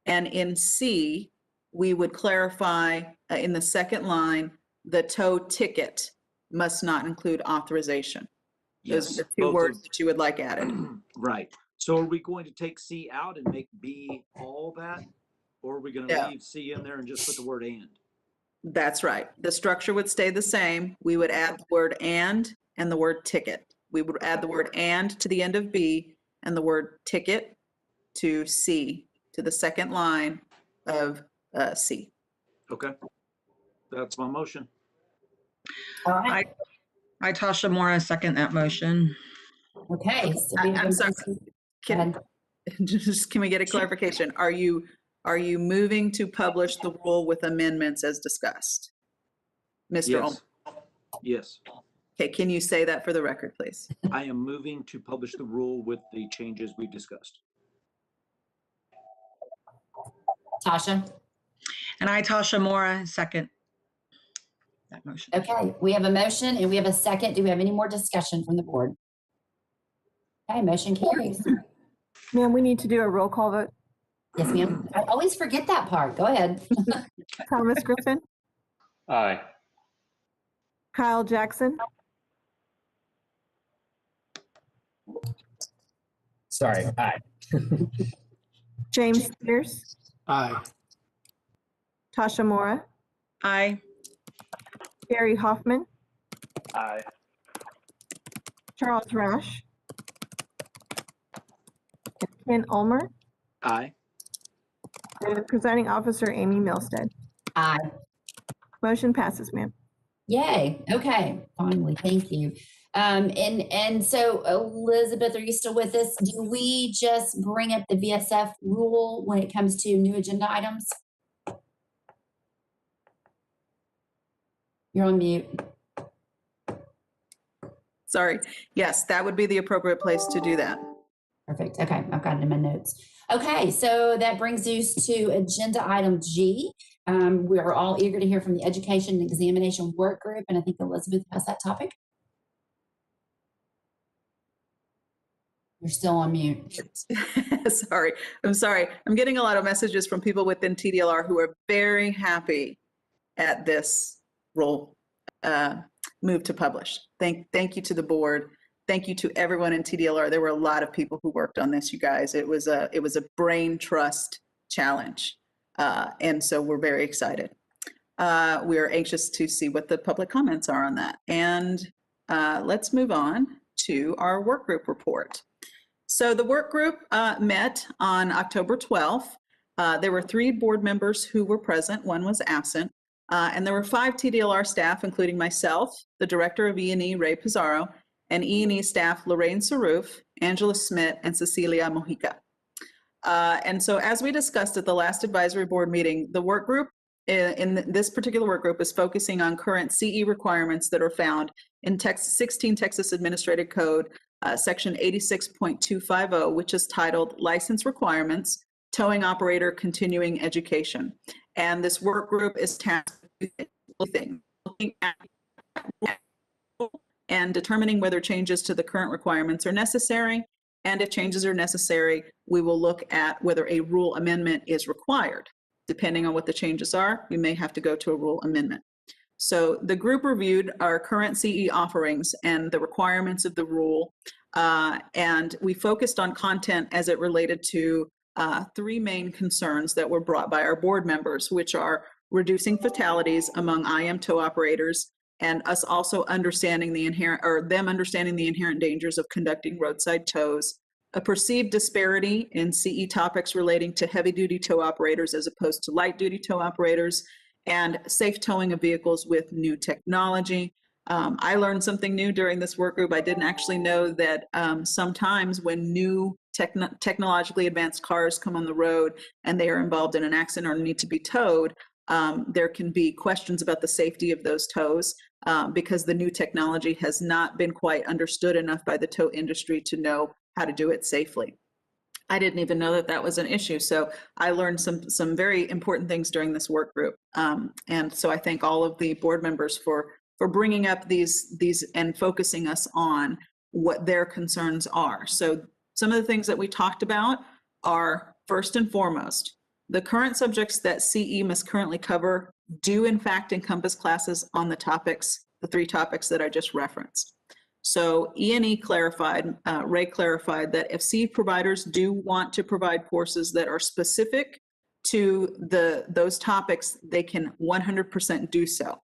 in C, we would clarify in the second line, the tow ticket must not include authorization. Those are the two words that you would like added. Right. So are we going to take C out and make B all that? Or are we going to leave C in there and just put the word and? That's right. The structure would stay the same. We would add the word and the word ticket. We would add the word and to the end of B and the word ticket to C, to the second line of C. Okay. That's my motion. All right. I, Tasha Mora, second that motion. Okay. So I'm sorry. Can we get a clarification? Are you moving to publish the rule with amendments as discussed? Mr. Yes. Olmert? Yes. Okay, can you say that for the record, please? I am moving to publish the rule with the changes we discussed. Tasha? And I, Tasha Mora, second that motion. Okay, we have a motion and we have a second. Do we have any more discussion from the board? Okay, motion carries. Ma'am, we need to do a roll call vote. Yes, ma'am. I always forget that part. Go ahead. Thomas Griffin, Aye. Kyle Jackson, Sorry, aye. James Spears, Aye. Tasha Mora, Aye. Gary Hoffman, Aye. Charles Rash, Ken Ulmer, Aye. And Presiding Officer Amy Milstead. Aye. Motion passes, ma'am. Yay. Okay. Finally. Thank you. And so Elizabeth, are you still with us? Do we just bring up the VSF rule when it comes to new agenda items? You're on mute. Sorry. Yes, that would be the appropriate place to do that. Perfect. Okay. I've got it in my notes. Okay. So that brings us to agenda item G. We are all eager to hear from the Education and Examination Work Group. And I think Elizabeth has that topic. You're still on mute. Sorry. I'm sorry. I'm getting a lot of messages from people within TDLR who are very happy at this rule move to publish. Thank you to the board. Thank you to everyone in TDLR. There were a lot of people who worked on this, you guys. It was a brain trust challenge. And so we're very excited. We are anxious to see what the public comments are on that. And let's move on to our work group report. So the work group met on October 12th. There were 3 board members who were present. 1 was absent. And there were 5 TDLR staff, including myself, the Director of E&E, Ray Pizarro, and E&E staff, Lorraine Saroof, Angela Smith, and Cecilia Mojica. And so as we discussed at the last advisory board meeting, the work group in this particular work group is focusing on current CE requirements that are found in 16 Texas Administrative Code, section 86.250, which is titled License Requirements, Towing Operator Continuing Education. And this work group is tasked with looking at and determining whether changes to the current requirements are necessary. And if changes are necessary, we will look at whether a rule amendment is required. Depending on what the changes are, we may have to go to a rule amendment. So the group reviewed our current CE offerings and the requirements of the rule. And we focused on content as it related to 3 main concerns that were brought by our board members, which are reducing fatalities among IM tow operators, and us also understanding the inherent dangers of conducting roadside tows, a perceived disparity in CE topics relating to heavy-duty tow operators as opposed to light-duty tow operators, and safe towing of vehicles with new technology. I learned something new during this work group. I didn't actually know that sometimes when new technologically advanced cars come on the road and they are involved in an accident or need to be towed, there can be questions about the safety of those tows because the new technology has not been quite understood enough by the tow industry to know how to do it safely. I didn't even know that that was an issue. So I learned some very important things during this work group. And so I thank all of the board members for bringing up these and focusing us on what their concerns are. So some of the things that we talked about are, first and foremost, the current subjects that CE must currently cover do in fact encompass classes on the 3 topics that I just referenced. So E&E clarified, Ray clarified that if CE providers do want to provide courses that are specific to those topics, they can 100% do so.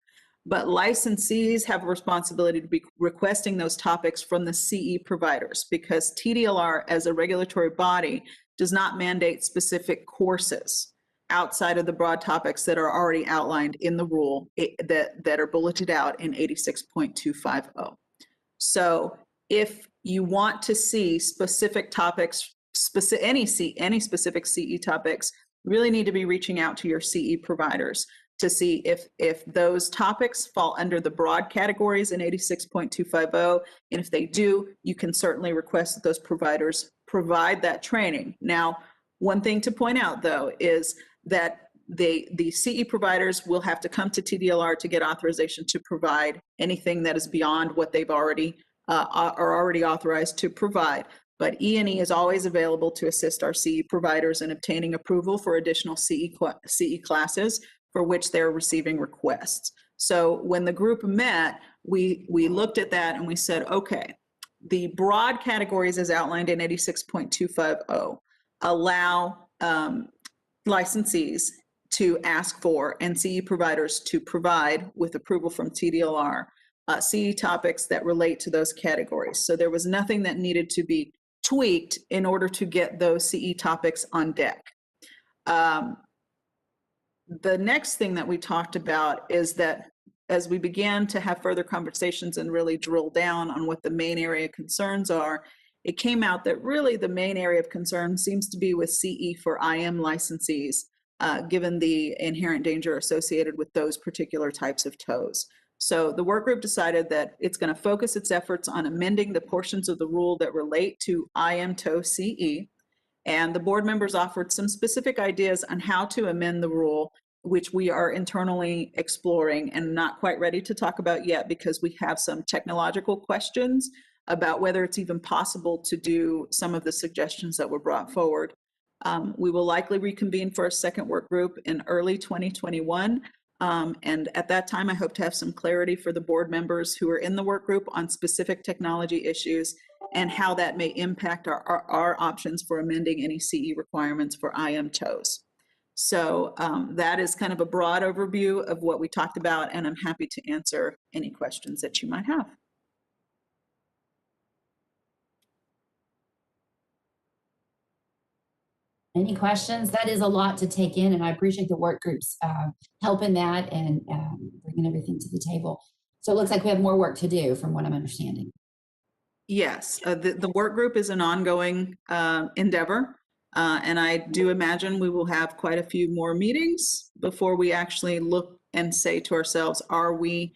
But licensees have a responsibility to be requesting those topics from the CE providers because TDLR as a regulatory body does not mandate specific courses outside of the broad topics that are already outlined in the rule that are bulleted out in 86.250. So if you want to see specific topics, any specific CE topics, you really need to be reaching out to your CE providers to see if those topics fall under the broad categories in 86.250. And if they do, you can certainly request that those providers provide that training. Now, one thing to point out though is that the CE providers will have to come to TDLR to get authorization to provide anything that is beyond what they've already are already authorized to provide. But E&E is always available to assist our CE providers in obtaining approval for additional CE classes for which they're receiving requests. So when the group met, we looked at that and we said, okay, the broad categories as outlined in 86.250 allow licensees to ask for and CE providers to provide with approval from TDLR CE topics that relate to those categories. So there was nothing that needed to be tweaked in order to get those CE topics on deck. the next thing that we talked about is that as we began to have further conversations and really drill down on what the main area of concerns are, it came out that really the main area of concern seems to be with CE for IM licensees, given the inherent danger associated with those particular types of tows. So the work group decided that it's going to focus its efforts on amending the portions of the rule that relate to IM tow CE. And the board members offered some specific ideas on how to amend the rule, which we are internally exploring and not quite ready to talk about yet because we have some technological questions about whether it's even possible to do some of the suggestions that were brought forward. We will likely reconvene for a second work group in early 2021. And at that time, I hope to have some clarity for the board members who are in the work group on specific technology issues and how that may impact our options for amending any CE requirements for IM tows. So that is kind of a broad overview of what we talked about, and I'm happy to answer any questions that you might have. Any questions? That is a lot to take in, and I appreciate the work groups helping that and bringing everything to the table. So it looks like we have more work to do from what I'm understanding. Yes, the work group is an ongoing endeavor, and I do imagine we will have quite a few more meetings before we actually look and say to ourselves, are we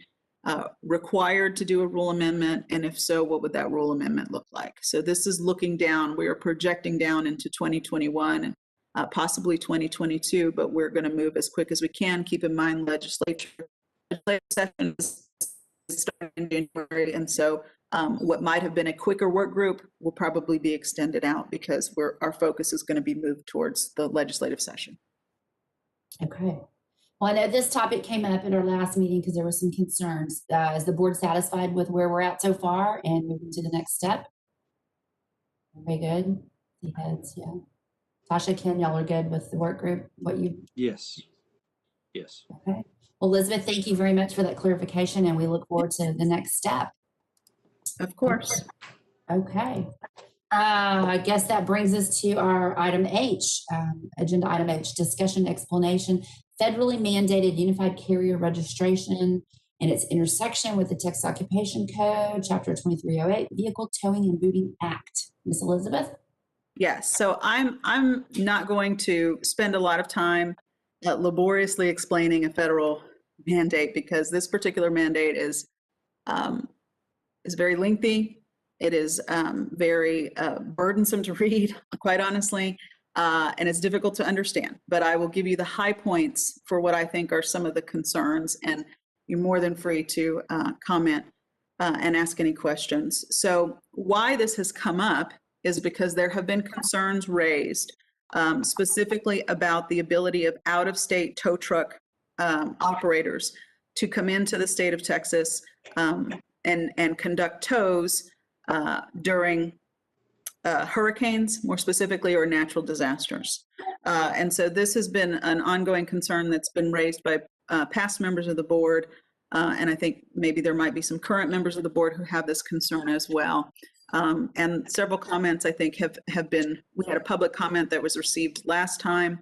required to do a rule amendment? And if so, what would that rule amendment look like? So this is looking down, we are projecting down into 2021 and possibly 2022, but we're going to move as quick as we can. Keep in mind legislative session is starting in January, and so what might have been a quicker work group will probably be extended out because our focus is going to be moved towards the legislative session. Okay. Well, I know this topic came up in our last meeting because there were some concerns. Is the board satisfied with where we're at so far and moving to the next step? Everybody good? The heads, yeah. Tasha, Ken, y'all are good with the work group? Yes. Yes. Okay. Well, Elizabeth, thank you very much for that clarification, and we look forward to the next step. Of course. Okay. I guess that brings us to our item H, agenda item H, discussion explanation, federally mandated unified carrier registration and its intersection with the Texas Occupation Code, Chapter 2308, Vehicle Towing and Booting Act. Ms. Elizabeth? Yes, so I'm not going to spend a lot of time laboriously explaining a federal mandate because this particular mandate is very lengthy. It is very burdensome to read, quite honestly, and it's difficult to understand. But I will give you the high points for what I think are some of the concerns, and you're more than free to comment and ask any questions. So why this has come up is because there have been concerns raised specifically about the ability of out-of-state tow truck operators to come into the state of Texas and conduct tows during hurricanes, more specifically, or natural disasters. And so this has been an ongoing concern that's been raised by past members of the board. And I think maybe there might be some current members of the board who have this concern as well. And several comments, I think, have been, we had a public comment that was received last time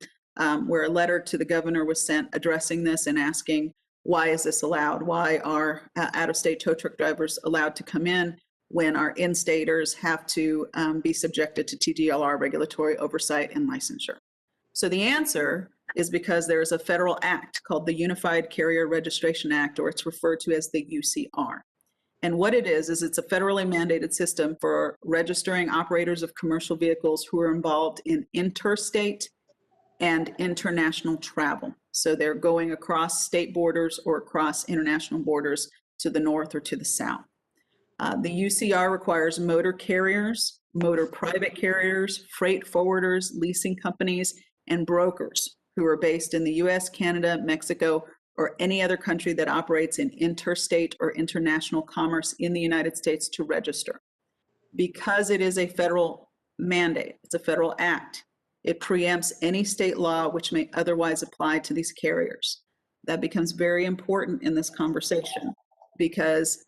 where a letter to the governor was sent addressing this and asking, why is this allowed? Why are out-of-state tow truck drivers allowed to come in when our in-staters have to be subjected to TDLR regulatory oversight and licensure? So the answer is because there's a federal act called the Unified Carrier Registration Act, or it's referred to as the UCR. And what it is it's a federally mandated system for registering operators of commercial vehicles who are involved in interstate and international travel. So they're going across state borders or across international borders to the north or to the south. The UCR requires motor carriers, motor private carriers, freight forwarders, leasing companies, and brokers who are based in the US, Canada, Mexico, or any other country that operates in interstate or international commerce in the United States to register. Because it is a federal mandate, it's a federal act, it preempts any state law which may otherwise apply to these carriers. That becomes very important in this conversation because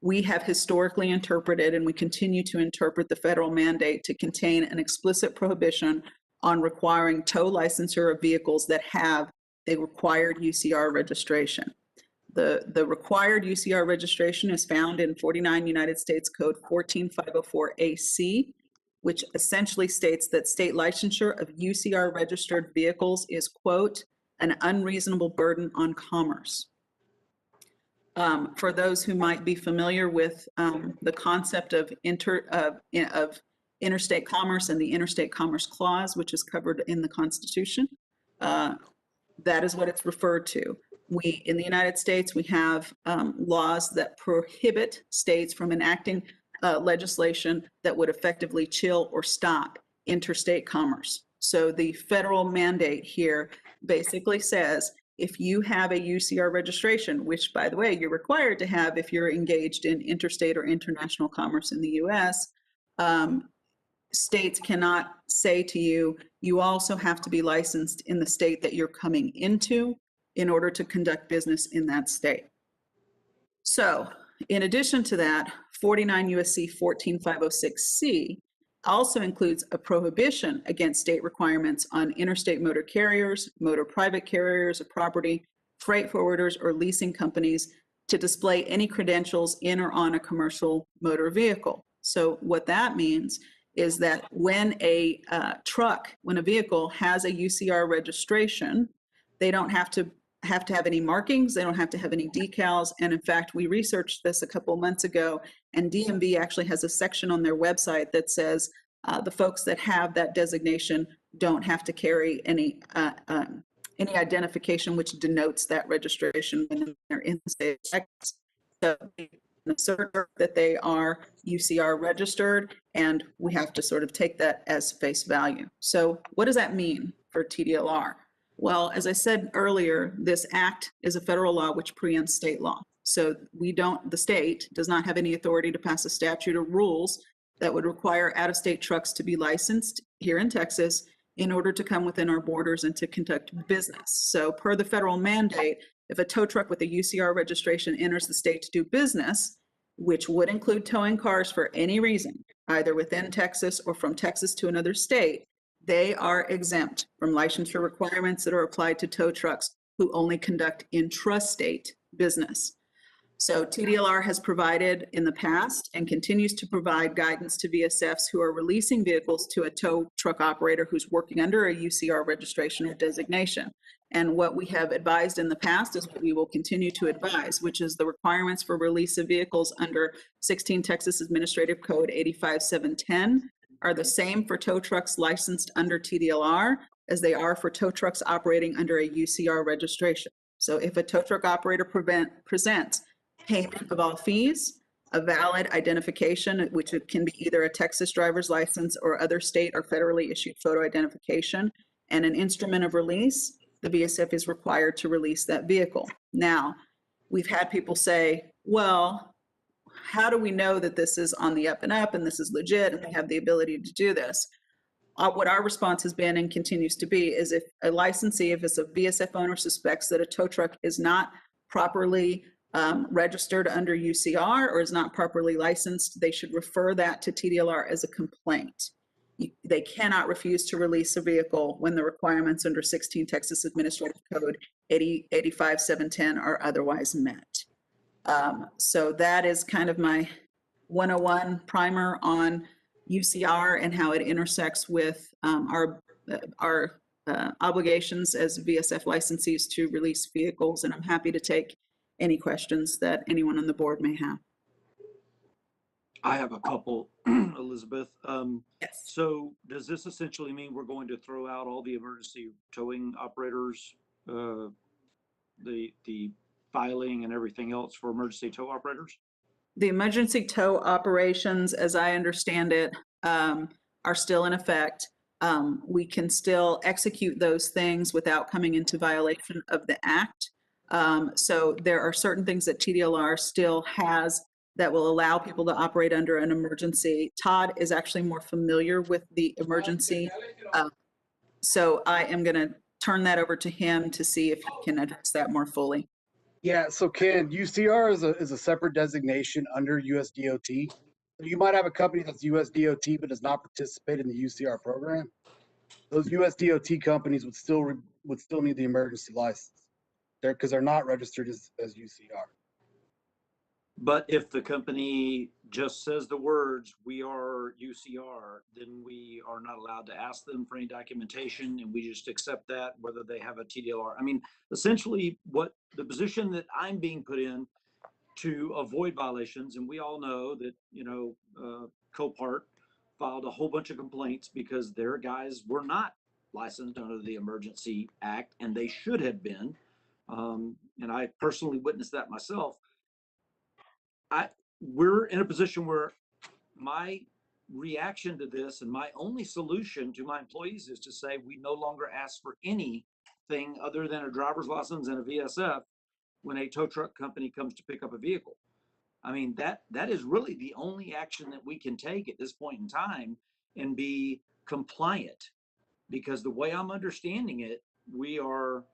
we have historically interpreted and we continue to interpret the federal mandate to contain an explicit prohibition on requiring tow licensure of vehicles that have a required UCR registration. The required UCR registration is found in 49 United States Code 14504 AC, which essentially states that state licensure of UCR registered vehicles is, quote, an unreasonable burden on commerce. For those who might be familiar with the concept of interstate commerce and the Interstate Commerce Clause, which is covered in the Constitution, that is what it's referred to. In the United States, we have laws that prohibit states from enacting legislation that would effectively chill or stop interstate commerce. So the federal mandate here basically says if you have a UCR registration, which by the way, you're required to have if you're engaged in interstate or international commerce in the US, states cannot say to you, you also have to be licensed in the state that you're coming into in order to conduct business in that state. So in addition to that, 49 USC 14506C also includes a prohibition against state requirements on interstate motor carriers, motor private carriers of property, freight forwarders, or leasing companies to display any credentials in or on a commercial motor vehicle. So what that means is that when a vehicle has a UCR registration, they don't have to have any markings, they don't have to have any decals. And in fact, we researched this a couple of months ago, and DMV actually has a section on their website that says the folks that have that designation don't have to carry any identification which denotes that registration when they're in the state of Texas. So assert that they are UCR registered, and we have to sort of take that as face value. So what does that mean for TDLR? Well, as I said earlier, this act is a federal law which preempts state law. So the state does not have any authority to pass a statute or rules that would require out-of-state trucks to be licensed here in Texas in order to come within our borders and to conduct business. So per the federal mandate, if a tow truck with a UCR registration enters the state to do business, which would include towing cars for any reason, either within Texas or from Texas to another state, they are exempt from licensure requirements that are applied to tow trucks who only conduct intrastate business. So TDLR has provided in the past and continues to provide guidance to VSFs who are releasing vehicles to a tow truck operator who's working under a UCR registration or designation. And what we have advised in the past is what we will continue to advise, which is the requirements for release of vehicles under 16 Texas Administrative Code 85710 are the same for tow trucks licensed under TDLR as they are for tow trucks operating under a UCR registration. So if a tow truck operator presents payment of all fees, a valid identification, which can be either a Texas driver's license or other state or federally issued photo identification, and an instrument of release, the VSF is required to release that vehicle. Now, we've had people say, well, how do we know that this is on the up and up and this is legit and they have the ability to do this? What our response has been and continues to be is if a licensee, if it's a VSF owner suspects that a tow truck is not properly registered under UCR or is not properly licensed, they should refer that to TDLR as a complaint. They cannot refuse to release a vehicle when the requirements under 16 Texas Administrative Code 85710 are otherwise met. So that is kind of my 101 primer on UCR and how it intersects with our obligations as VSF licensees to release vehicles. And I'm happy to take any questions that anyone on the board may have. I have a couple, Elizabeth. Yes. So does this essentially mean we're going to throw out all the emergency towing operators, the filing and everything else for emergency tow operators? The emergency tow operations, as I understand it, are still in effect. We can still execute those things without coming into violation of the act. So there are certain things that TDLR still has that will allow people to operate under an emergency. Todd is actually more familiar with the emergency. So I am going to turn that over to him to see if he can address that more fully. Yeah, so Ken, UCR is a separate designation under USDOT. You might have a company that's USDOT but does not participate in the UCR program. Those USDOT companies would still would still need the emergency license. Because they're not registered as UCR. But if the company just says the words, "We are UCR," then we are not allowed to ask them for any documentation, and we just accept that whether they have a TDLR. I mean, essentially what the position that I'm being put in to avoid violations, and we all know that, Copart filed a whole bunch of complaints because their guys were not licensed under the Emergency Act, and they should have been. And I personally witnessed that myself. We're in a position where my reaction to this and my only solution to my employees is to say we no longer ask for anything other than a driver's license and a VSF when a tow truck company comes to pick up a vehicle. I mean, that is really the only action that we can take at this point in time and be compliant, because the way I'm understanding it, we are,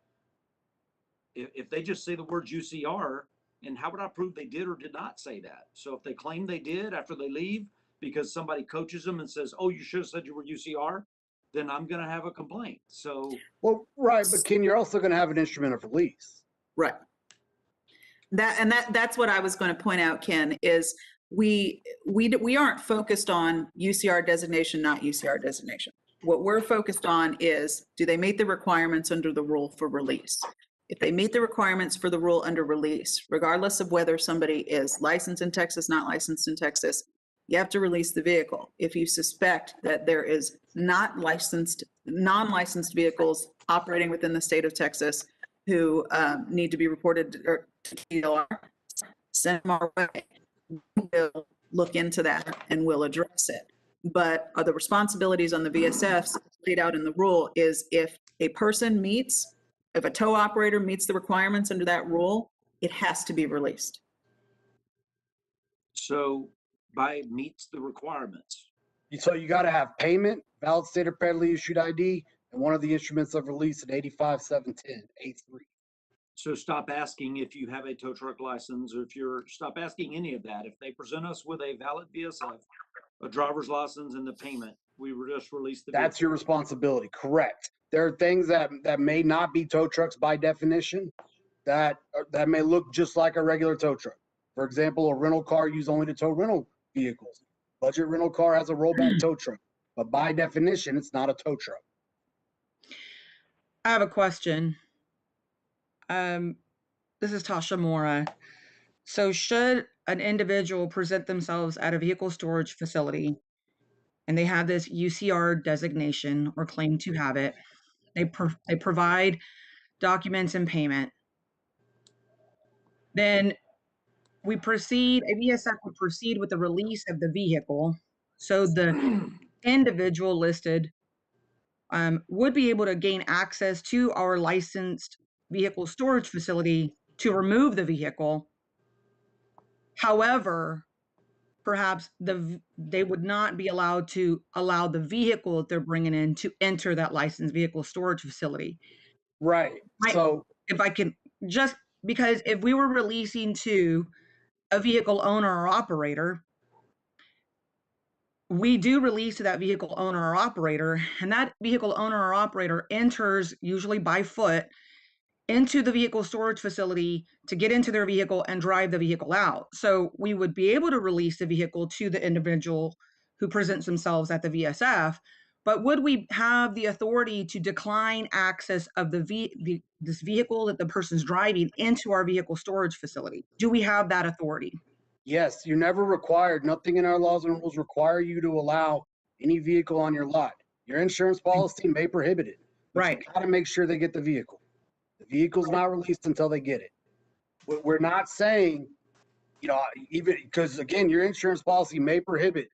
if they just say the word UCR, and how would I prove they did or did not say that? So if they claim they did after they leave because somebody coaches them and says, "Oh, you should have said you were UCR," then I'm going to have a complaint. So, well, right, but Ken, you're also going to have an instrument of release. Right. That's what I was going to point out, Ken, is we aren't focused on UCR designation, not UCR designation. What we're focused on is, do they meet the requirements under the rule for release? If they meet the requirements for the rule under release, regardless of whether somebody is licensed in Texas, not licensed in Texas, you have to release the vehicle. If you suspect that there is non-licensed vehicles operating within the state of Texas who need to be reported to TDLR, send them our way. We'll look into that and we'll address it. But the responsibilities on the VSFs laid out in the rule is if a tow operator meets the requirements under that rule, it has to be released. So by meets the requirements. So you got to have payment, valid state or federally issued ID, and one of the instruments of release at 85-710, A3. So stop asking if you have a tow truck license, or stop asking any of that. If they present us with a valid VSF, a driver's license, and the payment, we just release the vehicle. That's your responsibility, correct. There are things that may not be tow trucks by definition that may look just like a regular tow truck. For example, a rental car used only to tow rental vehicles. Budget rental car has a rollback tow truck, but by definition, it's not a tow truck. I have a question. This is Tasha Mora. So should an individual present themselves at a vehicle storage facility and they have this UCR designation or claim to have it, they provide documents and payment, then a VSF would proceed with the release of the vehicle. So the individual listed would be able to gain access to our licensed vehicle storage facility to remove the vehicle. However, perhaps they would not be allowed to allow the vehicle that they're bringing in to enter that licensed vehicle storage facility. Right. So if I can just, because if we were releasing to a vehicle owner or operator, we do release to that vehicle owner or operator, and that vehicle owner or operator enters usually by foot into the vehicle storage facility to get into their vehicle and drive the vehicle out. So we would be able to release the vehicle to the individual who presents themselves at the VSF, but would we have the authority to decline access of this vehicle that the person's driving into our vehicle storage facility? Do we have that authority? Yes, you're never required. Nothing in our laws and rules require you to allow any vehicle on your lot. Your insurance policy may prohibit it. Right. You got to make sure they get the vehicle. The vehicle's not released until they get it. We're not saying, even because, again, your insurance policy may prohibit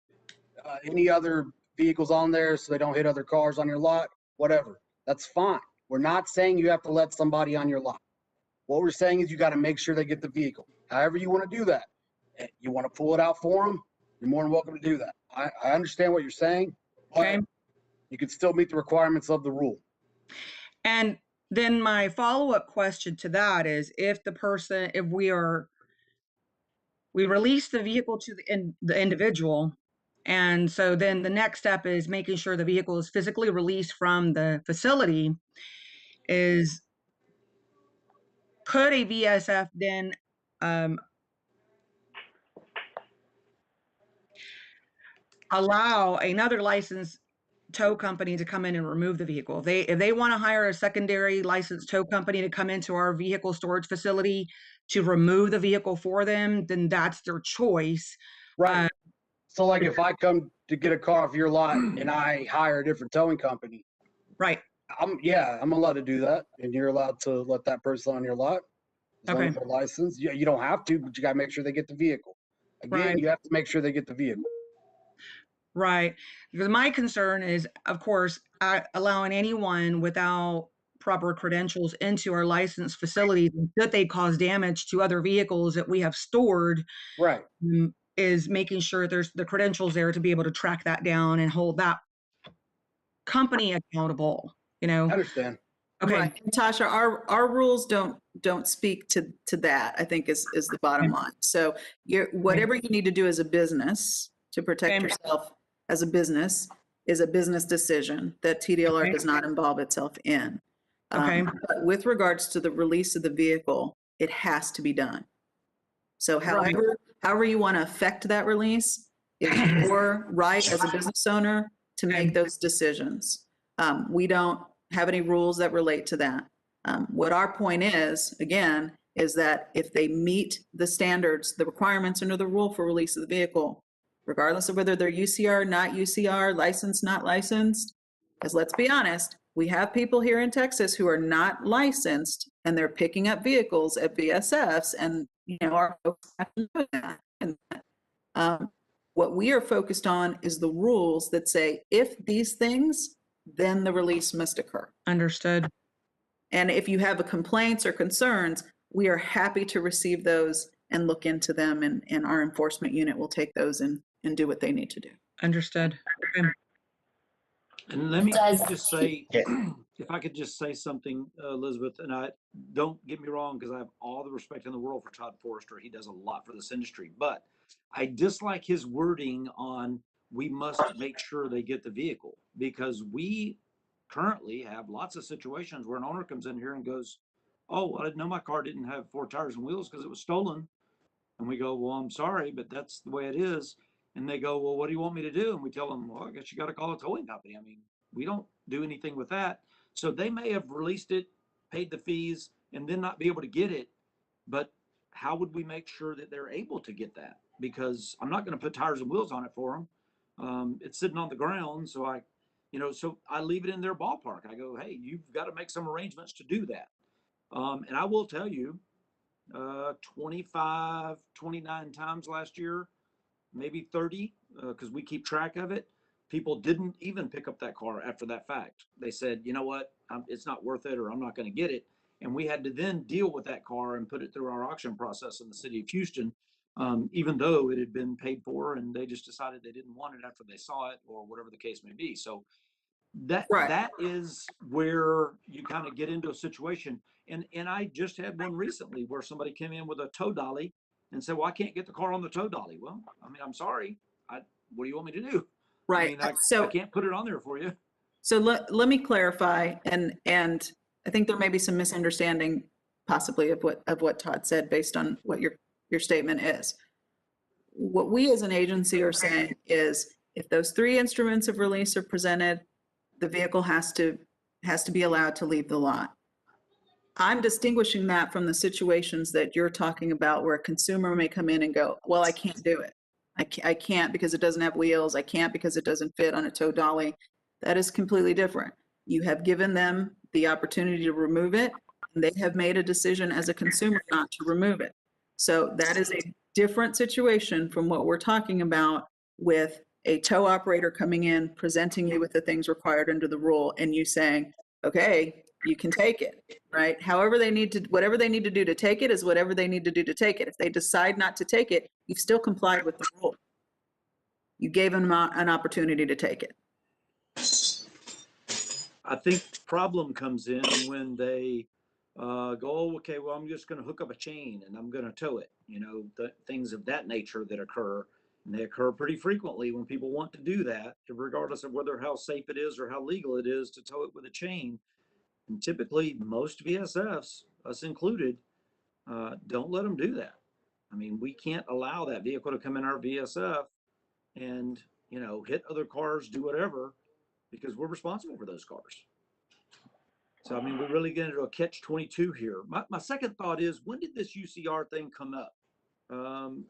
any other vehicles on there so they don't hit other cars on your lot, whatever. That's fine. We're not saying you have to let somebody on your lot. What we're saying is you got to make sure they get the vehicle. However you want to do that. You want to pull it out for them, you're more than welcome to do that. I understand what you're saying, but you can still meet the requirements of the rule. And then my follow-up question to that is, if we release the vehicle to the individual, and so then the next step is making sure the vehicle is physically released from the facility. is, could a VSF then allow another licensed tow company to come in and remove the vehicle? If they want to hire a secondary licensed tow company to come into our vehicle storage facility to remove the vehicle for them, then that's their choice. Right. So like if I come to get a car off your lot and I hire a different towing company. Right. I'm allowed to do that. And you're allowed to let that person on your lot. As long as they're licensed. You don't have to, but you got to make sure they get the vehicle. Again, Right. you have to make sure they get the vehicle. Right. Because my concern is, of course, allowing anyone without proper credentials into our licensed facilities that they cause damage to other vehicles that we have stored. Right. Is making sure there's the credentials there to be able to track that down and hold that company accountable, you know? I understand. Okay. Right. And Tasha, our rules don't speak to that, I think is the bottom line. So whatever you need to do as a business to protect yourself as a business is a business decision that TDLR does not involve itself in. Okay. But with regards to the release of the vehicle, it has to be done. So however you want to affect that release, it's your right as a business owner to make those decisions. We don't have any rules that relate to that. What our point is, again, is that if they meet the standards, the requirements under the rule for release of the vehicle, regardless of whether they're UCR, not UCR, licensed, not licensed, because let's be honest, we have people here in Texas who are not licensed and they're picking up vehicles at VSFs, and our folks have to know that. And what we are focused on is the rules that say if these things, then the release must occur. Understood. And if you have complaints or concerns, we are happy to receive those and look into them, and our enforcement unit will take those and do what they need to do. Understood. Okay. And let me just say, if I could just say something, Elizabeth, and I don't get me wrong, because I have all the respect in the world for Todd Forrester. He does a lot for this industry, but I dislike his wording on we must make sure they get the vehicle, because we currently have lots of situations where an owner comes in here and goes, oh, I didn't know my car didn't have 4 tires and wheels because it was stolen. And we go, well, I'm sorry, but that's the way it is. And they go, well, what do you want me to do? And we tell them, well, I guess you got to call a towing company. I mean, we don't do anything with that. So they may have released it, paid the fees, and then not be able to get it. But how would we make sure that they're able to get that? Because I'm not going to put tires and wheels on it for them. It's sitting on the ground. So I leave it in their ballpark. I go, hey, you've got to make some arrangements to do that. And I will tell you, 25, 29 times last year, maybe 30, because we keep track of it. People didn't even pick up that car after that fact. They said, you know what, it's not worth it, or I'm not going to get it. And we had to then deal with that car and put it through our auction process in the city of Houston, even though it had been paid for, and they just decided they didn't want it after they saw it, or whatever the case may be. So that is where you kind of get into a situation. And I just had one recently where somebody came in with a tow dolly and said, well, I can't get the car on the tow dolly. Well, I mean, I'm sorry. What do you want me to do? Right. I mean, I can't put it on there for you. So let me clarify, and I think there may be some misunderstanding possibly of what Todd said based on what your statement is. What we as an agency are saying is if those 3 instruments of release are presented, the vehicle has to be allowed to leave the lot. I'm distinguishing that from the situations that you're talking about where a consumer may come in and go, well, I can't do it. I can't because it doesn't have wheels. I can't because it doesn't fit on a tow dolly. That is completely different. You have given them the opportunity to remove it, and they have made a decision as a consumer not to remove it. So that is a different situation from what we're talking about with a tow operator coming in, presenting you with the things required under the rule, and you saying, okay, you can take it, right? Whatever they need to do to take it is whatever they need to do to take it. If they decide not to take it, you've still complied with the rule. You gave them an opportunity to take it. I think the problem comes in when they go, oh, okay, well, I'm just going to hook up a chain and I'm going to tow it. Things of that nature that occur. And they occur pretty frequently when people want to do that, regardless of how safe it is or how legal it is to tow it with a chain. And typically, most VSFs, us included, don't let them do that. I mean, we can't allow that vehicle to come in our VSF and, hit other cars, do whatever, because we're responsible for those cars. So, I mean, we're really getting into a catch-22 here. My second thought is, when did this UCR thing come up?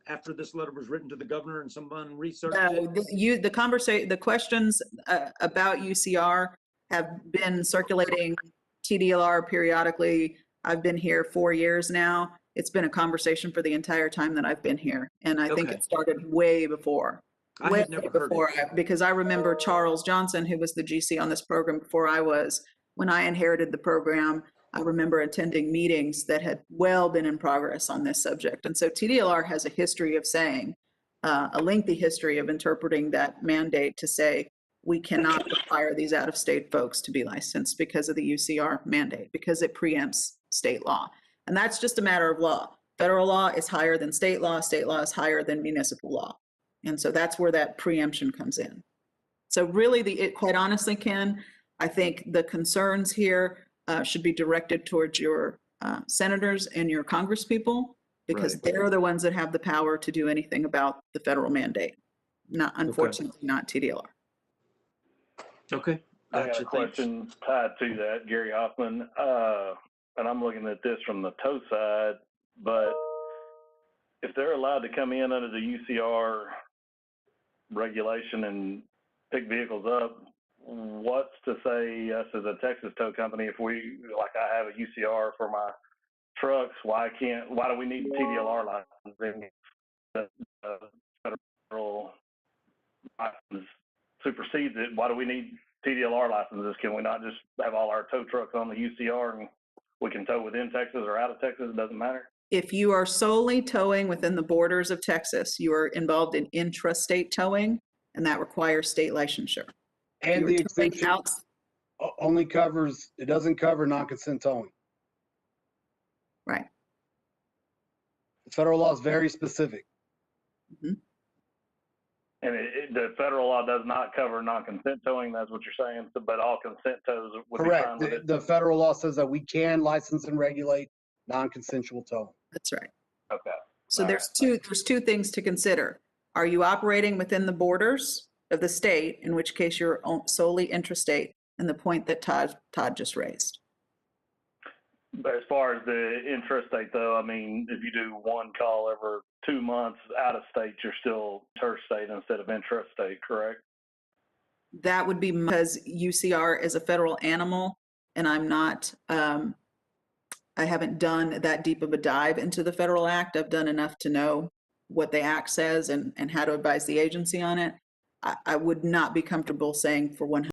After this letter was written to the governor and someone researched it? The questions about UCR have been circulating TDLR periodically. I've been here 4 years now. It's been a conversation for the entire time that I've been here. And I think Okay. it started way before. I had never heard it. Because I remember Charles Johnson, who was the GC on this program before I was. When I inherited the program, I remember attending meetings that had well been in progress on this subject. And so TDLR has a history of saying, a lengthy history of interpreting that mandate to say, we cannot require these out-of-state folks to be licensed because of the UCR mandate, because it preempts state law. And that's just a matter of law. Federal law is higher than state law is higher than municipal law. And so that's where that preemption comes in. So really, quite honestly, Ken, I think the concerns here should be directed towards your senators and your congresspeople, because Right. they're the ones that have the power to do anything about the federal mandate. Unfortunately, not TDLR. Okay. I got Gotcha, a question tied to that, Gary Hoffman. And I'm looking at this from the tow side, but if they're allowed to come in under the UCR regulation and pick vehicles up, what's to say us as a Texas tow company, if we, like I have a UCR for my trucks, why do we need TDLR licensing? The federal license supersedes it. Why do we need TDLR licenses? Can we not just have all our tow trucks on the UCR and we can tow within Texas or out of Texas? It doesn't matter. If you are solely towing within the borders of Texas, you are involved in intrastate towing, and that requires state licensure. And the exemption only covers, it doesn't cover non-consent towing. Right. The federal law is very specific. Mm-hmm. And the federal law does not cover non-consent towing. That's what you're saying. But all consent tows would be fine Correct. with it. The federal law says that we can license and regulate non-consensual towing. That's right. Okay. So there's two things to consider. Are you operating within the borders of the state, in which case you're solely intrastate, and the point that Todd just raised? But as far as the intrastate, though, I mean, if you do one call every 2 months out of state, you're still interstate instead of intrastate, correct? That would be because UCR is a federal animal, and I'm not, I haven't done that deep of a dive into the federal act. I've done enough to know what the act says and how to advise the agency on it. I would not be comfortable saying for 100%